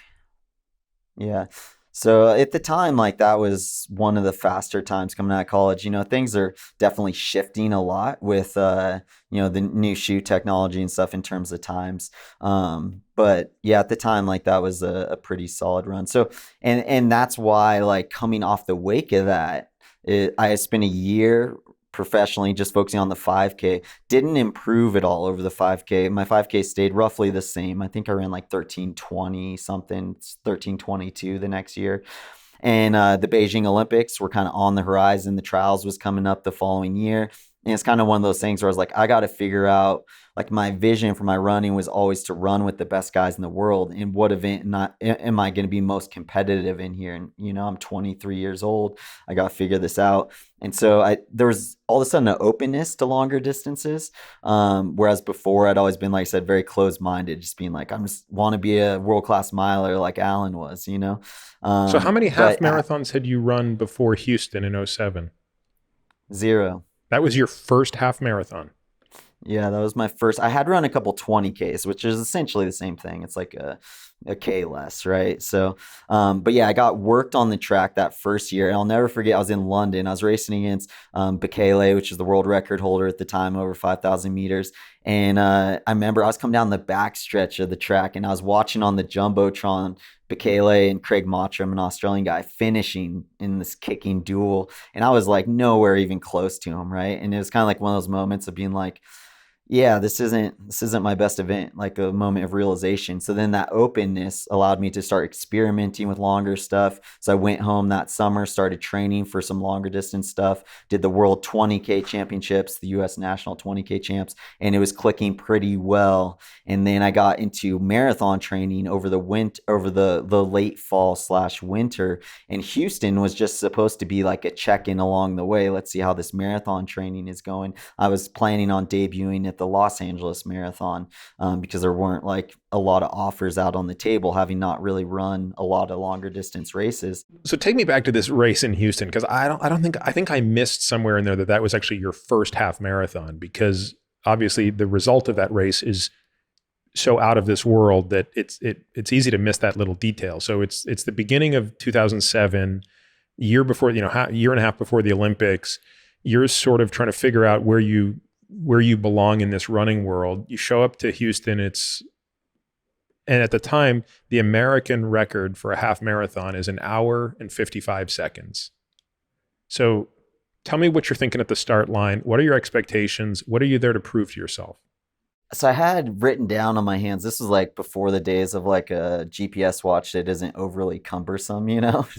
Yeah. So at the time, like that was one of the faster times coming out of college. You know, things are definitely shifting a lot with, you know, the new shoe technology and stuff in terms of times. But yeah, at the time, like that was a pretty solid run. So, and that's why like coming off the wake of that, I spent a year professionally, just focusing on the 5K. Didn't improve at all over the 5K. My 5K stayed roughly the same. I think I ran like 13:20 something, 13:22 the next year. And the Beijing Olympics were kind of on the horizon. The trials was coming up the following year. And it's kind of one of those things where I was like, I got to figure out, like, my vision for my running was always to run with the best guys in the world. And what event not am I going to be most competitive in here? And, I'm 23 years old. I got to figure this out. And so there was all of a sudden an openness to longer distances. Whereas before I'd always been, like I said, very closed minded, just being like, I just want to be a world-class miler like Alan was. So how many half But marathons had you run before Houston in '07? zero. That was your first half marathon. Yeah, that was my first. I had run a couple 20Ks, which is essentially the same thing. It's like a K less, right? So, but yeah, I got worked on the track that first year. And I'll never forget, I was in London. I was racing against Bekele, which is the world record holder at the time, over 5,000 meters. And I remember I was coming down the back stretch of the track, and I was watching on the Jumbotron Bekele and Craig Mottram, an Australian guy, finishing in this kicking duel. And I was like nowhere even close to him, right? And it was kind of like one of those moments of being like, yeah, this isn't my best event, like a moment of realization. So then that openness allowed me to start experimenting with longer stuff. So I went home that summer, started training for some longer distance stuff, did the World 20K Championships, the US National 20K Champs, and it was clicking pretty well. And then I got into marathon training over the late fall / winter. And Houston was just supposed to be like a check-in along the way. Let's see how this marathon training is going. I was planning on debuting at the Los Angeles Marathon because there weren't like a lot of offers out on the table, having not really run a lot of longer distance races. So take me back to this race in Houston, because I think I missed somewhere in there that was actually your first half marathon, because obviously the result of that race is so out of this world that it's easy to miss that little detail. So it's the beginning of 2007, year before, year and a half before the Olympics. You're sort of trying to figure out where you belong in this running world. You show up to Houston. And at the time, the American record for a half marathon is 1 hour and 55 seconds. So tell me what you're thinking at the start line. What are your expectations? What are you there to prove to yourself? So I had written down on my hands, this was like before the days of like a GPS watch that isn't overly cumbersome,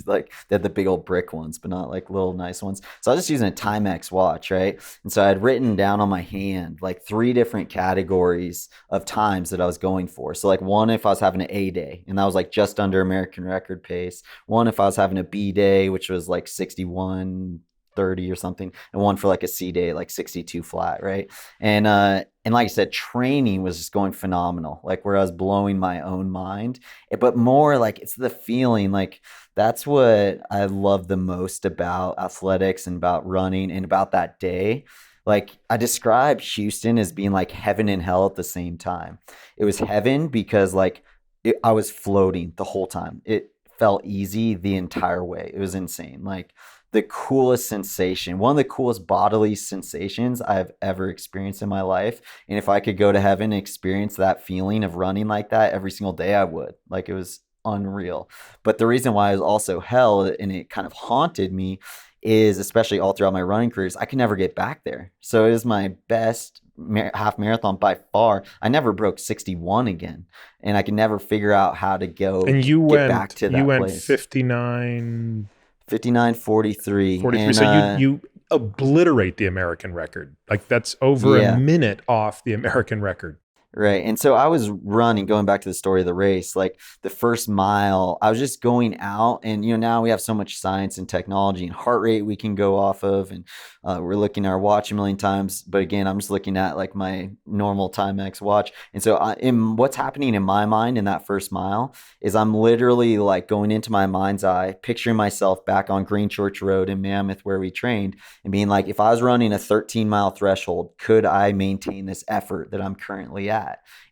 like they had the big old brick ones, but not like little nice ones. So I was just using a Timex watch, right? And so I had written down on my hand like 3 different categories of times that I was going for. So like one, if I was having an A day, and that was like just under American record pace. One, if I was having a B day, which was like 61:30 or something, and one for like a C day, like 62 flat, right? And like I said, training was just going phenomenal, like where I was blowing my own mind. But more like it's the feeling, like that's what I love the most about athletics and about running and about that day. Like I described Houston as being like heaven and hell at the same time. It was heaven because like I was floating the whole time. It felt easy the entire way. It was insane. Like the coolest sensation, one of the coolest bodily sensations I've ever experienced in my life. And if I could go to heaven and experience that feeling of running like that every single day, I would. Like it was unreal. But the reason why it was also hell and it kind of haunted me is, especially all throughout my running careers, I could never get back there. So it is my best half marathon by far. I never broke 61 again, and I can never figure out how to And get back to that you went place. 59:43. 43. And, So you obliterate the American record. Like that's over a minute off the American record. Right. And so I was running, going back to the story of the race, like the first mile, I was just going out, and, now we have so much science and technology and heart rate we can go off of. And we're looking at our watch a million times. But again, I'm just looking at like my normal Timex watch. And so what's happening in my mind in that first mile is I'm literally like going into my mind's eye, picturing myself back on Green Church Road in Mammoth where we trained, and being like, if I was running a 13-mile threshold, could I maintain this effort that I'm currently at?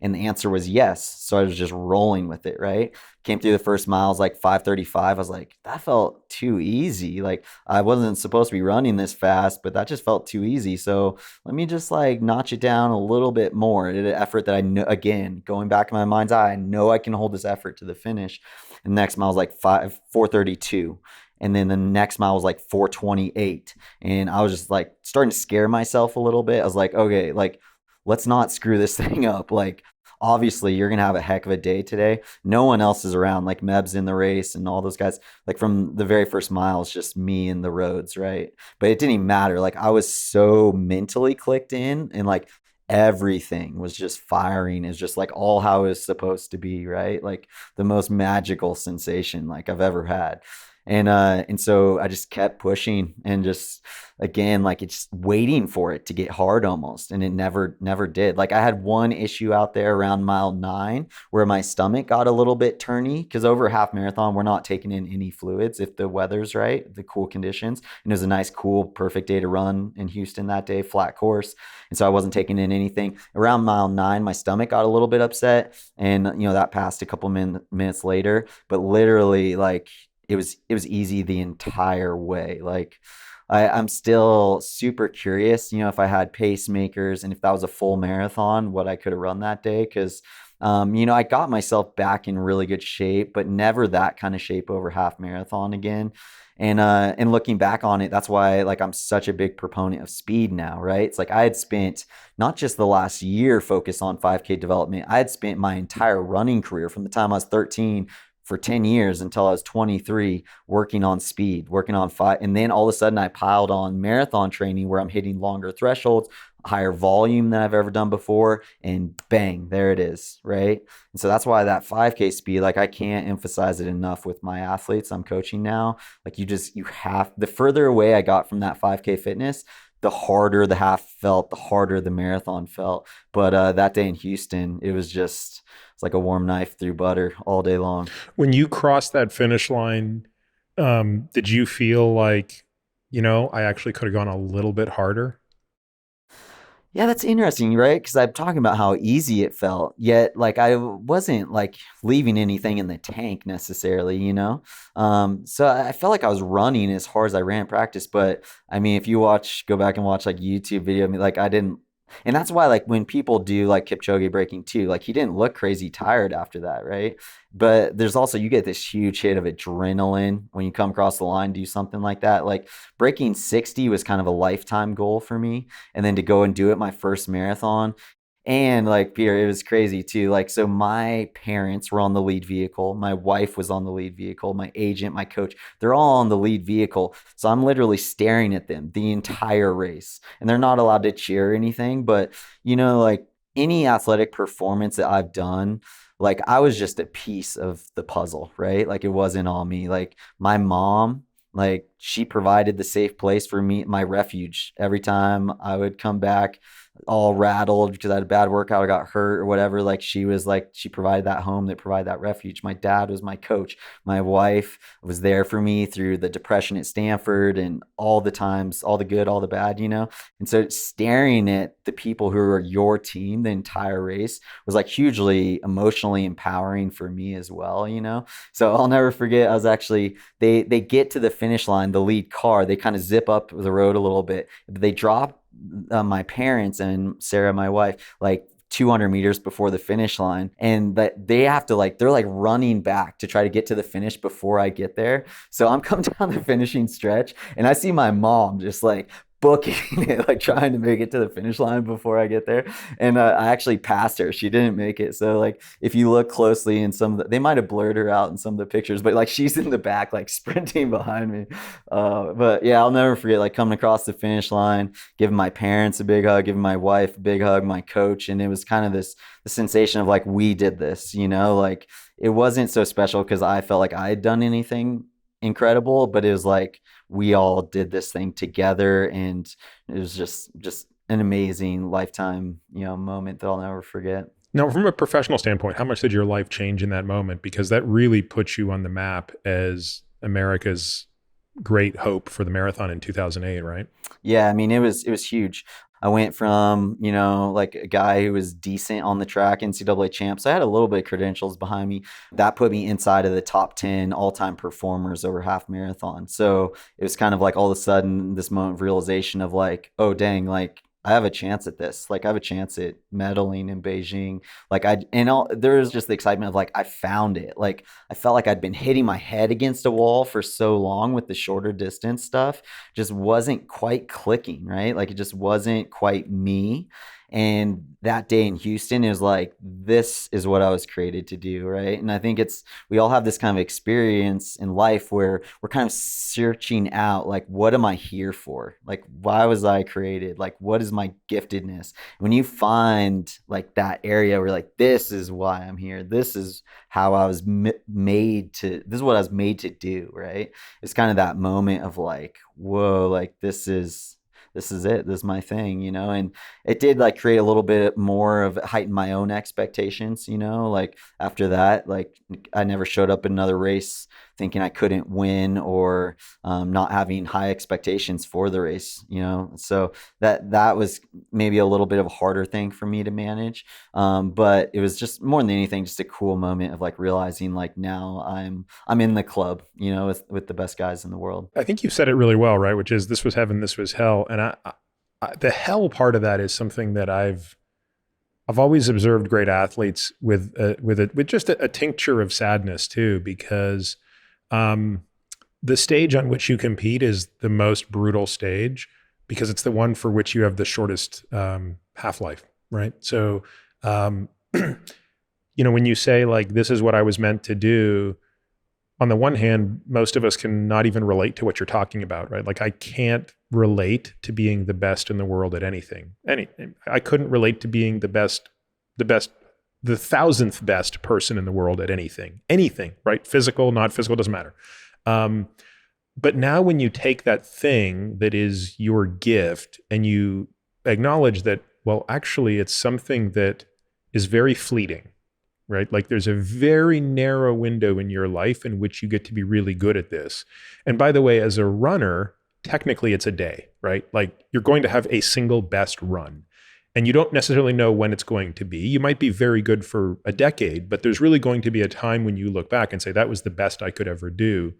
And the answer was yes. So I was just rolling with it, right? Came through the first mile, was like 5:35. I was like, that felt too easy. Like I wasn't supposed to be running this fast, but that just felt too easy. So let me just like notch it down a little bit more. An effort that I know, again, going back in my mind's eye, I know I can hold this effort to the finish. And the next mile was like 4:32. And then the next mile was like 4:28. And I was just like starting to scare myself a little bit. I was like, okay, like, let's not screw this thing up. Like, obviously, you're going to have a heck of a day today. No one else is around. Like, Meb's in the race and all those guys. Like, from the very first mile, it's just me and the roads, right? But it didn't even matter. Like, I was so mentally clicked in, and like, everything was just firing. Is just like all how it was supposed to be, right? Like the most magical sensation like I've ever had. And so I just kept pushing and just again like it's waiting for it to get hard almost, and it never did. Like I had one issue out there around mile 9 where my stomach got a little bit turny, because over a half marathon we're not taking in any fluids if the weather's right, the cool conditions. And it was a nice cool perfect day to run in Houston that day, flat course. And so I wasn't taking in anything. Around mile 9 my stomach got a little bit upset, and that passed a couple minutes later. But literally like it was easy the entire way. Like I'm still super curious, if I had pacemakers and if that was a full marathon, what I could have run that day. Because, I got myself back in really good shape, but never that kind of shape over half marathon again. And looking back on it, that's why like I'm such a big proponent of speed now, right? It's like I had spent not just the last year focused on 5K development. I had spent my entire running career from the time I was 13 for 10 years until I was 23 working on speed, working on five. And then all of a sudden I piled on marathon training where I'm hitting longer thresholds, higher volume than I've ever done before. And bang, there it is. Right. And so that's why that 5K speed, like I can't emphasize it enough with my athletes I'm coaching now. Like the further away I got from that 5K fitness, the harder the half felt, the harder the marathon felt. But that day in Houston, it's like a warm knife through butter all day long. When you crossed that finish line, did you feel like, I actually could have gone a little bit harder? Yeah, that's interesting, right? Because I'm talking about how easy it felt, yet like I wasn't like leaving anything in the tank necessarily. So I felt like I was running as hard as I ran in practice. But I mean, if you go back and watch like YouTube video of me, like I didn't. And that's why like when people do like Kipchoge breaking too, like he didn't look crazy tired after that, right? But there's also, you get this huge hit of adrenaline when you come across the line, do something like that. Like breaking 60 was kind of a lifetime goal for me. And then to go and do it my first marathon. And like Peter, it was crazy too. Like, so my parents were on the lead vehicle. My wife was on the lead vehicle. My agent, my coach, they're all on the lead vehicle. So I'm literally staring at them the entire race, and they're not allowed to cheer or anything. But, like any athletic performance that I've done, like I was just a piece of the puzzle, right? Like it wasn't all me. Like my mom, like she provided the safe place for me, my refuge. Every time I would come back all rattled because I had a bad workout, I got hurt or whatever. Like she provided that home, that provided that refuge. My dad was my coach. My wife was there for me through the depression at Stanford and all the times, all the good, all the bad. And so staring at the people who are your team the entire race was like hugely emotionally empowering for me as well. So I'll never forget, I was actually, they get to the finish line, the lead car, they kind of zip up the road a little bit, but they drop my parents and Sarah, my wife, like 200 meters before the finish line, and that they have to they're like running back to try to get to the finish before I get there. So I'm coming down the finishing stretch and I see my mom just like booking it, like trying to make it to the finish line before I get there. And I actually passed her. She didn't make it. So like, if you look closely in they might have blurred her out in some of the pictures, but like she's in the back, like sprinting behind me. But yeah, I'll never forget like coming across the finish line, giving my parents a big hug, giving my wife a big hug, my coach. And it was kind of the sensation of like, we did this, like it wasn't so special because I felt like I had done anything incredible, but it was like we all did this thing together, and it was just an amazing lifetime moment that I'll never forget. Now, from a professional standpoint, how much did your life change in that moment? Because that really puts you on the map as America's great hope for the marathon in 2008, right? Yeah, I mean, it was huge. I went from, like a guy who was decent on the track, NCAA champ. So I had a little bit of credentials behind me. That put me inside of the top 10 all-time performers over half marathon. So it was kind of like all of a sudden this moment of realization of like, oh, dang, like I have a chance at this. Like I have a chance at medaling in Beijing. There was just the excitement of like, I found it. Like I felt like I'd been hitting my head against a wall for so long with the shorter distance stuff, just wasn't quite clicking, right? Like it just wasn't quite me. And that day in Houston is like, this is what I was created to do, right? And I think we all have this kind of experience in life where we're kind of searching out, like, what am I here for? Like, why was I created? Like, what is my giftedness? When you find like that area where like, this is why I'm here. This is how I was made to, this is what I was made to do, right? It's kind of that moment of like, whoa, like this is it. This is my thing, and it did like create a little bit more of heighten my own expectations, like after that, like I never showed up in another race thinking I couldn't win or not having high expectations for the race, so that was maybe a little bit of a harder thing for me to manage. But it was just more than anything, just a cool moment of like realizing like now I'm in the club, with the best guys in the world. I think you said it really well, right? Which is this was heaven, this was hell, and the hell part of that is something that I've always observed great athletes with just a tincture of sadness too, because the stage on which you compete is the most brutal stage because it's the one for which you have the shortest half-life, right? So, when you say like, this is what I was meant to do, on the one hand, most of us can not even relate to what you're talking about, right? Like I can't relate to being the best in the world at anything. I couldn't relate to being the 1,000th best person in the world at anything, right? Physical, not physical, doesn't matter. But now when you take that thing that is your gift and you acknowledge that, well, actually it's something that is very fleeting, right? Like there's a very narrow window in your life in which you get to be really good at this. And by the way, as a runner, technically it's a day, right? Like you're going to have a single best run. And you don't necessarily know when it's going to be. You might be very good for a decade, but there's really going to be a time when you look back and say, that was the best I could ever do.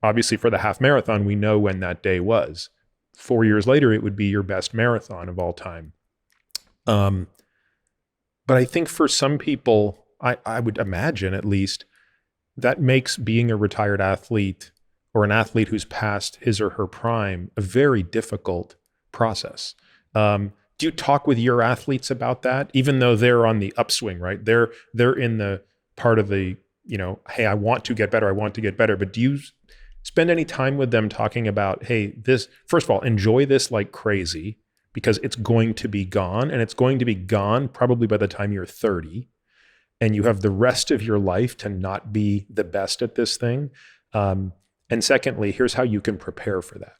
Obviously, for the half marathon, we know when that day was. 4 years later, it would be your best marathon of all time. But I think for some people, I would imagine at least, that makes being a retired athlete or an athlete who's past his or her prime a very difficult process. Do you talk with your athletes about that, even though they're on the upswing, right? They're in the part of the, hey, I want to get better. But do you spend any time with them talking about, hey, this, first of all, enjoy this like crazy because it's going to be gone, and it's going to be gone probably by the time you're 30 and you have the rest of your life to not be the best at this thing. And secondly, here's how you can prepare for that.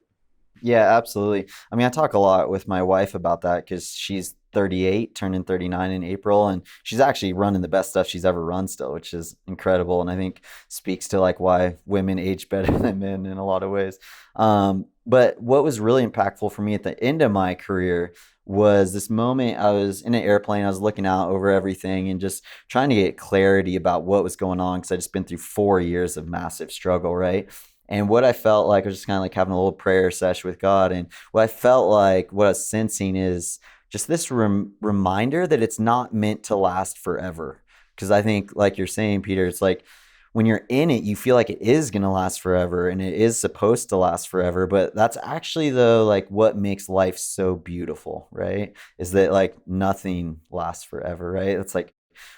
Yeah, absolutely. I mean, I talk a lot with my wife about that because she's 38, turning 39 in April, and she's actually running the best stuff she's ever run still, which is incredible. And I think speaks to like why women age better than men in a lot of ways. But what was really impactful for me at the end of my career was this moment. I was in an airplane, I was looking out over everything and just trying to get clarity about what was going on because I just been through 4 years of massive struggle, right? And what I felt like, I was just kind of like having a little prayer session with God. And what I felt like, what I was sensing is just this reminder that it's not meant to last forever. Because I think, like you're saying, Peter, it's like when you're in it, you feel like it is going to last forever and it is supposed to last forever. But that's actually, though, like what makes life so beautiful, right? Is that like nothing lasts forever, right? It's like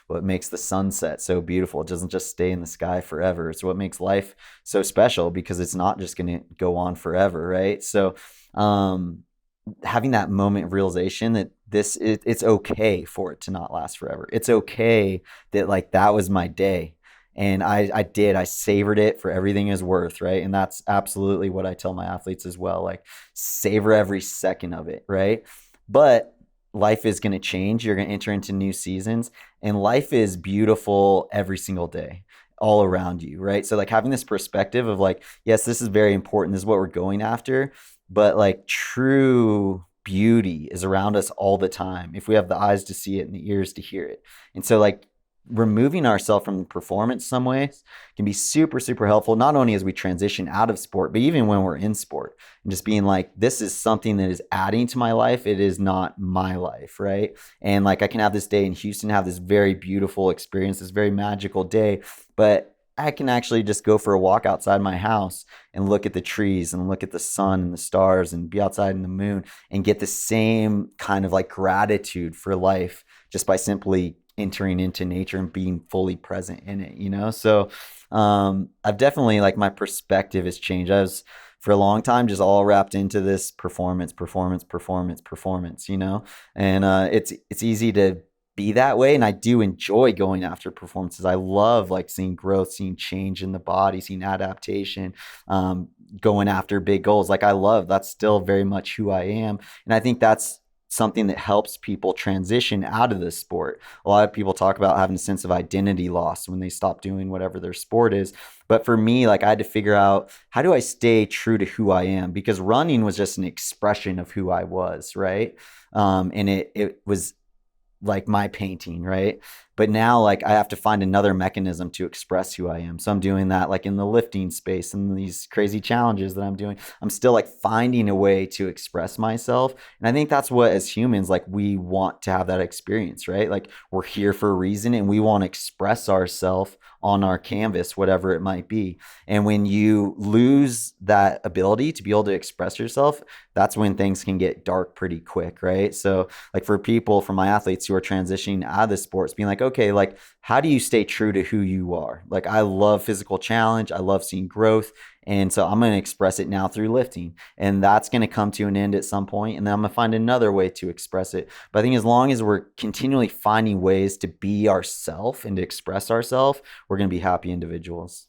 what makes the sunset so beautiful. It doesn't just stay in the sky forever. It's what makes life so special because it's not just going to go on forever, right? So having that moment of realization that it's okay for it to not last forever. It's okay that like that was my day. And I savored it for everything it's worth, right? And that's absolutely what I tell my athletes as well. Like savor every second of it, right? But life is going to change. You're going to enter into new seasons, and life is beautiful every single day all around you, right? So like having this perspective of like, yes, this is very important. This is what we're going after, but like true beauty is around us all the time if we have the eyes to see it and the ears to hear it. And so like removing ourselves from performance some ways can be super, super helpful, not only as we transition out of sport, but even when we're in sport, and just being like, this is something that is adding to my life. It is not my life, right? And like, I can have this day in Houston, have this very beautiful experience, this very magical day, but I can actually just go for a walk outside my house and look at the trees and look at the sun and the stars and be outside in the moon and get the same kind of like gratitude for life just by simply entering into nature and being fully present in it, you know? So I've definitely, like, my perspective has changed. I was for a long time just all wrapped into this performance, performance, performance, performance, you know? And it's easy to be that way. And I do enjoy going after performances. I love like seeing growth, seeing change in the body, seeing adaptation, going after big goals. Like, I love, that's still very much who I am. And I think that's something that helps people transition out of this sport. A lot of people talk about having a sense of identity loss when they stop doing whatever their sport is. But for me, like, I had to figure out, how do I stay true to who I am? Because running was just an expression of who I was, right? And it was like my painting, right? But now, like, I have to find another mechanism to express who I am. So I'm doing that like in the lifting space and these crazy challenges that I'm doing. I'm still like finding a way to express myself. And I think that's what, as humans, like, we want to have that experience, right? Like, we're here for a reason and we want to express ourselves on our canvas, whatever it might be. And when you lose that ability to be able to express yourself, that's when things can get dark pretty quick, right? So, like, for people, for my athletes who are transitioning out of the sports, being like, okay, like, how do you stay true to who you are? Like, I love physical challenge. I love seeing growth. And so I'm going to express it now through lifting. And that's going to come to an end at some point. And then I'm going to find another way to express it. But I think as long as we're continually finding ways to be ourselves and to express ourselves, we're going to be happy individuals.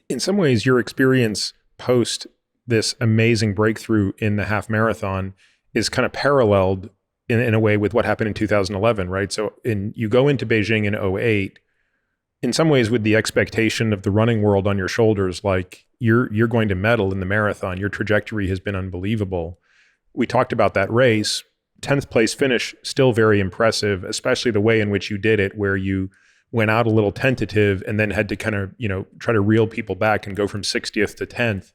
In some ways, your experience post this amazing breakthrough in the half marathon is kind of paralleled in a way with what happened in 2011, right? So you go into Beijing in '08, in some ways with the expectation of the running world on your shoulders, like, you're going to medal in the marathon. Your trajectory has been unbelievable. We talked about that race. 10th place finish, still very impressive, especially the way in which you did it, where you went out a little tentative and then had to kind of, try to reel people back and go from 60th to 10th.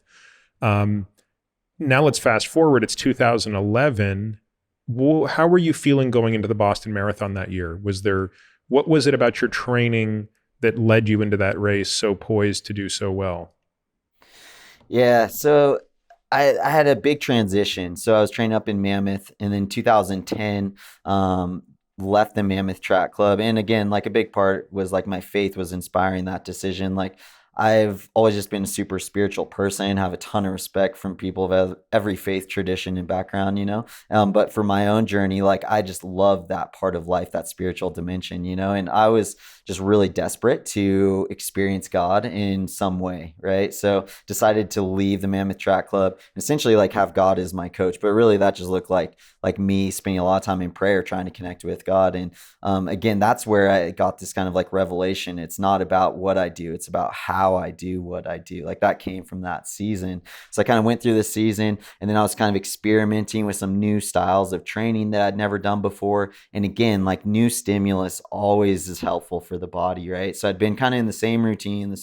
Now let's fast forward. It's 2011. How were you feeling going into the Boston Marathon that year? What was it about your training that led you into that race so poised to do so well? Yeah, so I had a big transition. So I was training up in Mammoth, and then 2010, left the Mammoth Track Club. And again, like, a big part was like my faith was inspiring that decision. Like, I've always just been a super spiritual person, have a ton of respect from people of every faith tradition and background, But for my own journey, like, I just love that part of life, that spiritual dimension, and I was just really desperate to experience God in some way, right? So decided to leave the Mammoth Track Club and essentially like have God as my coach. But really that just looked like me spending a lot of time in prayer, trying to connect with God. And again, that's where I got this kind of like revelation. It's not about what I do, it's about how I do what I do. Like, that came from that season. So I kind of went through the season, and then I was kind of experimenting with some new styles of training that I'd never done before. And again, like, new stimulus always is helpful for the body, right? So I'd been kind of in the same routine,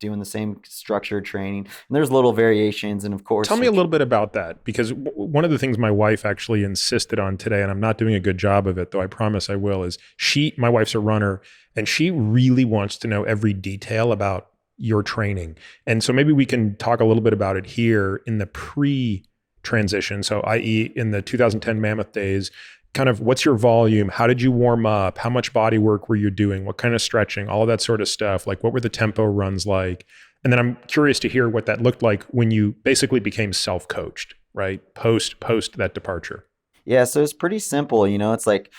doing the same structured training, and there's little variations. And of course, tell me a little bit about that, because one of the things my wife actually insisted on today, and I'm not doing a good job of it, though I promise I will, is my wife's a runner, and she really wants to know every detail about your training. And so maybe we can talk a little bit about it here in the pre-transition. So i.e. in the 2010 Mammoth days, kind of what's your volume? How did you warm up? How much body work were you doing? What kind of stretching? All of that sort of stuff. Like, what were the tempo runs like? And then I'm curious to hear what that looked like when you basically became self-coached, right? Post that departure. Yeah, so it's pretty simple. It's like,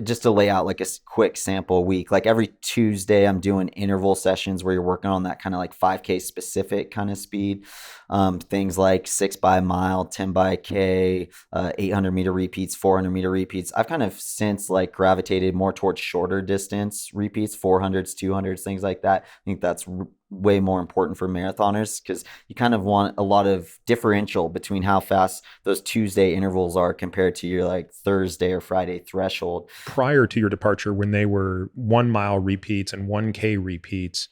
just to lay out like a quick sample week, like every Tuesday I'm doing interval sessions where you're working on that kind of like 5K specific kind of speed, things like 6 by mile, 10 by K, 800 meter repeats, 400 meter repeats. I've kind of since like gravitated more towards shorter distance repeats, 400s, 200s, things like that. I think that's way more important for marathoners because you kind of want a lot of differential between how fast those Tuesday intervals are compared to your like Thursday or Friday threshold. Prior to your departure, when they were 1 mile repeats and 1K repeats,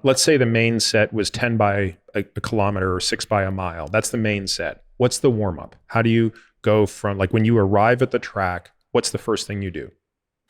let's say the main set was 10 by a kilometer or 6 by a mile. That's the main set. What's the warm up? How do you go from, like, when you arrive at the track, what's the first thing you do?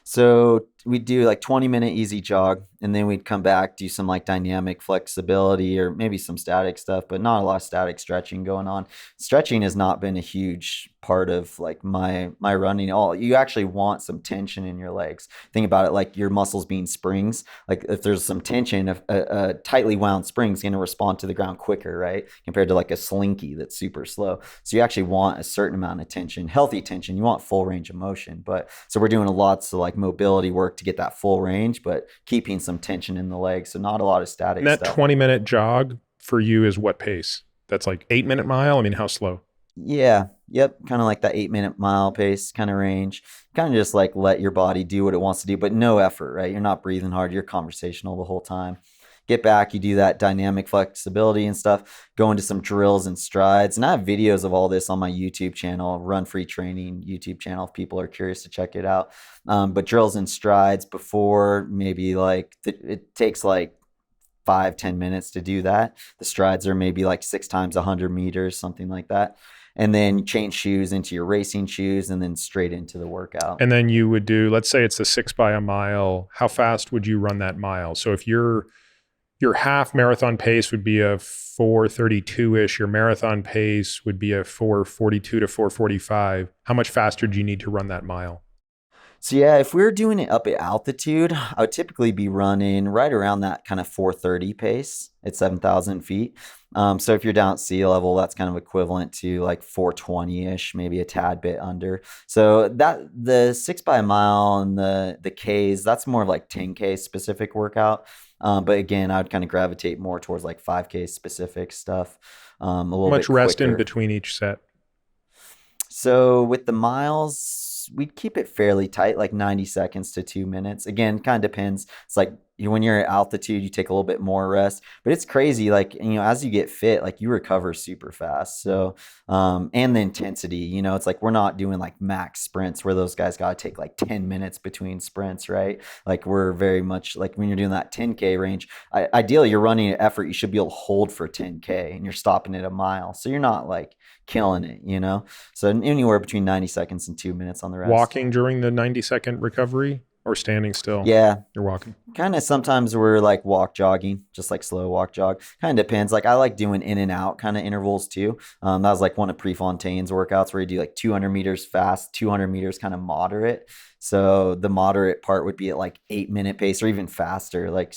So we'd do like 20-minute easy jog, and then we'd come back, do some like dynamic flexibility or maybe some static stuff, but not a lot of static stretching going on. Stretching has not been a huge part of like my running at all. You actually want some tension in your legs. Think about it like your muscles being springs. Like if there's some tension, a tightly wound spring is going to respond to the ground quicker, right? Compared to like a slinky that's super slow. So you actually want a certain amount of tension, healthy tension. You want full range of motion. But so we're doing lots of like mobility work to get that full range, but keeping some tension in the legs. So not a lot of static And that stuff. 20-minute jog for you is what pace? That's like 8-minute mile? I mean, how slow? Yeah. Yep. Kind of like that 8-minute mile pace kind of range. Kind of just like let your body do what it wants to do, but no effort, right? You're not breathing hard. You're conversational the whole time. Get back, you do that dynamic flexibility and stuff, go into some drills and strides. And I have videos of all this on my YouTube channel, Run Free Training YouTube channel, if people are curious to check it out. But drills and strides before maybe like, it takes like 5-10 minutes to do that. The strides are maybe like 6 times 100 meters, something like that. And then you change shoes into your racing shoes and then straight into the workout. And then you would do, let's say it's a 6 by a mile. How fast would you run that mile? So if your half marathon pace would be a 4:32-ish, your marathon pace would be a 4:42 to 4:45. How much faster do you need to run that mile? So yeah, if we were doing it up at altitude, I would typically be running right around that kind of 4:30 pace at 7,000 feet. So if you're down at sea level, that's kind of equivalent to like 4:20-ish, maybe a tad bit under. So that the 6 by a mile and the Ks, that's more of like 10K specific workout. But again, I would kind of gravitate more towards like 5K specific stuff. A little How much bit rest in quicker. between each set? So with the miles, we'd keep it fairly tight, like 90 seconds to 2 minutes. Again, kind of depends. It's like when you're at altitude, you take a little bit more rest, but it's crazy. Like, as you get fit, like you recover super fast. So, and the intensity, it's like, we're not doing like max sprints where those guys got to take like 10 minutes between sprints, right? Like we're very much like when you're doing that 10K range, ideally you're running an effort, you should be able to hold for 10K and you're stopping at a mile. So you're not like killing it. So anywhere between 90 seconds and 2 minutes on the rest. Walking during the 90-second recovery or standing still? Yeah. You're walking. Kind of sometimes we're like walk jogging, just like slow walk jog. Kind of depends. Like I like doing in and out kind of intervals too. That was like one of Prefontaine's workouts where you do like 200 meters fast, 200 meters kind of moderate. So the moderate part would be at like 8-minute pace or even faster, like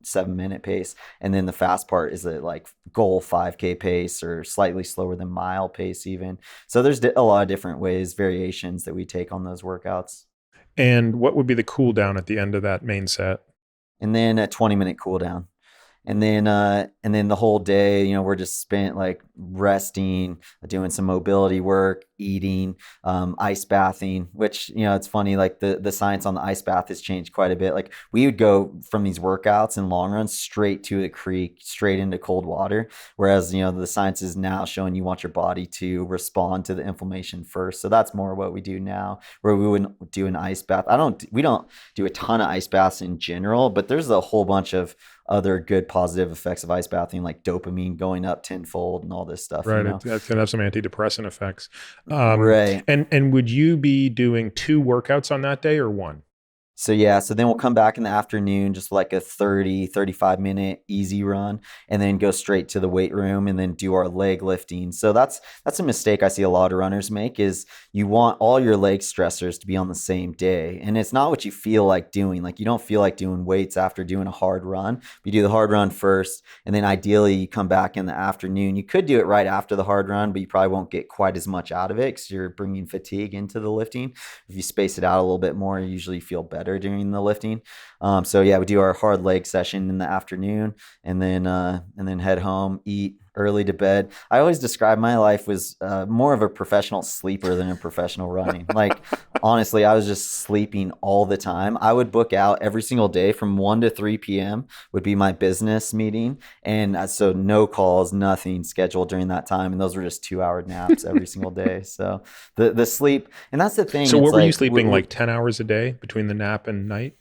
7-minute pace. And then the fast part is at like goal 5K pace or slightly slower than mile pace even. So there's a lot of different ways, variations that we take on those workouts. And what would be the cool down at the end of that main set? And then a 20-minute cool down. And then the whole day, we're just spent like resting, doing some mobility work, eating, ice bathing, which, it's funny, like the science on the ice bath has changed quite a bit. Like we would go from these workouts and long runs straight to the creek, straight into cold water. Whereas, the science is now showing you want your body to respond to the inflammation first. So that's more what we do now, where we wouldn't do an ice bath. We don't do a ton of ice baths in general, but there's a whole bunch of other good positive effects of ice bathing, like dopamine going up tenfold and all this stuff. Right. That can have some antidepressant effects. Right. And would you be doing 2 workouts on that day or 1? So yeah, so then we'll come back in the afternoon, just like a 35-minute easy run, and then go straight to the weight room and then do our leg lifting. So that's a mistake I see a lot of runners make, is you want all your leg stressors to be on the same day. And it's not what you feel like doing. Like you don't feel like doing weights after doing a hard run. You do the hard run first, and then ideally you come back in the afternoon. You could do it right after the hard run, but you probably won't get quite as much out of it because you're bringing fatigue into the lifting. If you space it out a little bit more, you usually feel better during the lifting. So yeah, we do our hard leg session in the afternoon, and then head home, eat, early to bed. I always describe my life was more of a professional sleeper than a professional running. Like, honestly, I was just sleeping all the time. I would book out every single day from 1 to 3 p.m. would be my business meeting. And so no calls, nothing scheduled during that time. And those were just 2-hour naps every single day. So the sleep, and that's the thing. So It's what were you like, sleeping, like 10 hours a day between the nap and night?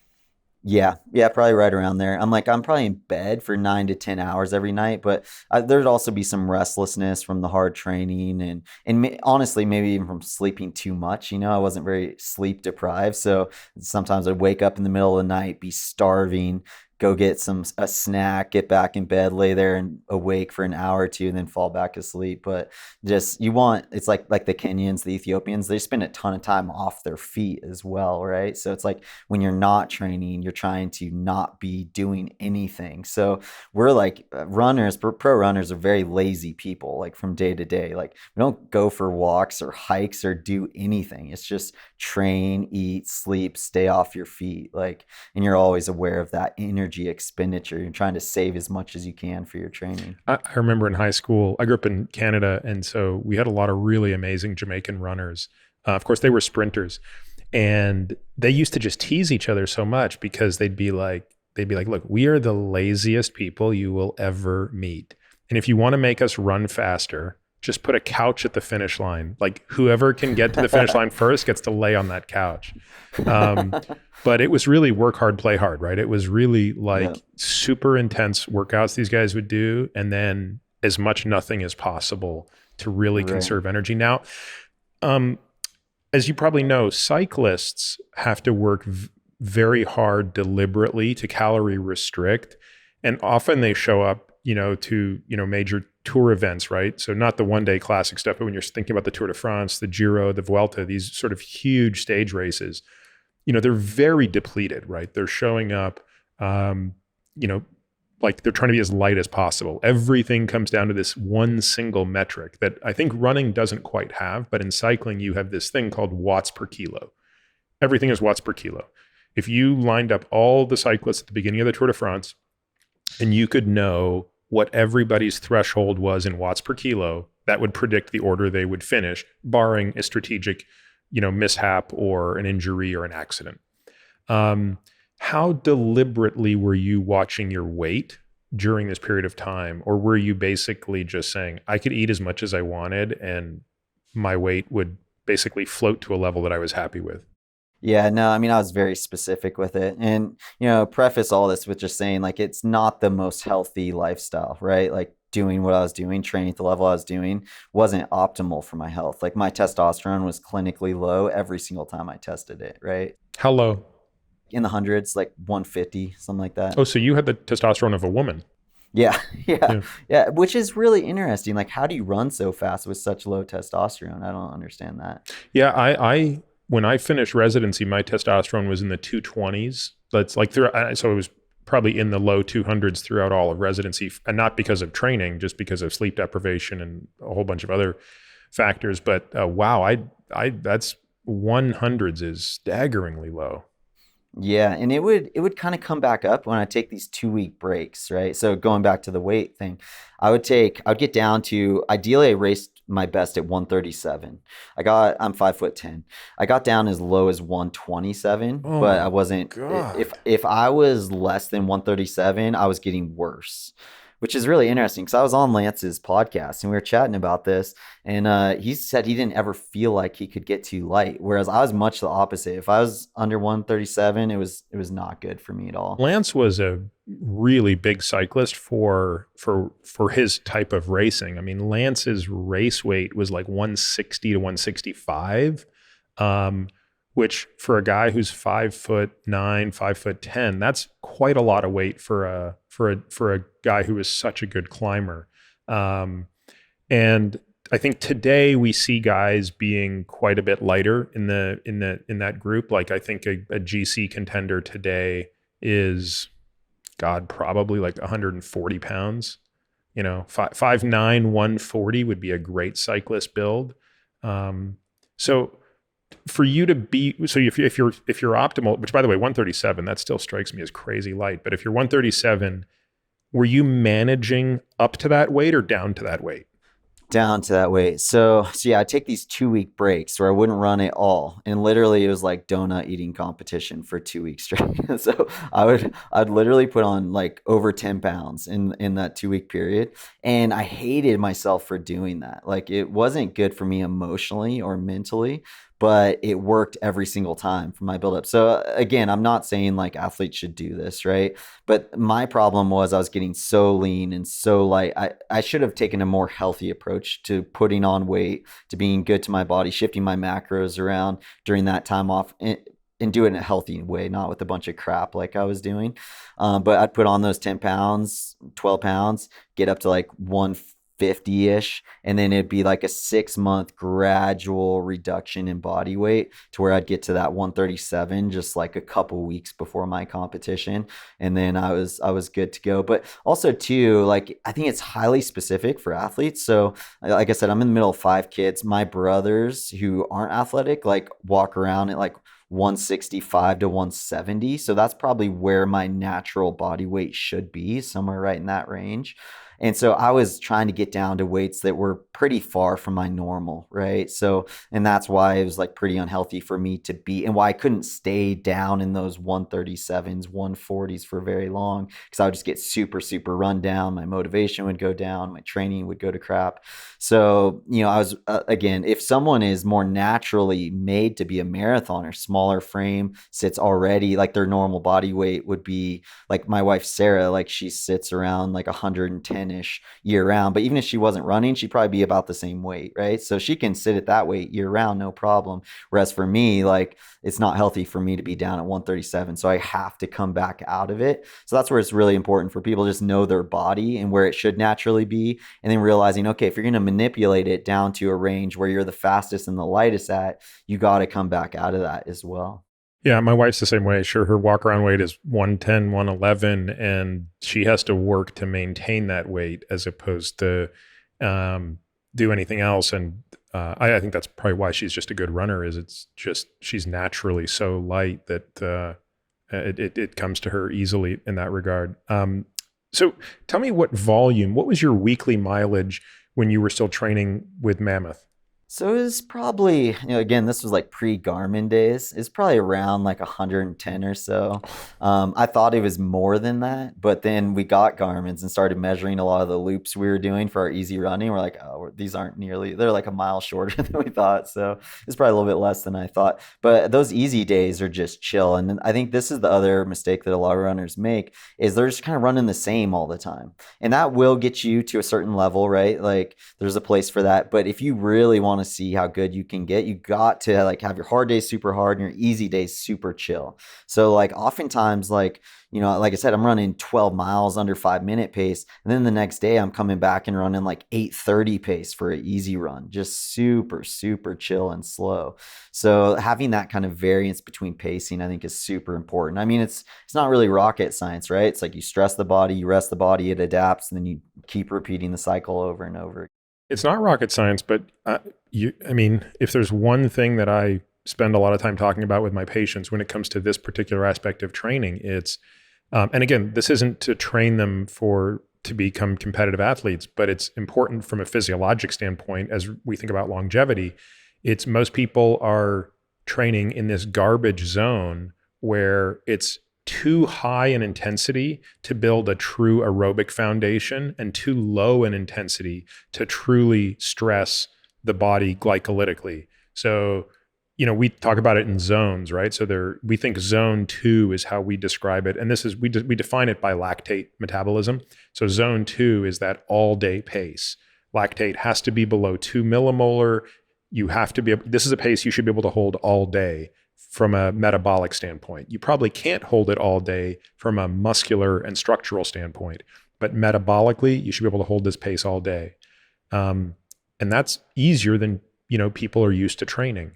yeah, probably right around there. I'm probably in bed for 9 to 10 hours every night, but there'd also be some restlessness from the hard training and honestly, maybe even from sleeping too much. I wasn't very sleep deprived, so sometimes I'd wake up in the middle of the night, be starving, go get a snack, get back in bed, lay there and awake for an hour or two, and then fall back asleep. But just it's like the Kenyans, the Ethiopians, they spend a ton of time off their feet as well, right? So it's like when you're not training, you're trying to not be doing anything. So we're like runners, pro runners are very lazy people, like from day to day. Like we don't go for walks or hikes or do anything. It's just train, eat, sleep, stay off your feet. Like, and you're always aware of that energy expenditure. You're trying to save as much as you can for your training. I remember in high school, I grew up in Canada, and so we had a lot of really amazing Jamaican runners. Of course, they were sprinters, and they used to just tease each other so much because they'd be like, look, we are the laziest people you will ever meet. And if you want to make us run faster, just put a couch at the finish line. Like whoever can get to the finish line first gets to lay on that couch. But it was really work hard, play hard, right? It was really like super intense workouts these guys would do, and then as much nothing as possible to really conserve energy. Now, as you probably know, cyclists have to work very hard deliberately to calorie restrict. And often they show up, to, major tour events, right? So not the one-day classic stuff, but when you're thinking about the Tour de France, the Giro, the Vuelta, these sort of huge stage races, they're very depleted, right? They're showing up, like they're trying to be as light as possible. Everything comes down to this one single metric that I think running doesn't quite have, but in cycling, you have this thing called watts per kilo. Everything is watts per kilo. If you lined up all the cyclists at the beginning of the Tour de France and you could know what everybody's threshold was in watts per kilo, that would predict the order they would finish, barring a strategic, mishap or an injury or an accident. How deliberately were you watching your weight during this period of time? Or were you basically just saying, I could eat as much as I wanted and my weight would basically float to a level that I was happy with? Yeah, no, I mean, I was very specific with it. And, preface all this with just saying, like, it's not the most healthy lifestyle, right? Like, doing what I was doing, training at the level I was doing, wasn't optimal for my health. Like, my testosterone was clinically low every single time I tested it, right? How low? In the hundreds, like 150, something like that. Oh, so you had the testosterone of a woman. Yeah, which is really interesting. Like, how do you run so fast with such low testosterone? I don't understand that. Yeah, I when I finished residency, my testosterone was in the 220s. That's like so it was probably in the low 200s throughout all of residency, and not because of training, just because of sleep deprivation and a whole bunch of other factors. But wow, I that's 100s is staggeringly low. Yeah, and it would kind of come back up when I take these 2-week breaks, right? So going back to the weight thing, I'd get down to, ideally I raced my best at 137. I'm 5'10". I got down as low as 127, but I wasn't, God. if I was less than 137, I was getting worse. Which is really interesting because I was on Lance's podcast and we were chatting about this, and he said he didn't ever feel like he could get too light, whereas I was much the opposite. If I was under 137, it was not good for me at all. Lance was a really big cyclist for his type of racing. I mean, Lance's race weight was like 160 to 165. Which for a guy who's 5'9", 5'10", that's quite a lot of weight for a guy who is such a good climber. And I think today we see guys being quite a bit lighter in that group. Like I think a GC contender today is, God, probably like 140 pounds. 5'9", 140 would be a great cyclist build. So for you to be, so if you're optimal, which by the way, 137, that still strikes me as crazy light. But if you're 137 were you managing up to that weight or down to that weight? Down to that weight. So yeah, I take these 2 week breaks where I wouldn't run at all. And literally it was like donut eating competition for 2 weeks straight. So I'd literally put on like over 10 pounds in that 2 week period. And I hated myself for doing that. Like it wasn't good for me emotionally or mentally, but it worked every single time for my buildup. So again, I'm not saying like athletes should do this, right? But my problem was I was getting so lean and so light. I should have taken a more healthy approach to putting on weight, to being good to my body, shifting my macros around during that time off. And do it in a healthy way, not with a bunch of crap like I was doing. But I'd put on those 10 pounds, 12 pounds, get up to like 150-ish, and then it'd be like a 6 month gradual reduction in body weight to where I'd get to that 137 just like a couple weeks before my competition, and then I was good to go. But also too, like I think it's highly specific for athletes. So like I said, I'm in the middle of 5 kids. My brothers who aren't athletic like walk around at like 165 to 170. So that's probably where my natural body weight should be, somewhere right in that range. And so I was trying to get down to weights that were pretty far from my normal, right? So, and that's why it was like pretty unhealthy for me to be, and why I couldn't stay down in those 137s, 140s for very long, because I would just get super, super run down. My motivation would go down, my training would go to crap. So, I was, again, if someone is more naturally made to be a marathoner, smaller frame, sits already like their normal body weight would be like my wife, Sarah, like she sits around like 110-ish year round. But even if she wasn't running, she'd probably be about the same weight, right? So she can sit at that weight year round, no problem. Whereas for me, like it's not healthy for me to be down at 137. So I have to come back out of it. So that's where it's really important for people to just know their body and where it should naturally be. And then realizing, okay, if you're going to manipulate it down to a range where you're the fastest and the lightest at, you got to come back out of that as well. Yeah, my wife's the same way. Sure, her walk around weight is 110, 111, and she has to work to maintain that weight as opposed to do anything else. And I think that's probably why she's just a good runner, is it's just she's naturally so light that it comes to her easily in that regard. So tell me what was your weekly mileage when you were still training with Mammoth? So it was probably, again, this was like pre-Garmin days. It's probably around like 110 or so. I thought it was more than that, but then we got Garmin's and started measuring a lot of the loops we were doing for our easy running. We're like, oh, these aren't nearly, they're like a mile shorter than we thought. So it's probably a little bit less than I thought. But those easy days are just chill. And I think this is the other mistake that a lot of runners make, is they're just kind of running the same all the time. And that will get you to a certain level, right? Like there's a place for that. But if you really want to see how good you can get, you got to like have your hard days super hard and your easy days super chill. So like oftentimes, like like I said, I'm running 12 miles under 5 minute pace, and then the next day I'm coming back and running like 8:30 pace for an easy run, just super super chill and slow. So having that kind of variance between pacing, I think, is super important. I mean, it's not really rocket science, right? It's like you stress the body, you rest the body, it adapts, and then you keep repeating the cycle over and over. It's not rocket science, but if there's one thing that I spend a lot of time talking about with my patients when it comes to this particular aspect of training, it's, and again, this isn't to train them to become competitive athletes, but it's important from a physiologic standpoint as we think about longevity. It's most people are training in this garbage zone where it's too high in intensity to build a true aerobic foundation and too low in intensity to truly stress the body glycolytically. So, we talk about it in zones, right? So we think zone 2 is how we describe it. And this is, we define it by lactate metabolism. So zone 2 is that all day pace. Lactate has to be below 2 millimolar. This is a pace you should be able to hold all day. From a metabolic standpoint, you probably can't hold it all day from a muscular and structural standpoint, but metabolically, you should be able to hold this pace all day. And that's easier than, people are used to training.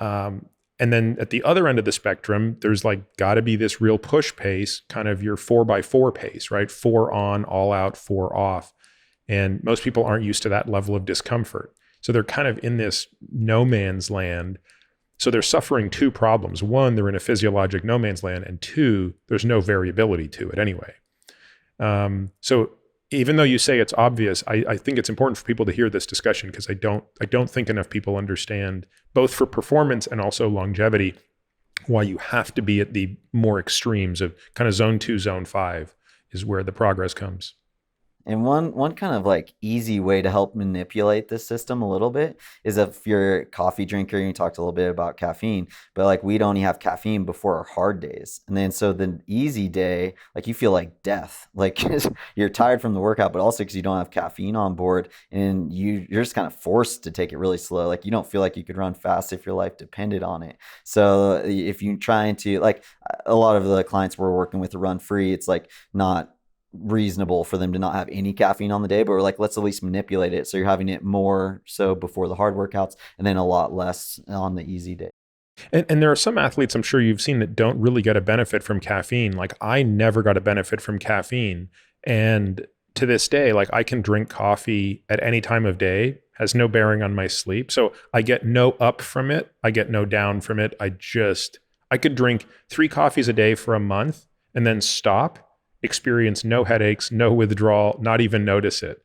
And then at the other end of the spectrum, there's like got to be this real push pace, kind of your 4x4 pace, right? 4 on, all out, 4 off. And most people aren't used to that level of discomfort. So they're kind of in this no man's land. So they're suffering 2 problems. 1, they're in a physiologic no man's land, and 2, there's no variability to it anyway. So even though you say it's obvious, I think it's important for people to hear this discussion because I don't think enough people understand, both for performance and also longevity, why you have to be at the more extremes of kind of zone 2, zone 5 is where the progress comes. And one kind of like easy way to help manipulate this system a little bit is if you're a coffee drinker, you talked a little bit about caffeine, but like we'd only have caffeine before our hard days. And then so the easy day, like you feel like death, like you're tired from the workout, but also because you don't have caffeine on board and you're just kind of forced to take it really slow. Like you don't feel like you could run fast if your life depended on it. So if you're trying to like a lot of the clients we're working with run free, it's like not reasonable for them to not have any caffeine on the day, but we're like, let's at least manipulate it. So you're having it more so before the hard workouts and then a lot less on the easy day. And there are some athletes I'm sure you've seen that don't really get a benefit from caffeine. Like I never got a benefit from caffeine. And to this day, like I can drink coffee at any time of day, has no bearing on my sleep. So I get no up from it. I get no down from it. I could drink 3 coffees a day for a month and then stop, experience no headaches, no withdrawal, not even notice it.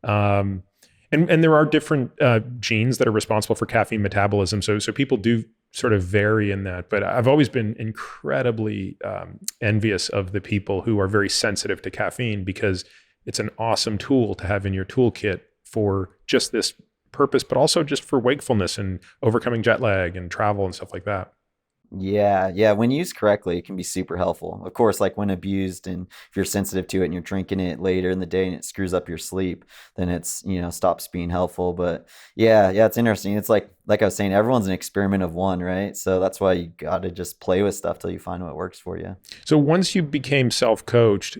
And there are different genes that are responsible for caffeine metabolism. So people do sort of vary in that. But I've always been incredibly envious of the people who are very sensitive to caffeine because it's an awesome tool to have in your toolkit for just this purpose, but also just for wakefulness and overcoming jet lag and travel and stuff like that. Yeah, yeah. When used correctly, it can be super helpful. Of course, like when abused and if you're sensitive to it and you're drinking it later in the day and it screws up your sleep, then it's, stops being helpful. But yeah, it's interesting. It's like I was saying, everyone's an experiment of one, right? So that's why you got to just play with stuff till you find what works for you. So once you became self-coached,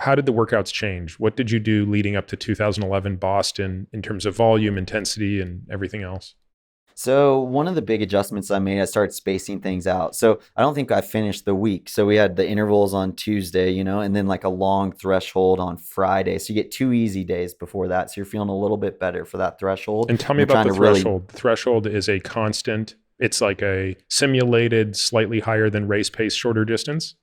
how did the workouts change? What did you do leading up to 2011 Boston in terms of volume, intensity, and everything else? So one of the big adjustments I made, I started spacing things out. So I don't think I finished the week. So we had the intervals on Tuesday, and then like a long threshold on Friday. So you get 2 easy days before that. So you're feeling a little bit better for that threshold. And tell And me you're about trying the to really. threshold. The threshold is a constant. It's like a simulated, slightly higher than race pace, shorter distance.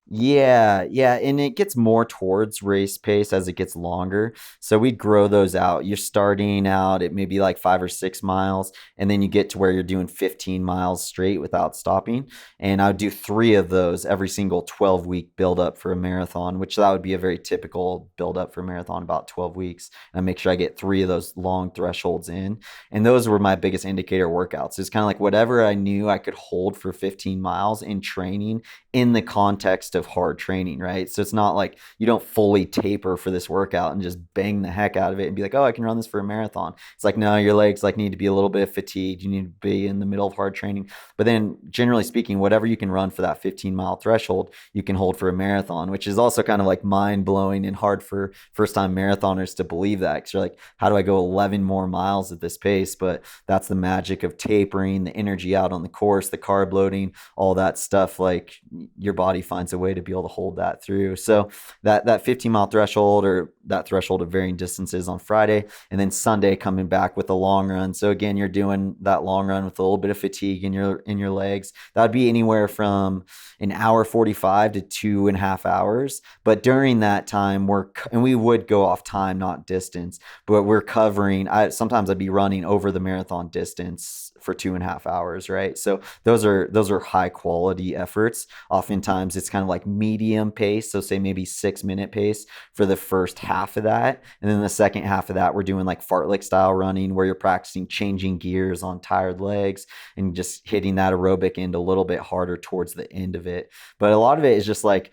Yeah, and it gets more towards race pace as it gets longer. So we'd grow those out. You're starting out at maybe like 5 or 6 miles, and then you get to where you're doing 15 miles straight without stopping. And I would do 3 of those every single 12-week build up for a marathon, which that would be a very typical build up for a marathon, about 12 weeks. And I make sure I get 3 of those long thresholds in. And those were my biggest indicator workouts. It's kind of like whatever I knew I could hold for 15 miles in training in the context of hard training, right? So it's not like you don't fully taper for this workout and just bang the heck out of it and be like, oh, I can run this for a marathon. It's like, no, your legs like need to be a little bit fatigued. You need to be in the middle of hard training. But then generally speaking, whatever you can run for that 15-mile threshold, you can hold for a marathon, which is also kind of like mind blowing and hard for first time marathoners to believe that. Cause you're like, how do I go 11 more miles at this pace? But that's the magic of tapering, the energy out on the course, the carb loading, all that stuff. Like your body finds a way to be able to hold that through. So that 15-mile threshold or that threshold of varying distances on Friday, and then Sunday coming back with a long run. So again, you're doing that long run with a little bit of fatigue in your legs. That'd be anywhere from an hour 45 to 2.5 hours. But during that time, we would go off time, not distance, but we're covering. Sometimes I'd be running over the marathon distance for 2.5 hours, right? So those are high quality efforts. Oftentimes it's kind of like medium pace. So say maybe 6-minute pace for the first half of that. And then the second half of that, we're doing like fartlek style running where you're practicing changing gears on tired legs and just hitting that aerobic end a little bit harder towards the end of it. But a lot of it is just like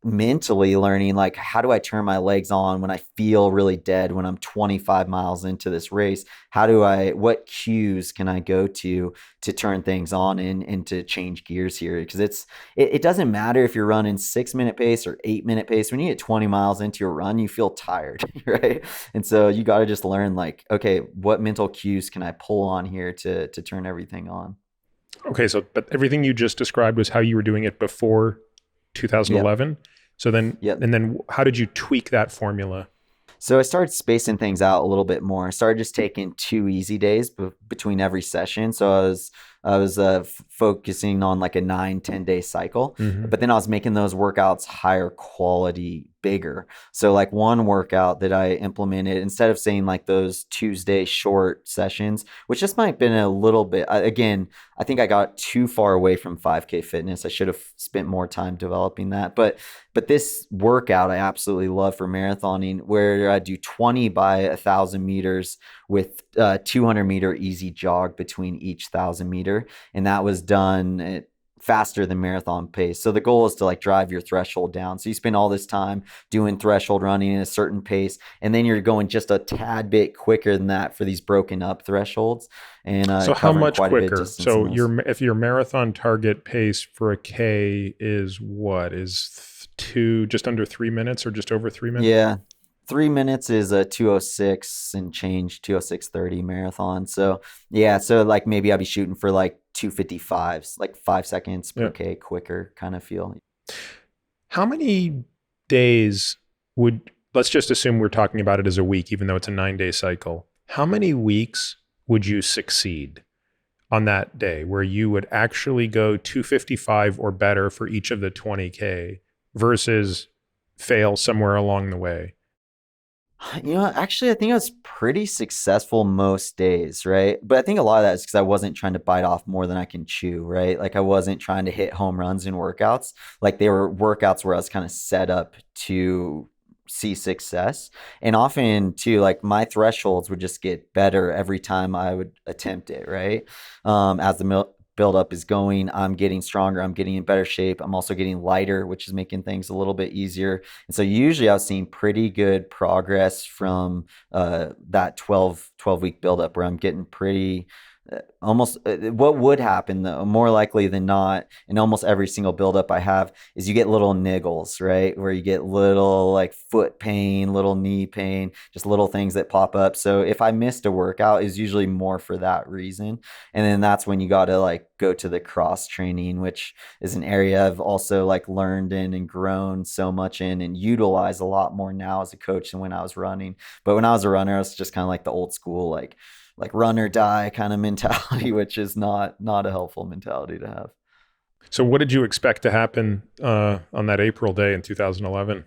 mentally learning, like, how do I turn my legs on when I feel really dead when I'm 25 miles into this race? What cues can I go to turn things on and to change gears here? Because it doesn't matter if you're running 6-minute pace or 8-minute pace. When you get 20 miles into your run, you feel tired, right? And so you got to just learn, like, okay, what mental cues can I pull on here to turn everything on? Okay, but everything you just described was how you were doing it before Yep. 2011. So then, Yep. and then how did you tweak that formula? So I started spacing things out a little bit more. I started just taking 2 easy days between every session. So I was I was focusing on like a 9-10 day cycle, Hmm. but then I was making those workouts higher quality, bigger. So like one workout that I implemented, instead of saying like those Tuesday short sessions, which just might have been a little bit, again, I think I got too far away from 5K fitness. I should have spent more time developing that. But this workout I absolutely love for marathoning, where I do 20 by 1,000 meters with 200-meter easy jog between each 1,000 meter, and that was done at faster than marathon pace. So the goal is to like drive your threshold down. So you spend all this time doing threshold running at a certain pace, and then you're going just a tad bit quicker than that for these broken up thresholds, and So how covering much quite a bit of quicker? distance in So those. if your marathon target pace for a K is what? Is two just under 3 minutes or just over 3 minutes? Yeah. 3 minutes is a 206 and change, 206:30 marathon. So yeah, so like maybe I'll be shooting for like 255s, like 5 seconds per Yeah. K quicker kind of feel. How many days would, let's just assume we're talking about it as a week, even though it's a 9 day cycle. How many weeks would you succeed on that day where you would actually go 255 or better for each of the 20K versus fail somewhere along the way? Actually, I think I was pretty successful most days, right? But I think a lot of that is because I wasn't trying to bite off more than I can chew, right? Like I wasn't trying to hit home runs in workouts. Like they were workouts where I was kind of set up to see success. And often too, like my thresholds would just get better every time I would attempt it, right? As the build up is going, I'm getting stronger, I'm getting in better shape. I'm also getting lighter, which is making things a little bit easier. And so usually I was seeing pretty good progress from that 12 week buildup where I'm getting pretty almost what would happen though, more likely than not, in almost every single buildup I have, is you get little niggles, right? Where you get little like foot pain, little knee pain, just little things that pop up. So if I missed a workout, is usually more for that reason. And then that's when you got to like go to the cross training, which is an area I've also like learned in and grown so much in and utilize a lot more now as a coach than when I was running. But when I was a runner, I was just kind of like the old school, like run or die kind of mentality, which is not a helpful mentality to have. So what did you expect to happen on that April day in 2011?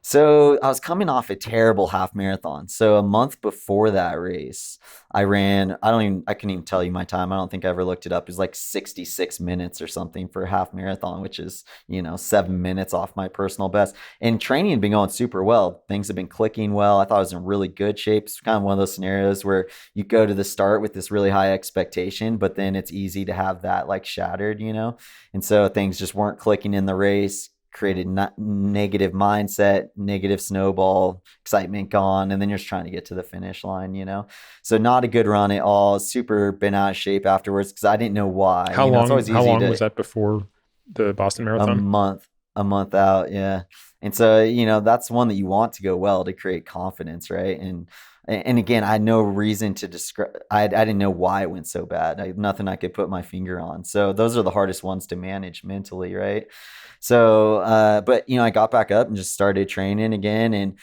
So I was coming off a terrible half marathon. So a month before that race, I ran, I couldn't even tell you my time. I don't think I ever looked it up. It was like 66 minutes or something for a half marathon, which is, 7 minutes off my personal best. And training had been going super well. Things have been clicking well. I thought I was in really good shape. It's kind of one of those scenarios where you go to the start with this really high expectation, but then it's easy to have that like shattered. And so things just weren't clicking in the race, created negative mindset, negative snowball, excitement gone, and then you're just trying to get to the finish line. So not a good run at all. Super been out of shape afterwards because I didn't know why. How It's long always how easy long was to that before the Boston a Marathon? month, a month out, yeah. And so that's one that you want to go well to create confidence, right? And again, I had no reason to describe. I didn't know why it went so bad. Nothing I could put my finger on. So those are the hardest ones to manage mentally, right? So, but I got back up and just started training again. And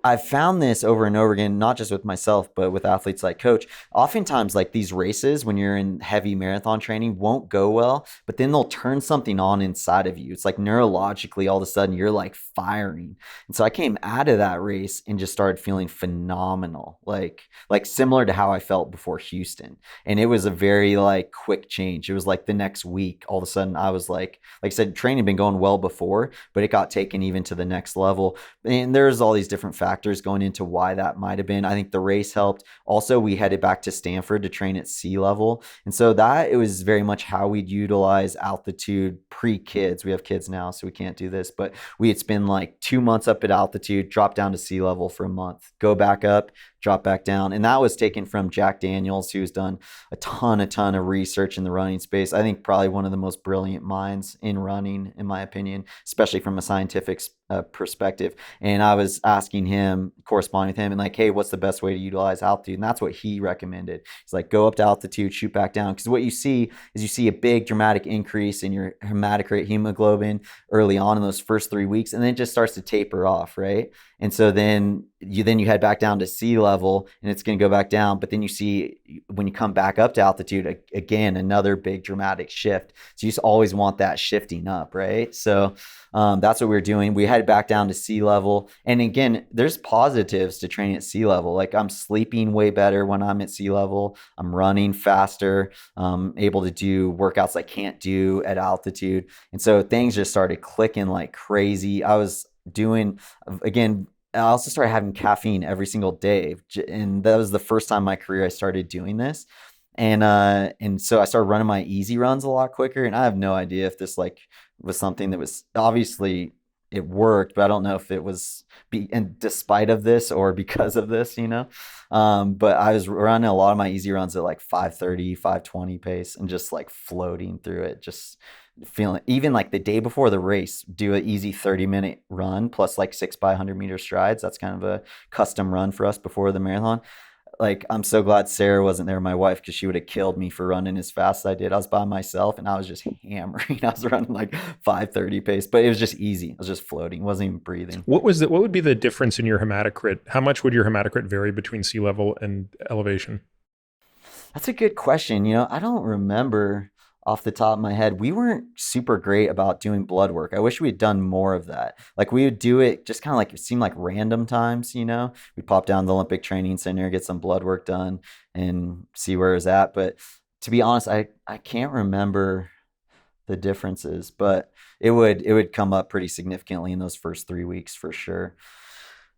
I've found this over and over again, not just with myself, but with athletes like coach. Oftentimes, like these races, when you're in heavy marathon training, won't go well, but then they'll turn something on inside of you. It's like neurologically, all of a sudden, you're like firing. And so I came out of that race and just started feeling phenomenal, like similar to how I felt before Houston. And it was a very like quick change. It was like the next week, all of a sudden, I was like I said, training had been going well before, but it got taken even to the next level. And there's all these different factors going into why that might have been. I think the race helped. Also, we headed back to Stanford to train at sea level. And so that it was very much how we'd utilize altitude pre-kids. We have kids now, so we can't do this, but we had spent like 2 months up at altitude, drop down to sea level for a month, go back up, drop back down. And that was taken from Jack Daniels, who's done a ton of research in the running space. I think probably one of the most brilliant minds in running, in my opinion, especially from a scientific perspective. And I was asking him, corresponding with him, and like, hey, what's the best way to utilize altitude? And that's what he recommended. He's like, go up to altitude, shoot back down. Because what you see is you see a big dramatic increase in your hematocrit hemoglobin early on in those first 3 weeks, and then it just starts to taper off, right? And so then you head back down to sea level and it's going to go back down, but then you see when you come back up to altitude, again, another big dramatic shift. So you just always want that shifting up, right? So that's what we were doing. We headed back down to sea level. And again, there's positives to training at sea level. Like I'm sleeping way better when I'm at sea level. I'm running faster, able to do workouts I can't do at altitude. And so things just started clicking like crazy. I was doing, again, I also started having caffeine every single day. And that was the first time in my career I started doing this. And so I started running my easy runs a lot quicker. And I have no idea if this like was something that was obviously it worked, but I don't know if it was and despite of this or because of this, you know. But I was running a lot of my easy runs at like 5:30, 5:20 pace and just like floating through it, just feeling even like the day before the race, do an easy 30-minute run plus like 6 by 100 meter strides. That's kind of a custom run for us before the marathon. Like I'm so glad Sarah wasn't there, my wife, because she would have killed me for running as fast as I did. I was by myself and I was just hammering. I was running like 5:30 pace, but it was just easy. I was just floating, wasn't even breathing. What would be the difference in your hematocrit? How much would your hematocrit vary between sea level and elevation? That's a good question. I don't remember off the top of my head. We weren't super great about doing blood work. I wish we had done more of that. Like we would do it just kind of like it seemed like random times, We'd pop down to the Olympic Training Center, get some blood work done and see where it was at. But to be honest, I can't remember the differences, but it would come up pretty significantly in those first 3 weeks for sure.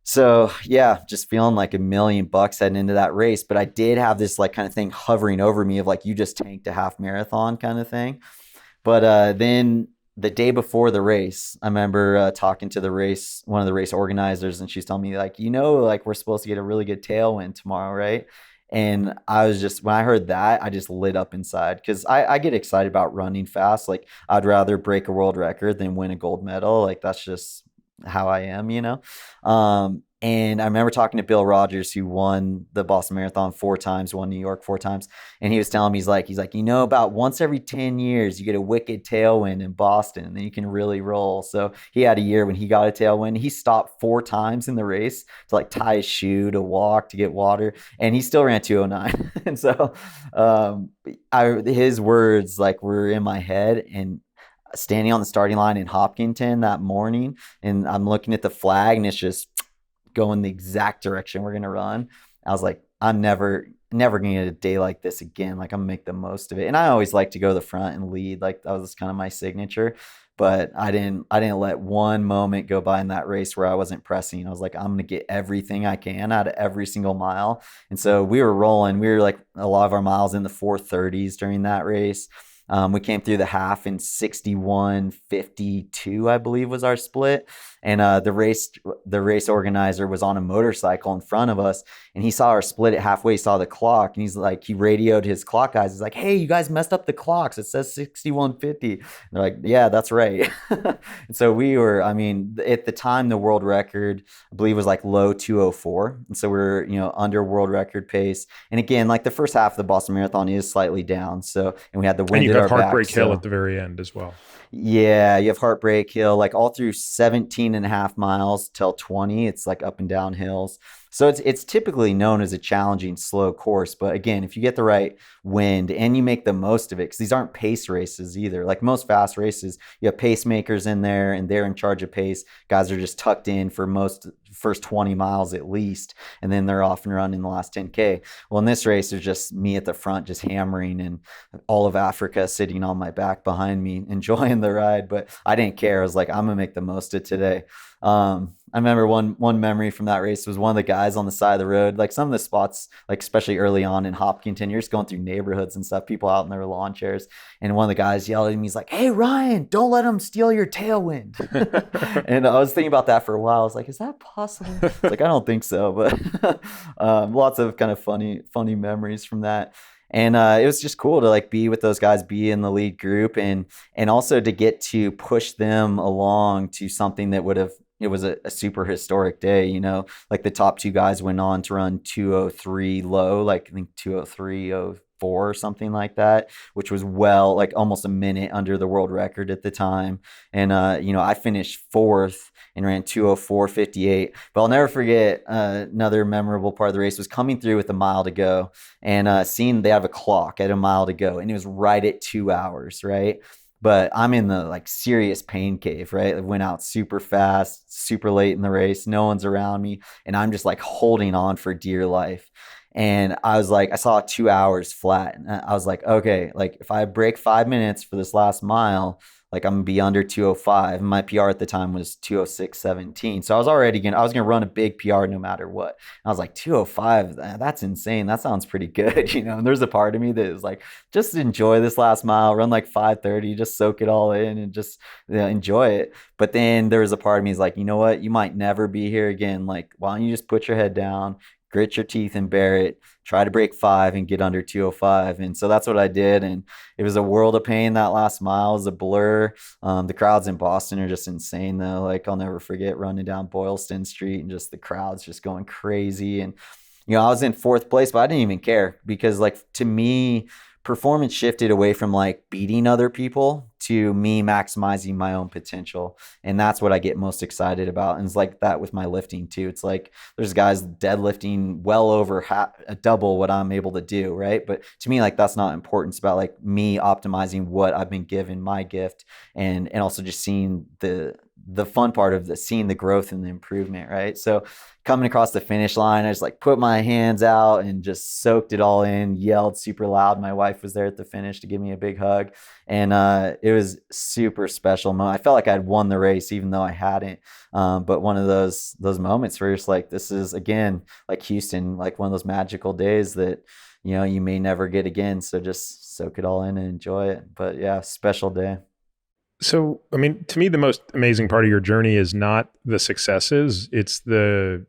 So yeah, just feeling like $1,000,000 heading into that race. But I did have this like kind of thing hovering over me of like, you just tanked a half marathon kind of thing. But then the day before the race, I remember talking to one of the race organizers, and she's telling me like, like we're supposed to get a really good tailwind tomorrow, right? And I was just, when I heard that, I just lit up inside because I get excited about running fast. Like I'd rather break a world record than win a gold medal. Like that's just how I am. And I remember talking to Bill Rogers, who won the Boston Marathon 4 times, won New York 4 times. And he was telling me, he's like, about once every 10 years, you get a wicked tailwind in Boston and then you can really roll. So he had a year when he got a tailwind. He stopped 4 times in the race to like tie his shoe, to walk, to get water. And he still ran 2:09. And so his words like were in my head, and standing on the starting line in Hopkinton that morning, and I'm looking at the flag and it's just going the exact direction we're going to run. I was like, I'm never going to get a day like this again. Like I'm gonna make the most of it. And I always like to go to the front and lead. Like that was kind of my signature, but I didn't let one moment go by in that race where I wasn't pressing. I was like, I'm going to get everything I can out of every single mile. And so we were rolling. We were like a lot of our miles in the 4:30s during that race. We came through the half in 61:52, I believe was our split. And the race organizer was on a motorcycle in front of us, and he saw our split at halfway, saw the clock, and he radioed his clock guys. He's like, "Hey, you guys messed up the clocks. It says 61:50." And they're like, "Yeah, that's right." And so we were, at the time, the world record, I believe, was like low 2:04. And so we're, under world record pace. And again, like the first half of the Boston Marathon is slightly down. So, and we had the wind at our back. And you have Heartbreak Hill at the very end as well. Yeah, you have Heartbreak Hill, like all through 17 and a half miles till 20. It's like up and down hills. So it's typically known as a challenging, slow course. But again, if you get the right wind and you make the most of it, because these aren't pace races either. Like most fast races, you have pacemakers in there and they're in charge of pace. Guys are just tucked in for first 20 miles at least, and then they're off and running the last 10K. Well, in this race, there's just me at the front just hammering, and all of Africa sitting on my back behind me, enjoying the ride. But I didn't care. I was like, I'm gonna make the most of today. I remember one memory from that race was one of the guys on the side of the road. Like some of the spots, like especially early on in Hopkinton, you're just going through neighborhoods and stuff, people out in their lawn chairs. And one of the guys yelled at me, he's like, "Hey, Ryan, don't let them steal your tailwind." And I was thinking about that for a while. I was like, is that possible? Like, I don't think so, but lots of kind of funny memories from that. And it was just cool to like be with those guys, be in the lead group, and also to get to push them along to something that it was a super historic day, like the top 2 guys went on to run 2:03 low, like I think 2:03 2:04 or something like that, which was well, like almost a minute under the world record at the time. And, I finished fourth and ran 2:04:58. But I'll never forget another memorable part of the race was coming through with a mile to go and seeing they have a clock at a mile to go, and it was right at 2 hours, right? But I'm in the like serious pain cave, right? I went out super fast, super late in the race. No one's around me. And I'm just like holding on for dear life. And I was like, I saw 2 hours flat. And I was like, okay, like if I break 5 minutes for this last mile, like I'm gonna be under 2:05. My PR at the time was 2:06:17. So I was gonna run a big PR no matter what. And I was like, 2:05, that's insane. That sounds pretty good, And there's a part of me that is like, just enjoy this last mile, run like 5:30, just soak it all in and just enjoy it. But then there was a part of me is like, you know what? You might never be here again. Like, why don't you just put your head down, grit your teeth and bear it, try to break 5 and get under 2:05. And so that's what I did. And it was a world of pain. That last mile was a blur. The crowds in Boston are just insane though. Like I'll never forget running down Boylston Street and just the crowds just going crazy. And, I was in fourth place, but I didn't even care because like to me, performance shifted away from like beating other people to me maximizing my own potential. And that's what I get most excited about. And it's like that with my lifting too. It's like there's guys deadlifting well over double what I'm able to do, right? But to me, like that's not important. It's about like me optimizing what I've been given, my gift, and also just seeing the fun part of seeing the growth and the improvement, right? So coming across the finish line, I just like put my hands out and just soaked it all in, yelled super loud. My wife was there at the finish to give me a big hug. And it was super special moment. I felt like I'd won the race, even though I hadn't. But one of those moments where it's like, this is again, like Houston, like one of those magical days that, you may never get again. So just soak it all in and enjoy it. But yeah, special day. So, I mean, to me, the most amazing part of your journey is not the successes; it's the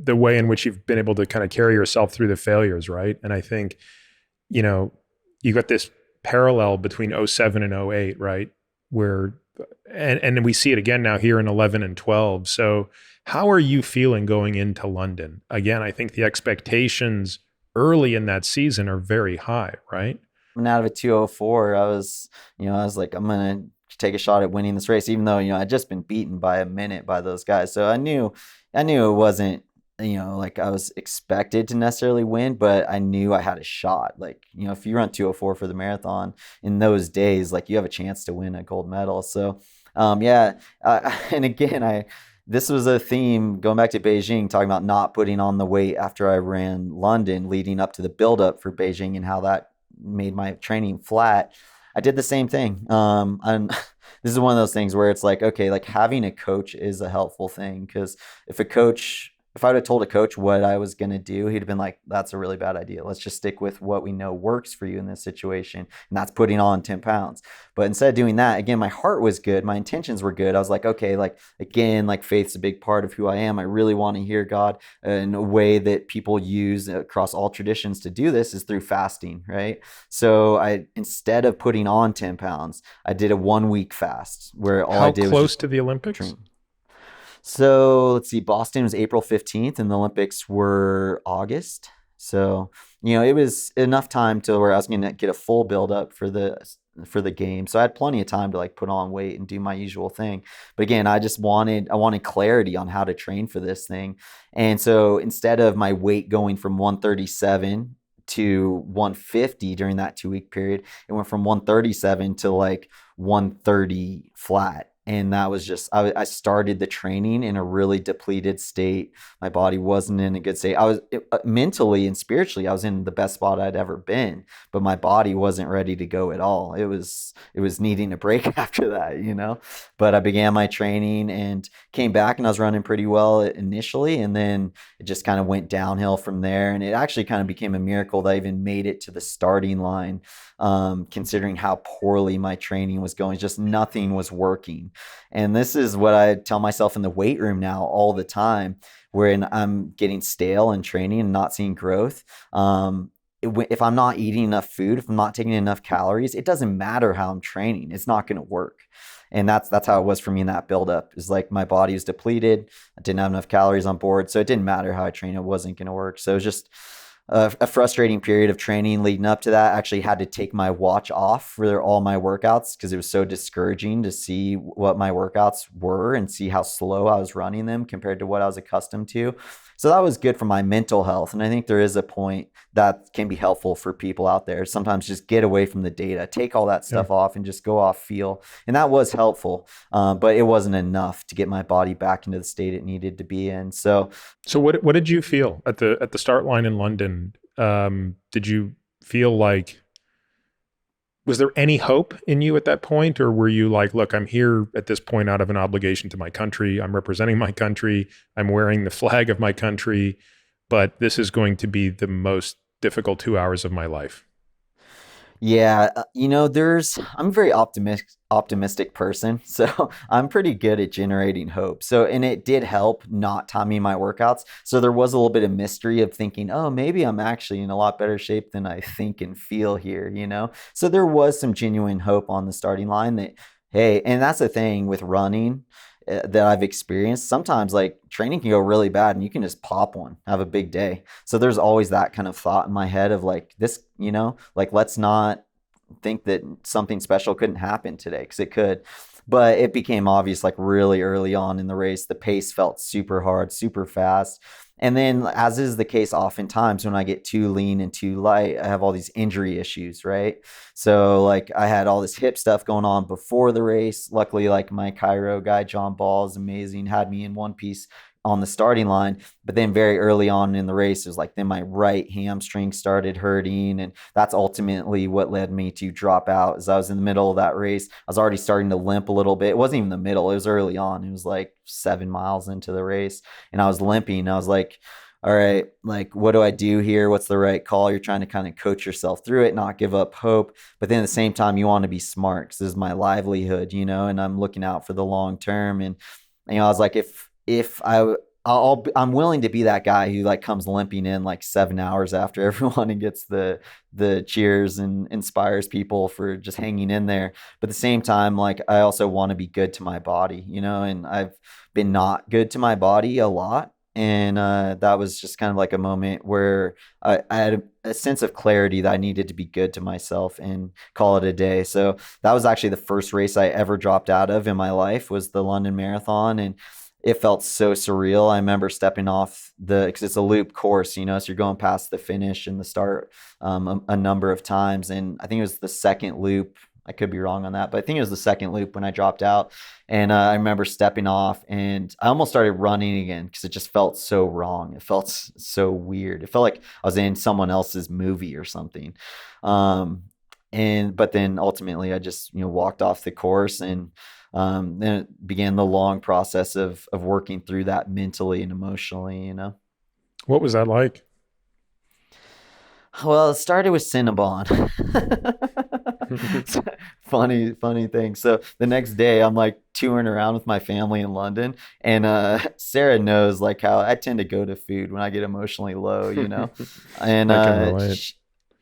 way in which you've been able to kind of carry yourself through the failures, right? And I think, you got this parallel between '07 and '08, right? Where, and we see it again now here in 11 and 12. So, how are you feeling going into London? Again, I think the expectations early in that season are very high, right? Coming out of a 2:04, I was like, I'm gonna take a shot at winning this race, even though I'd just been beaten by a minute by those guys. So I knew it wasn't like I was expected to necessarily win, but I knew I had a shot. Like if you run 2:04 for the marathon in those days, like you have a chance to win a gold medal. So yeah, and again, this was a theme going back to Beijing, talking about not putting on the weight after I ran London, leading up to the buildup for Beijing and how that made my training flat. I did the same thing. And this is one of those things where it's like, okay, like having a coach is a helpful thing. Because if I would have told a coach what I was going to do, he'd have been like, that's a really bad idea. Let's just stick with what we know works for you in this situation. And that's putting on 10 pounds. But instead of doing that, again, my heart was good. My intentions were good. I was like, okay, like, again, like faith's a big part of who I am. I really want to hear God. And a way that people use across all traditions to do this is through fasting, right? So instead of putting on 10 pounds, I did a 1 week fast where all I did was How close to the Olympics? train. So let's see, Boston was April 15th and the Olympics were August. So, it was enough time to where I was going to get a full build up for the game. So I had plenty of time to like put on weight and do my usual thing. But again, I wanted clarity on how to train for this thing. And so instead of my weight going from 137 to 150 during that 2 week period, it went from 137 to like 130 flat. And that was just, I started the training in a really depleted state. My body wasn't in a good state. Mentally and spiritually, I was in the best spot I'd ever been, but my body wasn't ready to go at all. It was needing a break after that. But I began my training and came back and I was running pretty well initially. And then it just kind of went downhill from there. And it actually kind of became a miracle that I even made it to the starting line, considering how poorly my training was going. Just nothing was working. And this is what I tell myself in the weight room now all the time, when I'm getting stale in training and not seeing growth. If I'm not eating enough food, if I'm not taking enough calories, it doesn't matter how I'm training. It's not going to work. And that's how it was for me in that buildup. Is like my body was depleted. I didn't have enough calories on board. So it didn't matter how I trained. It wasn't going to work. So it was just a frustrating period of training leading up to that. I actually had to take my watch off for all my workouts because it was so discouraging to see what my workouts were and see how slow I was running them compared to what I was accustomed to. So that was good for my mental health. And I think there is a point that can be helpful for people out there. Sometimes just get away from the data, take all that Yeah. stuff off and just go off feel. And that was helpful, but it wasn't enough to get my body back into the state it needed to be in. So So what did you feel at the start line in London? Did you feel like, was there any hope in you at that point, or were you like, look, I'm here at this point out of an obligation to my country. I'm representing my country. I'm wearing the flag of my country, but this is going to be the most difficult 2 hours of my life. yeah, I'm a very optimistic person, so I'm pretty good at generating hope. So, and it did help not timing my workouts. So there was a little bit of mystery of thinking, oh, maybe I'm actually in a lot better shape than I think and feel here. So there was some genuine hope on the starting line that, hey, and that's the thing with running that I've experienced. Sometimes like training can go really bad and you can just pop one, have a big day. So there's always that kind of thought in my head of like like let's not think that something special couldn't happen today because it could. But it became obvious like really early on in the race. The pace felt super hard, super fast. And then, as is the case oftentimes when I get too lean and too light, I have all these injury issues, right? So, like, I had all this hip stuff going on before the race. Luckily, like, my Cairo guy, John Ball, is amazing, had me in one piece on the starting line. But then, very early on in the race, it was like, then my right hamstring started hurting. And that's ultimately what led me to drop out. As I was in the middle of that race, I was already starting to limp a little bit. It wasn't even the middle, it was early on. It was like 7 miles into the race and I was limping. I was like, all right, like, what do I do here? What's the right call? You're trying to kind of coach yourself through it, not give up hope. But then at the same time, you want to be smart because this is my livelihood, and I'm looking out for the long term. And, I was like, if I'm willing to be that guy who like comes limping in like 7 hours after everyone and gets the cheers and inspires people for just hanging in there. But at the same time, like I also want to be good to my body, and I've been not good to my body a lot. And that was just kind of like a moment where I had a sense of clarity that I needed to be good to myself and call it a day. So that was actually the first race I ever dropped out of in my life was the London Marathon. And it felt so surreal. I remember stepping off because it's a loop course, so you're going past the finish and the start a number of times. And I think it was the second loop. I could be wrong on that, but I think it was the second loop when I dropped out. And I remember stepping off and I almost started running again because it just felt so wrong. It felt so weird. It felt like I was in someone else's movie or something. But then ultimately I just, walked off the course and then it began the long process of working through that mentally and emotionally. What was that like? Well, it started with Cinnabon. Funny thing. So the next day, I'm like touring around with my family in London, and Sarah knows like how I tend to go to food when I get emotionally low. And I can relate.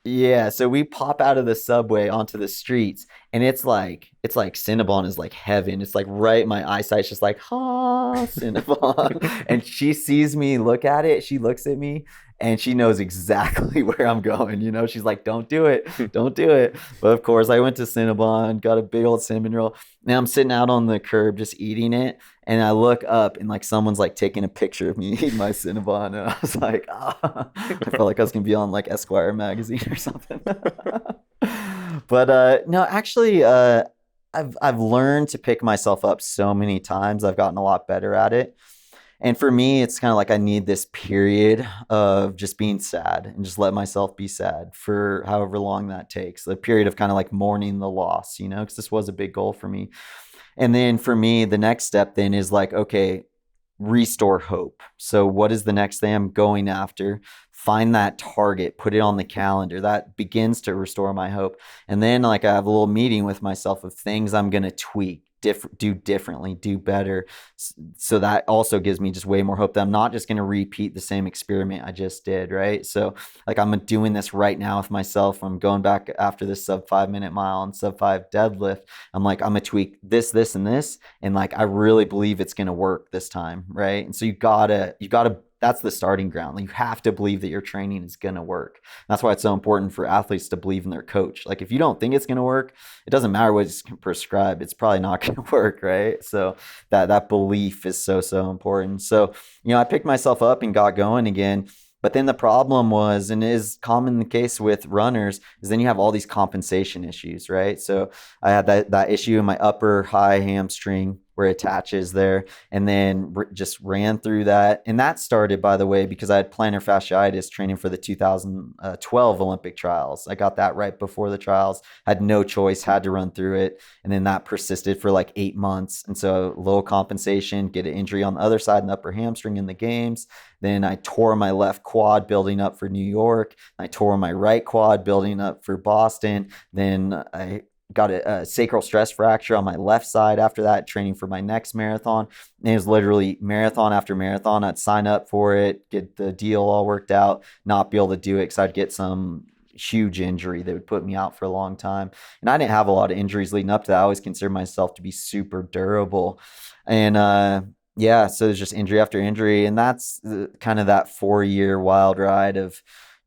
yeah, so we pop out of the subway onto the streets, and it's like Cinnabon is like heaven. It's like right, my eyesight's just like Cinnabon, and she sees me look at it. She looks at me, and she knows exactly where I'm going. She's like, "Don't do it, don't do it." But of course, I went to Cinnabon, got a big old cinnamon roll. Now I'm sitting out on the curb just eating it, and I look up, and like someone's like taking a picture of me eating my Cinnabon, and I was like, I felt like I was gonna be on like Esquire magazine or something. But no, actually, I've learned to pick myself up so many times. I've gotten a lot better at it. And for me, it's kind of like I need this period of just being sad and just let myself be sad for however long that takes. The period of kind of like mourning the loss, because this was a big goal for me. And then for me, the next step then is like, okay, restore hope. So what is the next thing I'm going after? Find that target, put it on the calendar. That begins to restore my hope. And then like I have a little meeting with myself of things I'm going to tweak, do differently, do better. So that also gives me just way more hope that I'm not just going to repeat the same experiment I just did, right? So like I'm doing this right now with myself. I'm going back after this sub 5 minute mile and sub 5 deadlift. I'm like, I'm gonna tweak this, and this, and like I really believe it's gonna work this time, right? And so you gotta that's the starting ground. Like, you have to believe that your training is going to work. That's why it's so important for athletes to believe in their coach. Like, if you don't think it's going to work, it doesn't matter what is prescribed. It's probably not going to work, right? So that belief is so important. So, I picked myself up and got going again. But then the problem was, and is common the case with runners, is then you have all these compensation issues, right? So I had that issue in my upper high hamstring where it attaches there, and then just ran through that. And that started, by the way, because I had plantar fasciitis training for the 2012 Olympic trials. I got that right before the trials, had no choice, had to run through it. And then that persisted for like 8 months. And so low compensation, get an injury on the other side, and the upper hamstring in the games. Then I tore my left quad building up for New York. I tore my right quad building up for Boston. Then I got a sacral stress fracture on my left side after that, training for my next marathon. And it was literally marathon after marathon. I'd sign up for it, get the deal all worked out, not be able to do it because I'd get some huge injury that would put me out for a long time. And I didn't have a lot of injuries leading up to that. I always considered myself to be super durable. And yeah, so there's just injury after injury. And that's kind of that 4-year wild ride of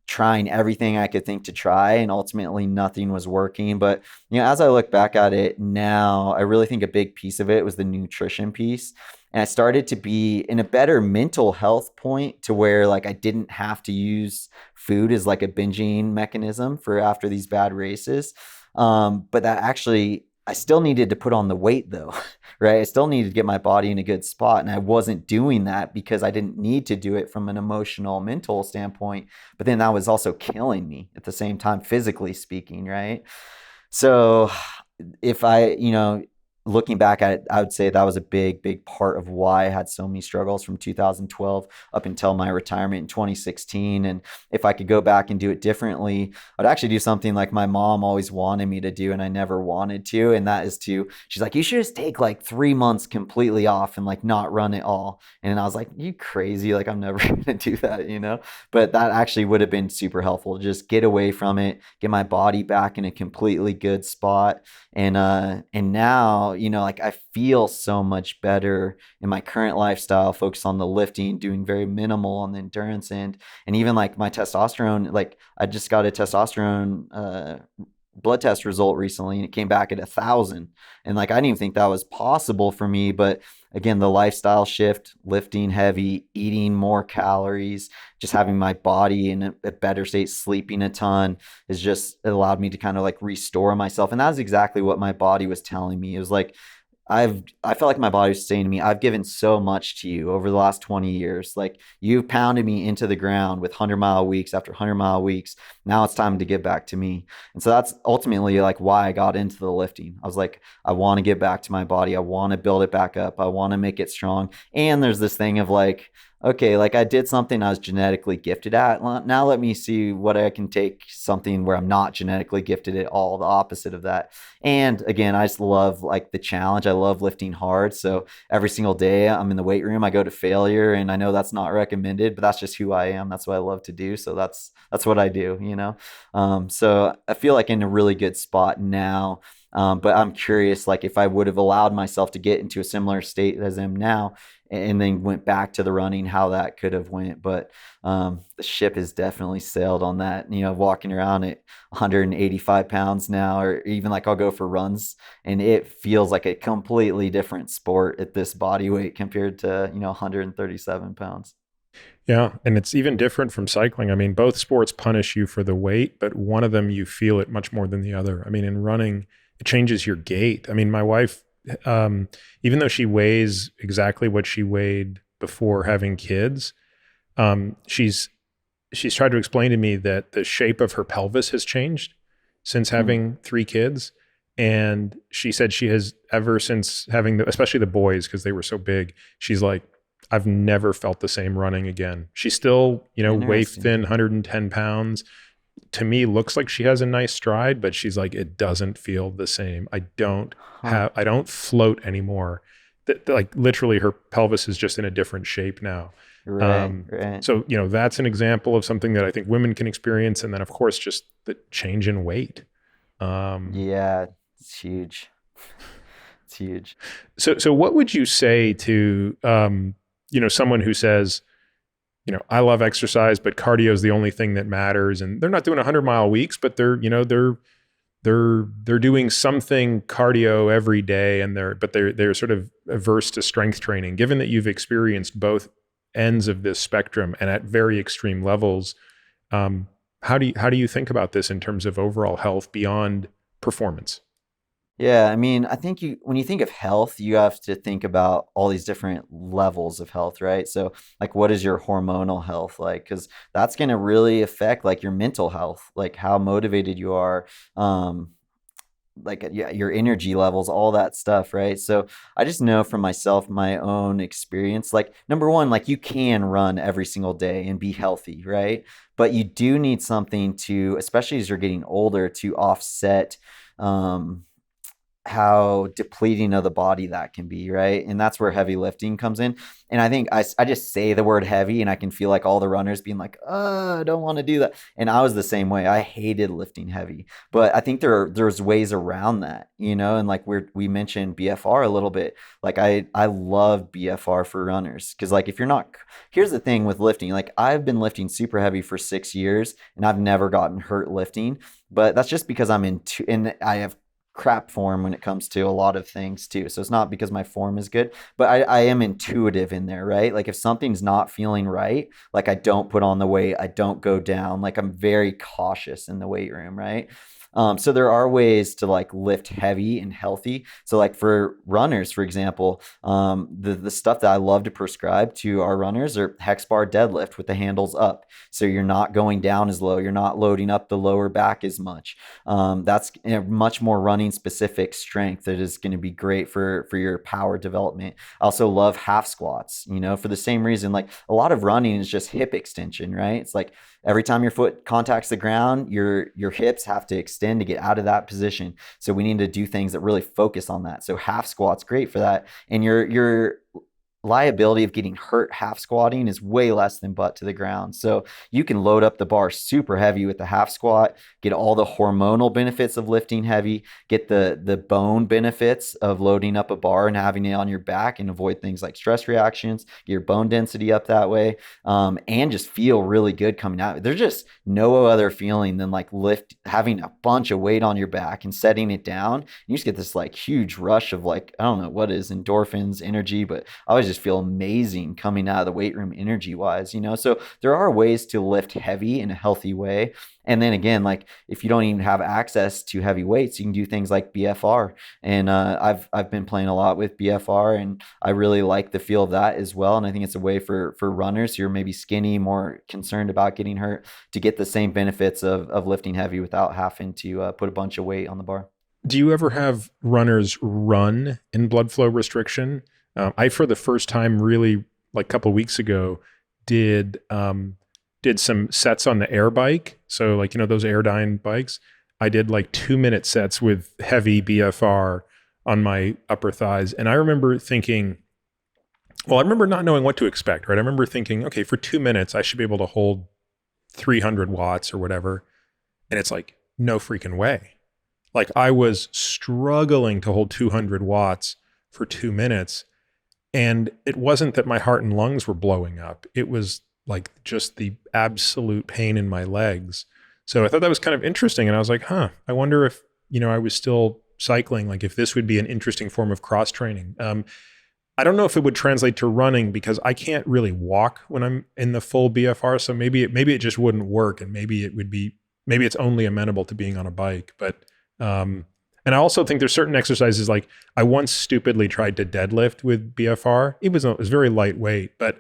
trying everything I could think to try, and ultimately nothing was working. But as I look back at it now, I really think a big piece of it was the nutrition piece. And I started to be in a better mental health point to where like I didn't have to use food as like a binging mechanism for after these bad races. But that actually, I still needed to put on the weight though, right? I still needed to get my body in a good spot. And I wasn't doing that because I didn't need to do it from an emotional, mental standpoint. But then that was also killing me at the same time, physically speaking, right? So if looking back at it, I would say that was a big part of why I had so many struggles from 2012 up until my retirement in 2016. And if I could go back and do it differently, I'd actually do something like my mom always wanted me to do, and I never wanted to. And that is she's like, you should just take like 3 months completely off and like not run at all. And I was like, you crazy? Like, I'm never going to do that. But that actually would have been super helpful. Just get away from it, get my body back in a completely good spot. And now, like I feel so much better in my current lifestyle, focus on the lifting, doing very minimal on the endurance end. And even like my testosterone, like I just got a testosterone blood test result recently, and it came back at 1,000. And like I didn't even think that was possible for me. But again, the lifestyle shift, lifting heavy, eating more calories, just having my body in a better state, sleeping a ton, is just, it allowed me to kind of like restore myself. And that was exactly what my body was telling me. It was like, I felt like my body was saying to me, I've given so much to you over the last 20 years. Like, you've pounded me into the ground with 100-mile weeks after 100-mile weeks. Now it's time to give back to me. And so that's ultimately like why I got into the lifting. I was like, I want to get back to my body. I want to build it back up. I want to make it strong. And there's this thing of like, okay, like I did something I was genetically gifted at. Now let me see what I can take something where I'm not genetically gifted at all, the opposite of that. And again, I just love like the challenge. I love lifting hard. So every single day I'm in the weight room, I go to failure, and I know that's not recommended, but that's just who I am. That's what I love to do. So that's what I do. So I feel like in a really good spot now. But I'm curious, like if I would have allowed myself to get into a similar state as I am now, and then went back to the running, how that could have went. But the ship has definitely sailed on that. Walking around at 185 pounds now, or even like I'll go for runs, and it feels like a completely different sport at this body weight compared to 137 pounds. Yeah. And it's even different from cycling. I mean, both sports punish you for the weight, but one of them you feel it much more than the other. I mean, in running, it changes your gait. I mean, my wife, even though she weighs exactly what she weighed before having kids, she's tried to explain to me that the shape of her pelvis has changed since having 3 kids. And she said she has, ever since having especially the boys, because they were so big, she's like, I've never felt the same running again. She's still, waif thin, 110 pounds. To me, looks like she has a nice stride, but she's like, it doesn't feel the same. I don't float anymore. Like literally her pelvis is just in a different shape now. Right. So, that's an example of something that I think women can experience. And then of course, just the change in weight. Yeah, it's huge. It's huge. So what would you say to, someone who says, I love exercise, but cardio is the only thing that matters. And they're not doing 100-mile weeks, but they're doing something cardio every day, and they're sort of averse to strength training. Given that you've experienced both ends of this spectrum and at very extreme levels, how do you think about this in terms of overall health beyond performance? Yeah, I mean, I think when you think of health, you have to think about all these different levels of health, right? So, like, what is your hormonal health like? Because that's going to really affect like your mental health, like how motivated you are, um, like yeah, your energy levels, all that stuff, right? So, I just know from myself, my own experience, like number one, like you can run every single day and be healthy, right? But you do need something to, especially as you're getting older, to offset. Um, how depleting of the body that can be, right? And that's where heavy lifting comes in. And I think I just say the word heavy and I can feel like all the runners being like, I don't want to do that. And I was the same way. I hated lifting heavy. But I think there's ways around that, and like we mentioned BFR a little bit. Like I love BFR for runners. Cause like if you're not, here's the thing with lifting, like I've been lifting super heavy for 6 years and I've never gotten hurt lifting. But that's just because and I have crap form when it comes to a lot of things too. So it's not because my form is good, but I am intuitive in there, right? Like if something's not feeling right, like I don't put on the weight, I don't go down. Like I'm very cautious in the weight room, right? So there are ways to like lift heavy and healthy. So like for runners, for example, the stuff that I love to prescribe to our runners are hex bar deadlift with the handles up. So you're not going down as low. You're not loading up the lower back as much. That's a much more running specific strength that is going to be great for your power development. I also love half squats, for the same reason. Like a lot of running is just hip extension, right? It's like every time your foot contacts the ground, your hips have to extend to get out of that position. So we need to do things that really focus on that. So half squat's great for that. And your liability of getting hurt half squatting is way less than butt to the ground. So you can load up the bar super heavy with the half squat, get all the hormonal benefits of lifting heavy, get the bone benefits of loading up a bar and having it on your back and avoid things like stress reactions, get your bone density up that way, and just feel really good coming out. There's just no other feeling than like having a bunch of weight on your back and setting it down. And you just get this like huge rush of like, I don't know what is endorphins, energy, but I always just feel amazing coming out of the weight room energy wise, So there are ways to lift heavy in a healthy way. And then again, like if you don't even have access to heavy weights, you can do things like BFR. And I've been playing a lot with BFR, and I really like the feel of that as well. And I think it's a way for runners who are maybe skinny, more concerned about getting hurt, to get the same benefits of lifting heavy without having to put a bunch of weight on the bar. Do you ever have runners run in blood flow restriction? I, for the first time, really like a couple of weeks ago, did some sets on the air bike. So like, those Airdyne bikes. I did like 2-minute sets with heavy BFR on my upper thighs. And I remember thinking, I remember not knowing what to expect, right? I remember thinking, okay, for 2 minutes, I should be able to hold 300 watts or whatever. And it's like, no freaking way. Like I was struggling to hold 200 watts for 2 minutes. And it wasn't that my heart and lungs were blowing up. It was like just the absolute pain in my legs. So I thought that was kind of interesting. And I was like, I wonder if, I was still cycling, like if this would be an interesting form of cross training. I don't know if it would translate to running because I can't really walk when I'm in the full BFR. So maybe it just wouldn't work. And maybe it's only amenable to being on a bike. But, and I also think there's certain exercises, like I once stupidly tried to deadlift with BFR. It was very lightweight, but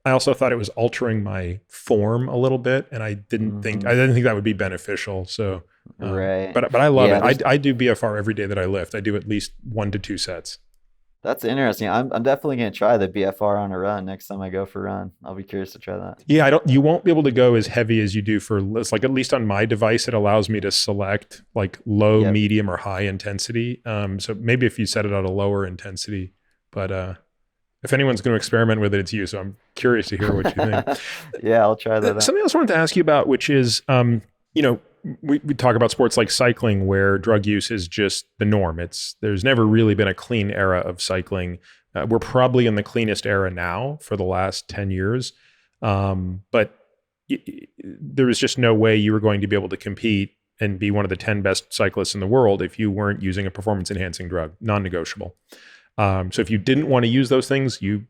I also thought it was altering my form a little bit, and I didn't think that would be beneficial. So, Right. but I love Yeah, it. I do BFR every day that I lift. I do at least 1 to 2 sets. that's interesting. I'm definitely going to try the BFR on a run next time I go for a run. I'll be curious to try that. Yeah, you won't be able to go as heavy as you do for, it's like, at least on my device, it allows me to select like low, Yep. medium, or high intensity. So maybe if you set it at a lower intensity, but if anyone's going to experiment with it, it's you. So I'm curious to hear what you think. Yeah, I'll try that out. Something else I wanted to ask you about, which is, we talk about sports like cycling where drug use is just the norm. There's never really been a clean era of cycling. We're probably in the cleanest era now for the last 10 years. But there was just no way you were going to be able to compete and be one of the 10 best cyclists in the world if you weren't using a performance enhancing drug, non-negotiable. So if you didn't want to use those things, you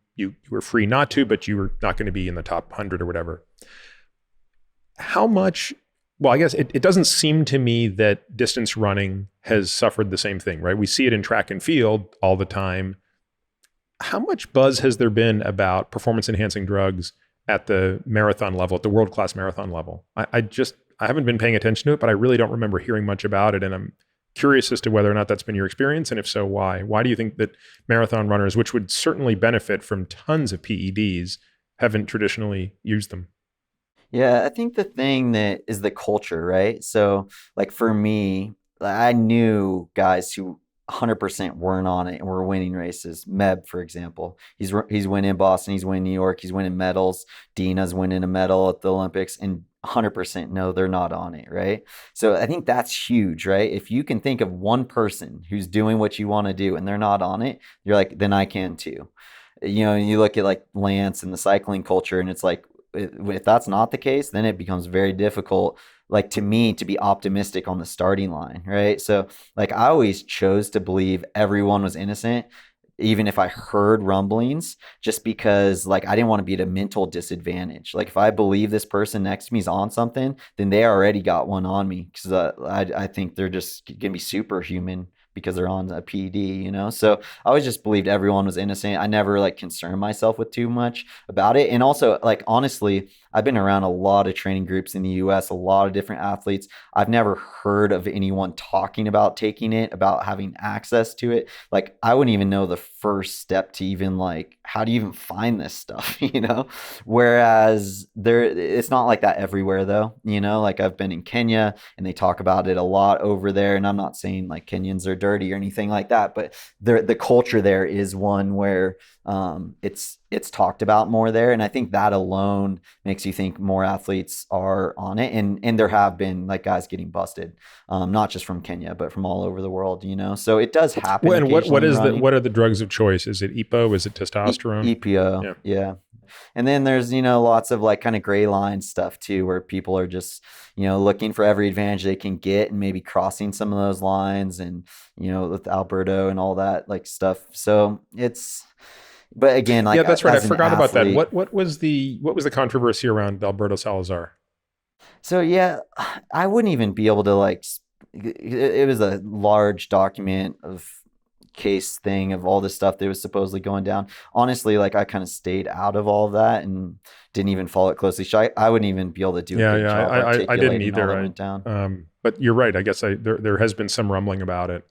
were free not to, but you were not going to be in the top 100 or whatever. How much? Well, I guess it doesn't seem to me that distance running has suffered the same thing, right? We see it in track and field all the time. How much buzz has there been about performance enhancing drugs at the marathon level, at the world-class marathon level? I haven't been paying attention to it, but I really don't remember hearing much about it. And I'm curious as to whether or not that's been your experience. And if so, why? Why do you think that marathon runners, which would certainly benefit from tons of PEDs, haven't traditionally used them? Yeah, I think the thing that is the culture, right? So, like for me, I knew guys who 100% weren't on it and were winning races. Meb, for example, he's winning Boston, he's winning New York, he's winning medals. Dina's winning a medal at the Olympics, and 100% no, they're not on it, right? So I think that's huge, right? If you can think of one person who's doing what you want to do and they're not on it, you're like, then I can too. You know, you look at like Lance and the cycling culture, and it's like, if that's not the case, then it becomes very difficult, like to me, to be optimistic on the starting line, right? So, like, I always chose to believe everyone was innocent, even if I heard rumblings, just because, like, I didn't want to be at a mental disadvantage. Like, if I believe this person next to me is on something, then they already got one on me because I think they're just gonna be superhuman because they're on a PD, you know? So I always just believed everyone was innocent. I never like concerned myself with too much about it. And also, like, honestly, I've been around a lot of training groups in the US, a lot of different athletes. I've never heard of anyone talking about taking it, about having access to it. Like, I wouldn't even know the first step to even, like, how do you even find this stuff, you know? Whereas it's not like that everywhere though, you know? Like, I've been in Kenya and they talk about it a lot over there. And I'm not saying like Kenyans are dirty or anything like that, but the culture there is one where it's talked about more there, and I think that alone makes you think more athletes are on it, and there have been like guys getting busted, not just from Kenya but from all over the world, you know. So it does happen Well, and occasionally in running. what are the drugs of choice? Is it EPO? Is it testosterone? EPO, Yeah. yeah. And then there's, you know, lots of like kind of gray line stuff too, where people are just, you know, looking for every advantage they can get and maybe crossing some of those lines, and, you know, with Alberto and all that like stuff. So it's, but again, Yeah, like that's right. I as an forgot about that. athlete, What was the controversy around Alberto Salazar? so yeah, I wouldn't even be able to like, it was a large document of case thing of all this stuff that was supposedly going down. Honestly, like I kind of stayed out of all of that and didn't even follow it closely. So I wouldn't even be able to do a Yeah, good yeah, job I didn't articulating all either. that went down. But you're right. I guess there has been some rumbling about it.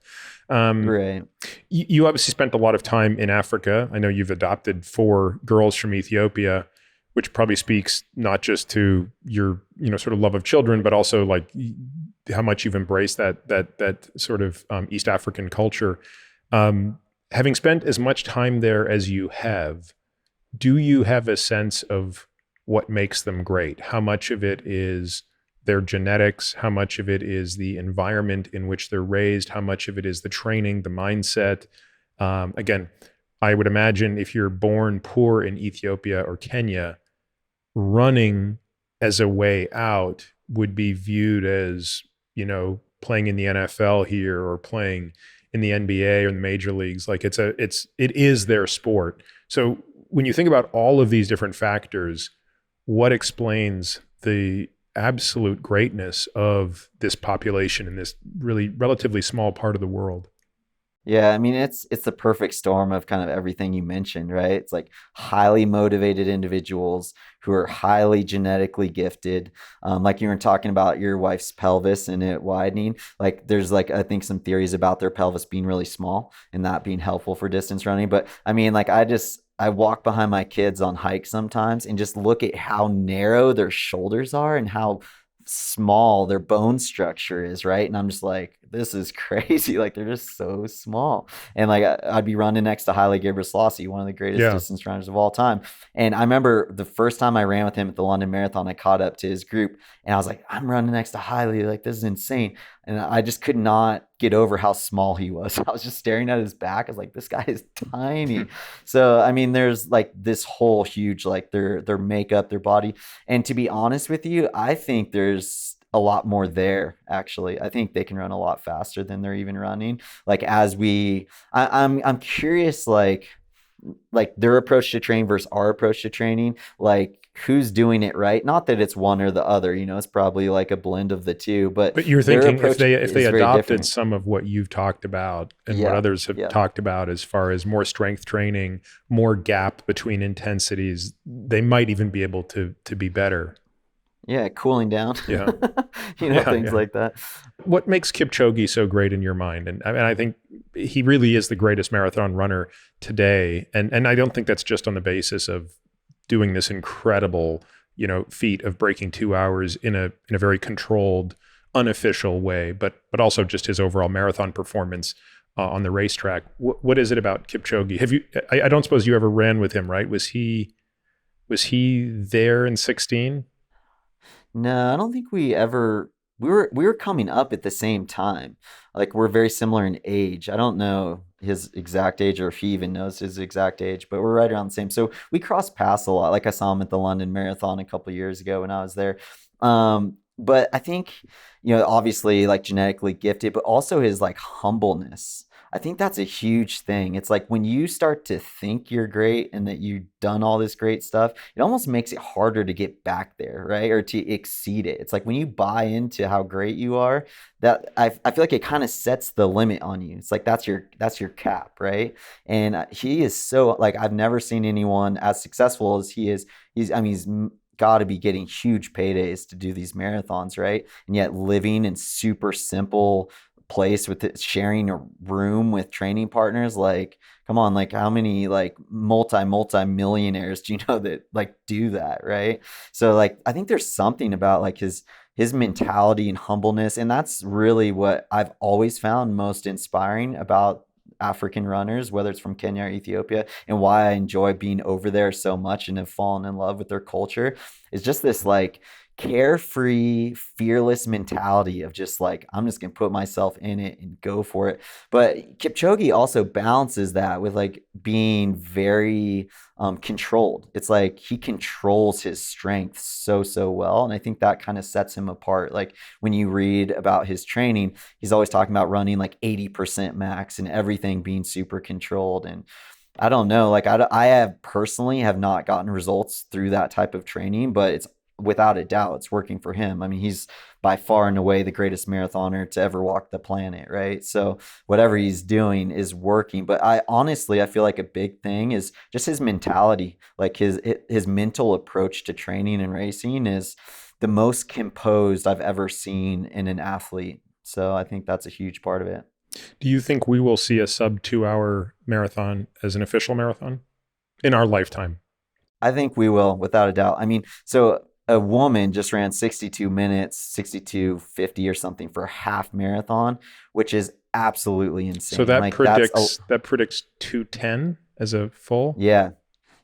Um, Right. you obviously spent a lot of time in Africa. I know you've adopted 4 girls from Ethiopia, which probably speaks not just to your, you know, sort of love of children, but also like how much you've embraced that sort of East African culture. Having spent as much time there as you have, do you have a sense of what makes them great? How much of it is their genetics? How much of it is the environment in which they're raised? How much of it is the training, the mindset? Again, I would imagine if you're born poor in Ethiopia or Kenya, running as a way out would be viewed as, you know, playing in the NFL here or playing in the NBA or in the major leagues. Like it is their sport. So when you think about all of these different factors, what explains the absolute greatness of this population in this really relatively small part of the world? Yeah, I mean it's the perfect storm of kind of everything you mentioned, right? It's like highly motivated individuals who are highly genetically gifted. Like you were talking about your wife's pelvis and it widening. Like there's like I think some theories about their pelvis being really small and that being helpful for distance running. But I mean, like I walk behind my kids on hikes sometimes and just look at how narrow their shoulders are and how small their bone structure is, right? And I'm just like, this is crazy. Like they're just so small. And like I'd be running next to Haile Gebrselassie, one of the greatest Yeah. distance runners of all time. And I remember the first time I ran with him at the London Marathon, I caught up to his group and I was like, I'm running next to Haile. Like this is insane. And I just could not get over how small he was. I was just staring at his back. I was like, this guy is tiny. So I mean, there's like this whole huge like their makeup, their body. And to be honest with you, I think there's a lot more there actually. I think they can run a lot faster than they're even running. Like as I'm curious like their approach to training versus our approach to training, like who's doing it right. Not that it's one or the other, you know, it's probably like a blend of the two, but But you're their thinking if approach they is very adopted different. some of what you've talked about and what Yeah, others have yeah, talked about as far as more strength training, more gap between intensities, they might even be able to be better. yeah, cooling down, Yeah. you know, Yeah, things yeah. like that. What makes Kipchoge so great in your mind? And I mean, I think he really is the greatest marathon runner today. And I don't think that's just on the basis of doing this incredible, feat of breaking 2 hours in a very controlled, unofficial way, but also just his overall marathon performance on the racetrack. What is it about Kipchoge? Have you? I don't suppose you ever ran with him, right? Was he there in 16? No, I don't think we ever we were coming up at the same time. Like we're very similar in age. I don't know his exact age or if he even knows his exact age, but we're right around the same. So we crossed paths a lot. Like I saw him at the London Marathon a couple years ago when I was there. But I think, obviously like genetically gifted, but also his like humbleness. I think that's a huge thing. It's like when you start to think you're great and that you've done all this great stuff, it almost makes it harder to get back there, right? Or to exceed it. It's like when you buy into how great you are, that I feel like it kind of sets the limit on you. It's like that's your cap, right? And he is so like I've never seen anyone as successful as he is. He's got to be getting huge paydays to do these marathons, right? And yet living in super simple place with it, sharing a room with training partners. Like, come on, like how many like multi millionaires do you know that like do that, right? So like I think there's something about like his mentality and humbleness, and that's really what I've always found most inspiring about African runners, whether it's from Kenya or Ethiopia, and why I enjoy being over there so much and have fallen in love with their culture is just this like carefree, fearless mentality of just like, I'm just going to put myself in it and go for it. But Kipchoge also balances that with like being very controlled. It's like he controls his strength so well. And I think that kind of sets him apart. Like when you read about his training, he's always talking about running like 80% max and everything being super controlled. And I don't know, like I have personally have not gotten results through that type of training, but it's without a doubt it's working for him. I mean, he's by far and away the greatest marathoner to ever walk the planet, right? So whatever he's doing is working. But I honestly, I feel like a big thing is just his mentality, like his mental approach to training and racing is the most composed I've ever seen in an athlete. So I think that's a huge part of it. Do you think we will see a sub 2 hour marathon as an official marathon in our lifetime? I think we will, without a doubt. I mean, so a woman just ran 62 minutes, 62:50 or something for a half marathon, which is absolutely So insane. that Like that's predicts 2:10 as a full. yeah.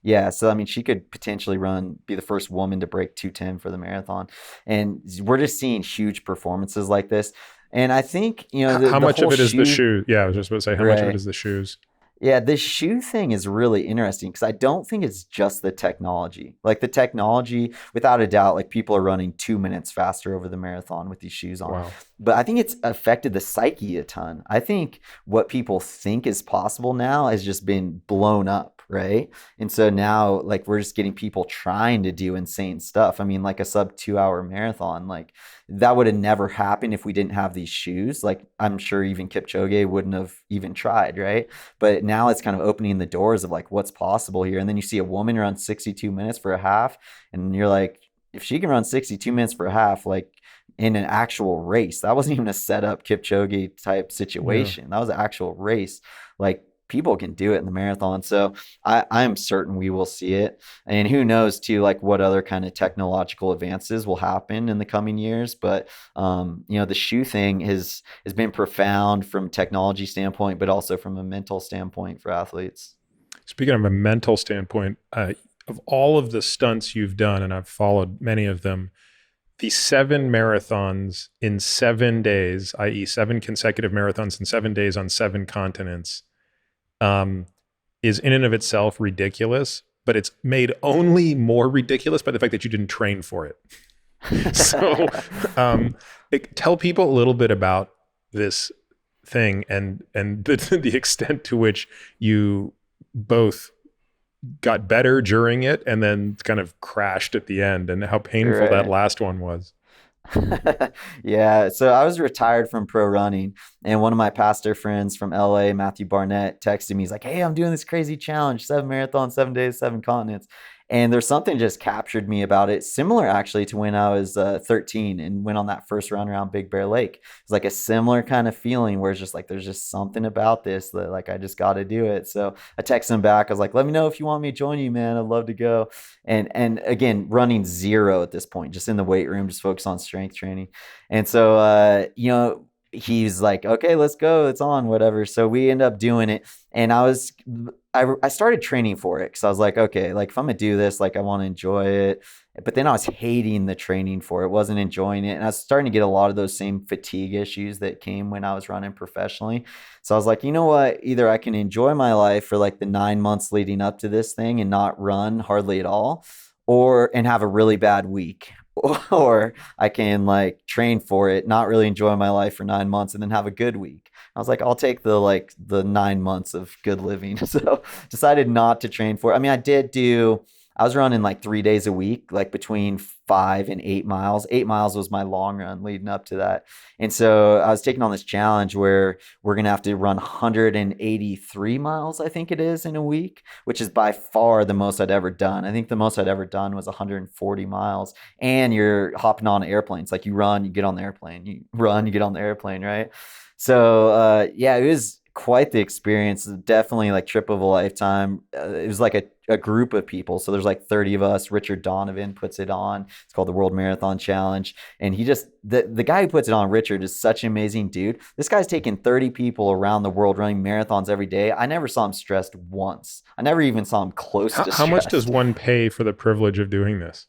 Yeah, so I mean she could potentially be the first woman to break 2:10 for the marathon. And we're just seeing huge performances like this. And I think, How the much whole of it is the shoe, shoe? Yeah, I was just about to say how much of it right? is the shoes. Yeah, this shoe thing is really interesting because I don't think it's just the technology. Like the technology, without a doubt, like people are running 2 minutes faster over the marathon with these shoes on. Wow. But I think it's affected the psyche a ton. I think what people think is possible now has just been blown up, right? And so now, like, we're just getting people trying to do insane stuff. I mean, like a sub 2 hour marathon, like that would have never happened if we didn't have these shoes. Like, I'm sure even Kipchoge wouldn't have even tried, right? But now it's kind of opening the doors of like what's possible here. And then you see a woman run 62 minutes for a half, and you're like, if she can run 62 minutes for a half, like in an actual race, that wasn't even a setup Kipchoge type Yeah. situation. That was an actual race. Like people can do it in the marathon. So I'm certain we will see it. And who knows too, like what other kind of technological advances will happen in the coming years. But the shoe thing has been profound from technology standpoint, but also from a mental standpoint for athletes. Speaking of a mental standpoint, of all of the stunts you've done, and I've followed many of them, the 7 marathons in 7 days, i.e., 7 consecutive marathons in 7 days on 7 continents, is in and of itself ridiculous, but it's made only more ridiculous by the fact that you didn't train for it. So tell people a little bit about this thing and the extent to which you both got better during it and then kind of crashed at the end, and how painful that last one was. Yeah. So I was retired from pro running, and one of my pastor friends from LA, Matthew Barnett, texted me. He's like, "Hey, I'm doing this crazy challenge, 7 marathons, 7 days, 7 continents." And there's something just captured me about it, similar actually to when I was 13 and went on that first run around Big Bear Lake. It's like a similar kind of feeling where it's just like, there's just something about this that like, I just got to do it. So I texted him back. I was like, let me know if you want me to join you, man. I'd love to go. And again, running zero at this point, just in the weight room, just focus on strength training. And so, he's like, okay, let's go. It's on, whatever. So we end up doing it. And I started training for it because I was like, okay, like if I'm gonna do this, like I want to enjoy it. But then I was hating the training for it, wasn't enjoying it. And I was starting to get a lot of those same fatigue issues that came when I was running professionally. So I was like, you know what? Either I can enjoy my life for like the 9 months leading up to this thing and not run hardly at all, and have a really bad week. Or I can like train for it, not really enjoy my life for 9 months and then have a good week. I was like, I'll take the 9 months of good living. So decided not to train for it. I mean, I was running like 3 days a week, like between 5 and 8 miles. 8 miles was my long run leading up to that. And so I was taking on this challenge where we're going to have to run 183 miles, I think it is, in a week, which is by far the most I'd ever done. I think the most I'd ever done was 140 miles. And you're hopping on airplanes. Like you run, you get on the airplane, you run, you get on the airplane, right? So it was quite the experience. Definitely like trip of a lifetime. It was like a group of people. So there's like 30 of us. Richard Donovan puts it on. It's called the World Marathon Challenge. And he just, the guy who puts it on, Richard, is such an amazing dude. This guy's taking 30 people around the world running marathons every day. I never saw him stressed once. I never even saw him close to stressed. How much does one pay for the privilege of doing this?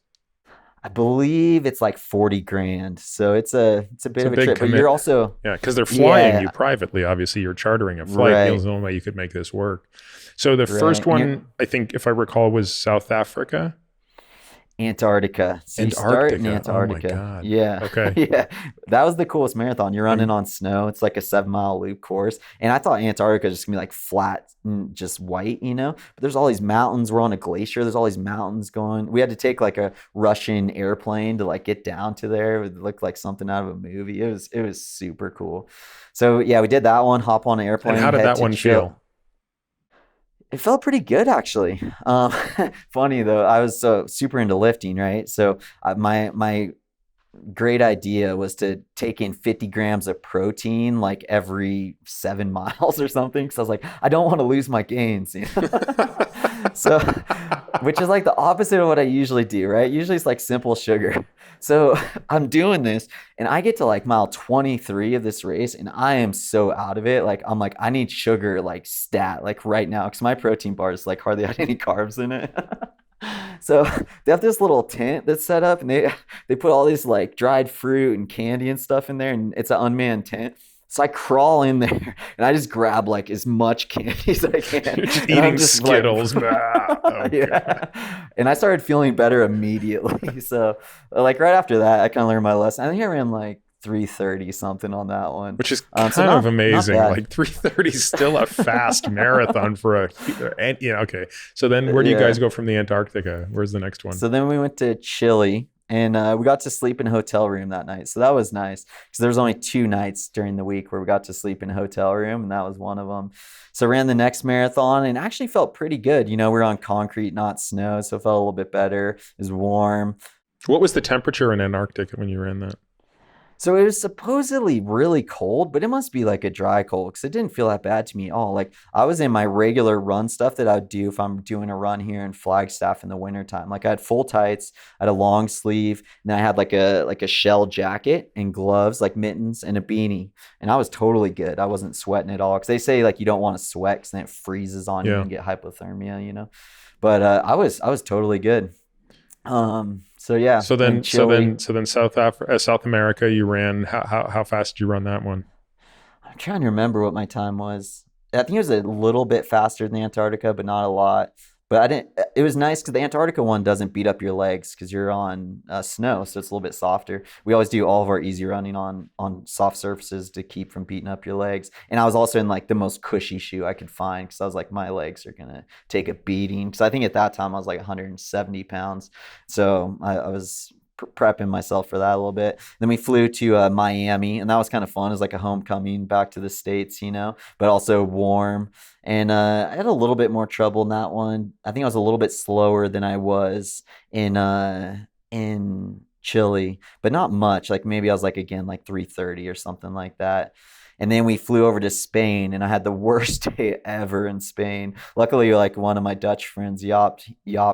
I believe it's like 40 grand. So it's a bit of a trip, commitment. But you're also, because they're flying you privately. Obviously you're chartering a flight. Right. The only way you could make this work. So the first one, I think, if I recall, was South Africa. Antarctica. So Antarctica. In Antarctica. Oh my God. Yeah. Okay. Yeah. That was the coolest marathon. You're running on snow. It's like a 7-mile loop course. And I thought Antarctica was just gonna be like flat and just white, But there's all these mountains. We're on a glacier. There's all these mountains going. We had to take like a Russian airplane to like get down to there. It looked like something out of a movie. It was super cool. So yeah, we did that one, hop on an airplane. And how did that one feel? It felt pretty good, actually. Funny though, I was so super into lifting, right? So my great idea was to take in 50 grams of protein like every 7 miles or something. Because I was like, I don't want to lose my gains. So, which is like the opposite of what I usually do, right? Usually it's like simple sugar. So I'm doing this and I get to like mile 23 of this race and I am so out of it. Like, I'm like, I need sugar like stat, like right now. Cause my protein bar is like hardly had any carbs in it. So they have this little tent that's set up and they put all this like dried fruit and candy and stuff in there. And it's an unmanned tent. So I crawl in there and I just grab like as much candy as I can. You're just eating Skittles. Yeah. And I started feeling better immediately. So like right after that, I kind of learned my lesson. I think I ran like 3:30 something on that one. Which is kind of amazing. Like 3:30 is still a fast marathon for okay. So then where do you guys go from the Antarctica? Where's the next one? So then we went to Chile. And we got to sleep in a hotel room that night. So that was nice because there was only 2 nights during the week where we got to sleep in a hotel room. And that was one of them. So ran the next marathon and actually felt pretty good. We were on concrete, not snow. So it felt a little bit better. It was warm. What was the temperature in Antarctica when you ran that? So it was supposedly really cold, but it must be like a dry cold because it didn't feel that bad to me at all. Like I was in my regular run stuff that I would do if I'm doing a run here in Flagstaff in the wintertime. Like I had full tights, I had a long sleeve, and then I had like a shell jacket and gloves, like mittens and a beanie. And I was totally good. I wasn't sweating at all. Cause they say like you don't want to sweat because then it freezes on you Yeah. and get hypothermia, you know. But I was totally good. So yeah, went Chile. So then South America, you ran. How fast did you run that one? I'm trying to remember what my time was. I think it was a little bit faster than Antarctica, but not a lot. But I didn't. It was nice because the Antarctica one doesn't beat up your legs because you're on snow, so it's a little bit softer. We always do all of our easy running on soft surfaces to keep from beating up your legs. And I was also in like the most cushy shoe I could find because I was like, my legs are gonna take a beating. Because I think at that time I was like 170 pounds, so I was prepping myself for that a little bit. Then we flew to Miami, and that was kind of fun. It was like a homecoming back to the States, you know, but also warm. And I had a little bit more trouble in that one. I think I was a little bit slower than I was in Chile, but not much. Like maybe I was like again like 3:30 or something like that. And then we flew over to Spain, and I had the worst day ever in Spain. Luckily, like one of my Dutch friends, Yop,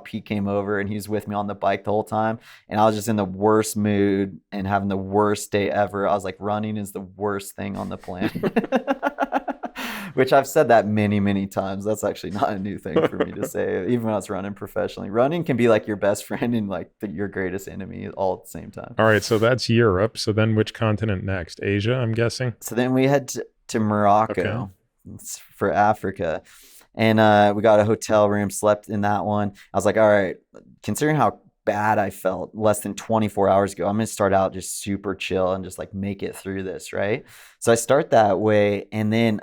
he came over and he was with me on the bike the whole time. And I was just in the worst mood and having the worst day ever. I was like, running is the worst thing on the planet. Which I've said that many, many times. That's actually not a new thing for me to say, even when I was running professionally. Running can be like your best friend and like your greatest enemy all at the same time. All right, so that's Europe. So then which continent next? Asia, I'm guessing. So then we head to Okay. Morocco for Africa. And we got a hotel room, slept in that one. I was like, all right, considering how bad I felt less than 24 hours ago, I'm going to start out just super chill and just like make it through this, right? So I start that way. And then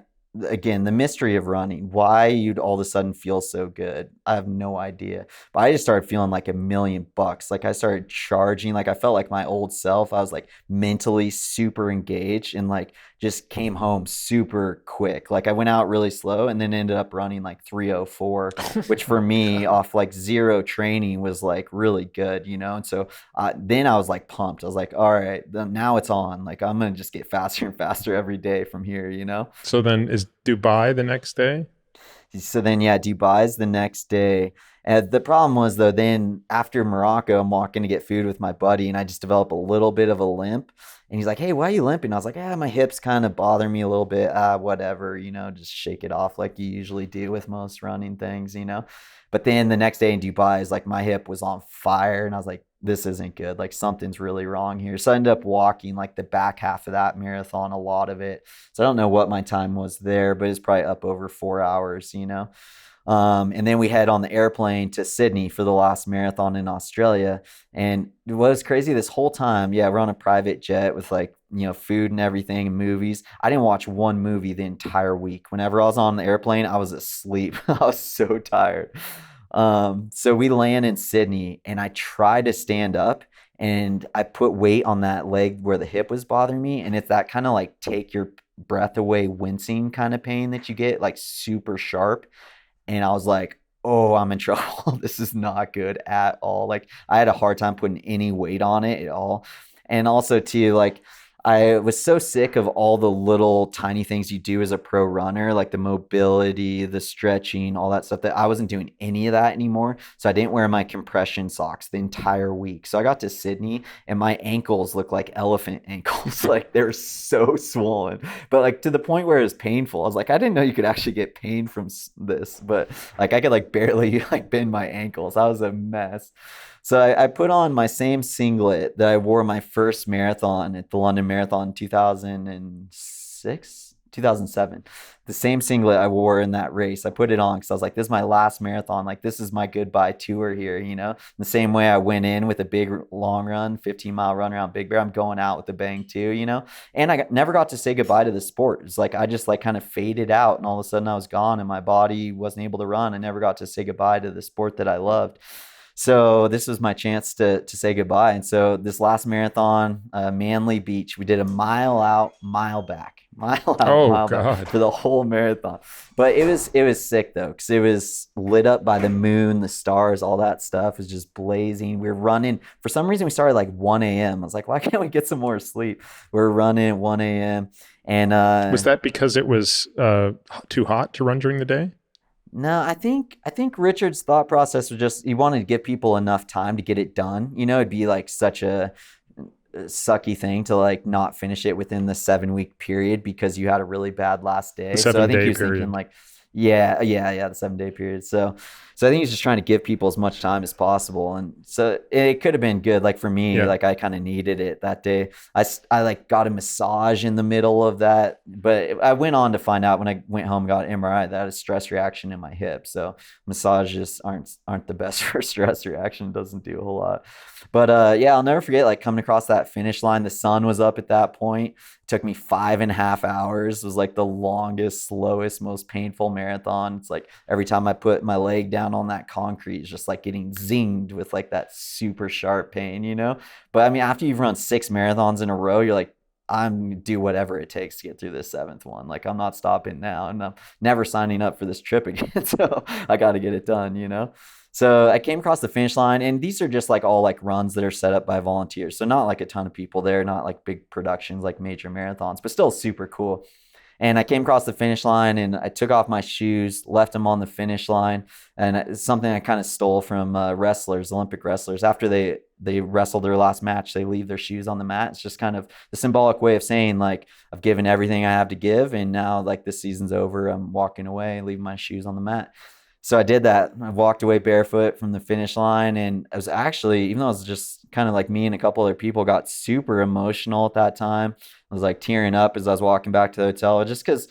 again, the mystery of running, why you'd all of a sudden feel so good. I have no idea. But I just started feeling like $1,000,000. Like I started charging, like I felt like my old self. I was like mentally super engaged and like just came home super quick. Like I went out really slow and then ended up running like 3:04, which for me off like zero training was like really good, you know? And so then I was like pumped. I was like, all right, then now it's on. Like I'm going to just get faster and faster every day from here, you know? So then is Dubai the next day? So then, yeah, Dubai's the next day. And the problem was though, then after Morocco, I'm walking to get food with my buddy, and I just develop a little bit of a limp. And he's like, "Hey, why are you limping?" I was like, "Yeah, my hips kind of bother me a little bit. Whatever, you know, just shake it off like you usually do with most running things, you know." But then the next day in Dubai is like my hip was on fire, and I was like, "This isn't good. Like something's really wrong here." So I ended up walking like the back half of that marathon, a lot of it. So I don't know what my time was there, but it's probably up over 4 hours, you know. And then we head on the airplane to Sydney for the last marathon in Australia. And what was crazy this whole time, yeah, we're on a private jet with like, you know, food and everything and movies. I didn't watch one movie the entire week. Whenever I was on the airplane, I was asleep. I was so tired. So we land in Sydney and I try to stand up and I put weight on that leg where the hip was bothering me. And it's that kind of like take your breath away, wincing kind of pain that you get, like super sharp. And I was like, oh, I'm in trouble. This is not good at all. Like I had a hard time putting any weight on it at all. And also too, like I was so sick of all the little tiny things you do as a pro runner, like the mobility, the stretching, all that stuff, that I wasn't doing any of that anymore. So I didn't wear my compression socks the entire week. So I got to Sydney and my ankles looked like elephant ankles. Like they're so swollen, but like to the point where it was painful. I was like, I didn't know you could actually get pain from this, but like I could like barely like bend my ankles. I was a mess. So I put on my same singlet that I wore my first marathon at the London Marathon 2006, 2007. The same singlet I wore in that race. I put it on because I was like, this is my last marathon. Like, this is my goodbye tour here, you know? The same way I went in with a big long run, 15-mile run around Big Bear, I'm going out with a bang too, you know? And never got to say goodbye to the sport. It's like I just like kind of faded out and all of a sudden I was gone and my body wasn't able to run. I never got to say goodbye to the sport that I loved. So this was my chance to say goodbye. And so this last marathon, Manly Beach, we did a mile out, mile back, mile out, Oh mile back God. for the whole marathon. But it was sick though, because it was lit up by the moon, the stars, all that stuff was just blazing. We were running. For some reason, we started like 1 a.m. I was like, why can't we get some more sleep? We're running at 1 a.m. And Was that because it was too hot to run during the day? no, I think Richard's thought process was just he wanted to give people enough time to get it done. It'd be like such a sucky thing to like not finish it within the 7 week period because you had a really bad last The day. So I seven think he day was thinking period. like, yeah, yeah, yeah, the 7 day period. So I think he's just trying to give people as much time as possible. And so it could have been good. Like for me, Yeah. like I kind of needed it that day. I like got a massage in the middle of that, but I went on to find out when I went home and got an MRI that I had a stress reaction in my hip. So massages aren't the best for stress reaction. It doesn't do a whole lot. But yeah, I'll never forget like coming across that finish line. The sun was up at that point. It took me 5.5 hours. It was like the longest, slowest, most painful marathon. It's like every time I put my leg down on that concrete, it's just like getting zinged with like that super sharp pain. But I mean, after you've run 6 marathons in a row, you're like, I'm do whatever it takes to get through this seventh one. Like I'm not stopping now, and I'm never signing up for this trip again. So I got to get it done. So I came across the finish line, and these are just like all like runs that are set up by volunteers. So not like a ton of people there, not like big productions like major marathons, but still super cool. And I came across the finish line and I took off my shoes, left them on the finish line. And it's something I kind of stole from wrestlers, Olympic wrestlers. After they wrestle their last match, they leave their shoes on the mat. It's just kind of the symbolic way of saying like, I've given everything I have to give. And now like this season's over, I'm walking away, leaving my shoes on the mat. So I did that. I walked away barefoot from the finish line. And I was actually, even though it was just kind of like me and a couple other people, got super emotional at that time. I was like tearing up as I was walking back to the hotel just because,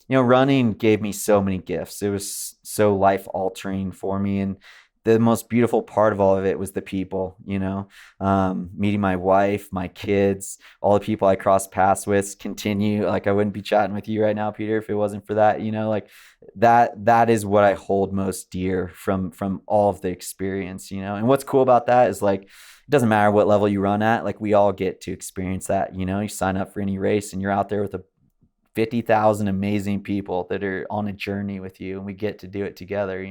running gave me so many gifts. It was so life altering for me. And the most beautiful part of all of it was the people, meeting my wife, my kids, all the people I crossed paths with continue. Like I wouldn't be chatting with you right now, Peter, if it wasn't for that, like that is what I hold most dear from all of the experience. And what's cool about that is like, it doesn't matter what level you run at, like we all get to experience that. You sign up for any race and you're out there with 50,000 amazing people that are on a journey with you, and we get to do it together.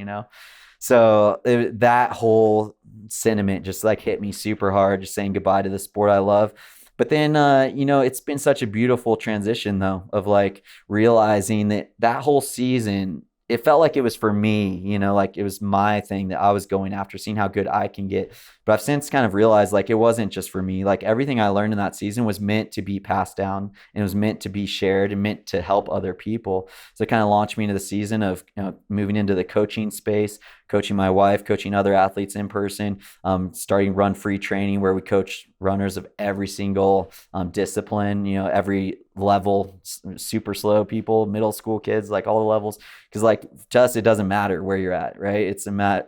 So that whole sentiment just like hit me super hard, just saying goodbye to the sport I love. But then, it's been such a beautiful transition though, of like realizing that whole season, it felt like it was for me, like it was my thing that I was going after, seeing how good I can get. But I've since kind of realized like it wasn't just for me. Like everything I learned in that season was meant to be passed down, and it was meant to be shared and meant to help other people. So it kind of launched me into the season of moving into the coaching space, coaching my wife, coaching other athletes in person, starting Run Free training where we coach runners of every single discipline, every level, super slow people, middle school kids, like all the levels. Because like to us, it doesn't matter where you're at, right?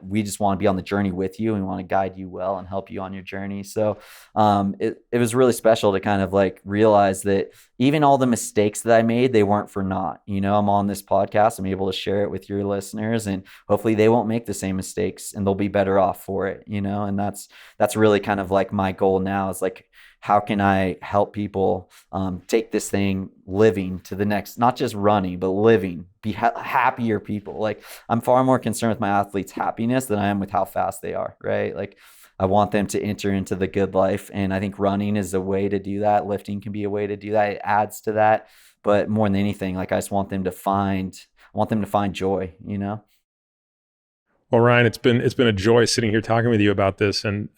We just want to be on the journey with you, and we want to guide you well and help you on your journey. So it was really special to kind of like realize that even all the mistakes that I made, they weren't for naught. I'm on this podcast, I'm able to share it with your listeners, and hopefully they won't make the same mistakes and they'll be better off for it, and that's really kind of like my goal now is like, how can I help people take this thing living to the next, not just running, but living, be happier people. Like I'm far more concerned with my athletes' happiness than I am with how fast they are, right? Like I want them to enter into the good life. And I think running is a way to do that. Lifting can be a way to do that. It adds to that. But more than anything, like I just want them to find joy. Well, Ryan, it's been a joy sitting here talking with you about this, and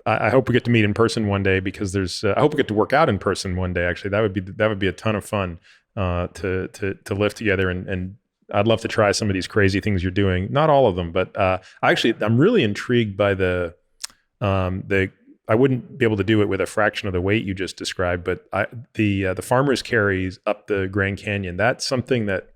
I hope we get to meet in person one day because I hope we get to work out in person one day. Actually, that would be a ton of fun to lift together, and I'd love to try some of these crazy things you're doing. Not all of them, but I'm really intrigued by the. I wouldn't be able to do it with a fraction of the weight you just described, but the farmers carries up the Grand Canyon. That's something that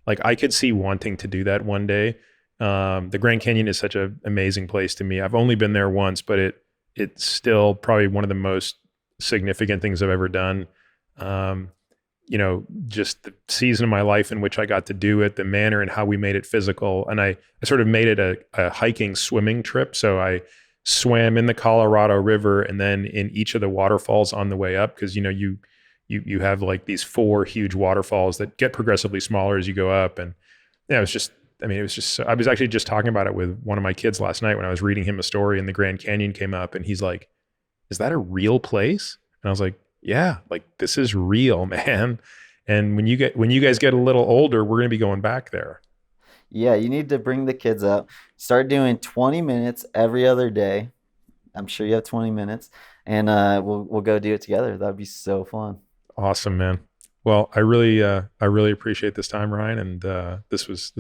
like I could see wanting to do that one day. The Grand Canyon is such an amazing place to me. I've only been there once, but it's still probably one of the most significant things I've ever done. just the season of my life in which I got to do it, the manner and how we made it physical. And I sort of made it a hiking swimming trip. So I swam in the Colorado River and then in each of the waterfalls on the way up, because, you have like these 4 huge waterfalls that get progressively smaller as you go up. And it was just, I was actually just talking about it with one of my kids last night when I was reading him a story and the Grand Canyon came up and he's like, is that a real place? And I was like, yeah, like this is real, man. And when you guys get a little older, we're going to be going back there. Yeah, you need to bring the kids up. Start doing 20 minutes every other day. I'm sure you have 20 minutes, and we'll go do it together. That'd be so fun. Awesome, man. Well, I really appreciate this time, Ryan, and this was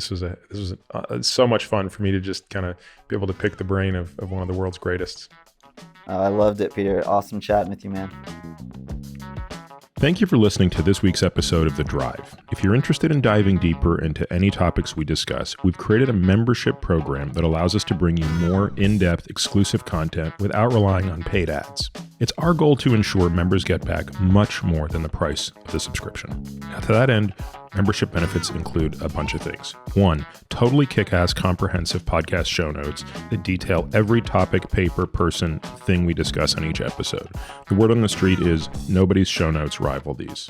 so much fun for me to just kind of be able to pick the brain of one of the world's greatest. I loved it, Peter. Awesome chatting with you, man. Thank you for listening to this week's episode of The Drive. If you're interested in diving deeper into any topics we discuss, we've created a membership program that allows us to bring you more in-depth, exclusive content without relying on paid ads. It's our goal to ensure members get back much more than the price of the subscription. Now, to that end, membership benefits include a bunch of things. 1, totally kick-ass comprehensive podcast show notes that detail every topic, paper, person, thing we discuss on each episode. The word on the street is nobody's show notes rival these.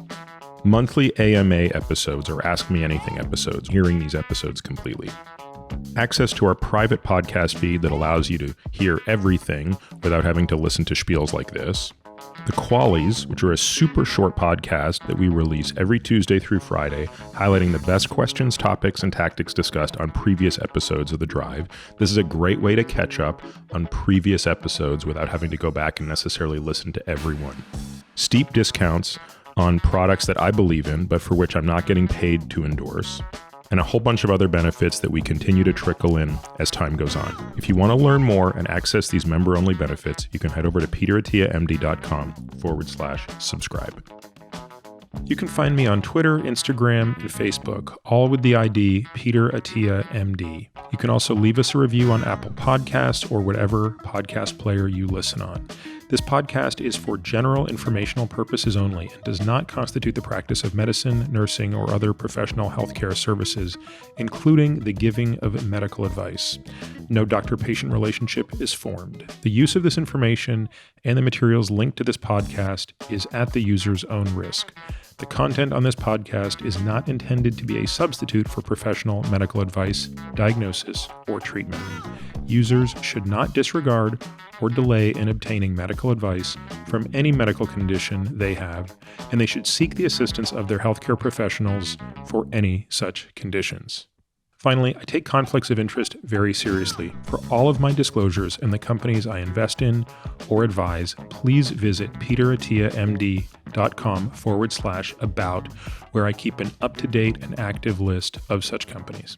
Monthly AMA episodes or Ask Me Anything episodes, hearing these episodes completely. Access to our private podcast feed that allows you to hear everything without having to listen to spiels like this. The Qualies, which are a super short podcast that we release every Tuesday through Friday, highlighting the best questions, topics, and tactics discussed on previous episodes of The Drive. This is a great way to catch up on previous episodes without having to go back and necessarily listen to everyone. Steep discounts on products that I believe in, but for which I'm not getting paid to endorse. And a whole bunch of other benefits that we continue to trickle in as time goes on. If you want to learn more and access these member-only benefits, you can head over to peterattiamd.com/subscribe. You can find me on Twitter, Instagram, and Facebook, all with the ID Peter Attia MD. You can also leave us a review on Apple Podcasts or whatever podcast player you listen on. This podcast is for general informational purposes only and does not constitute the practice of medicine, nursing, or other professional healthcare services, including the giving of medical advice. No doctor-patient relationship is formed. The use of this information and the materials linked to this podcast is at the user's own risk. The content on this podcast is not intended to be a substitute for professional medical advice, diagnosis, or treatment. Users should not disregard or delay in obtaining medical advice from any medical condition they have, and they should seek the assistance of their healthcare professionals for any such conditions. Finally, I take conflicts of interest very seriously. For all of my disclosures and the companies I invest in or advise, please visit peterattiamd.com/about, where I keep an up-to-date and active list of such companies.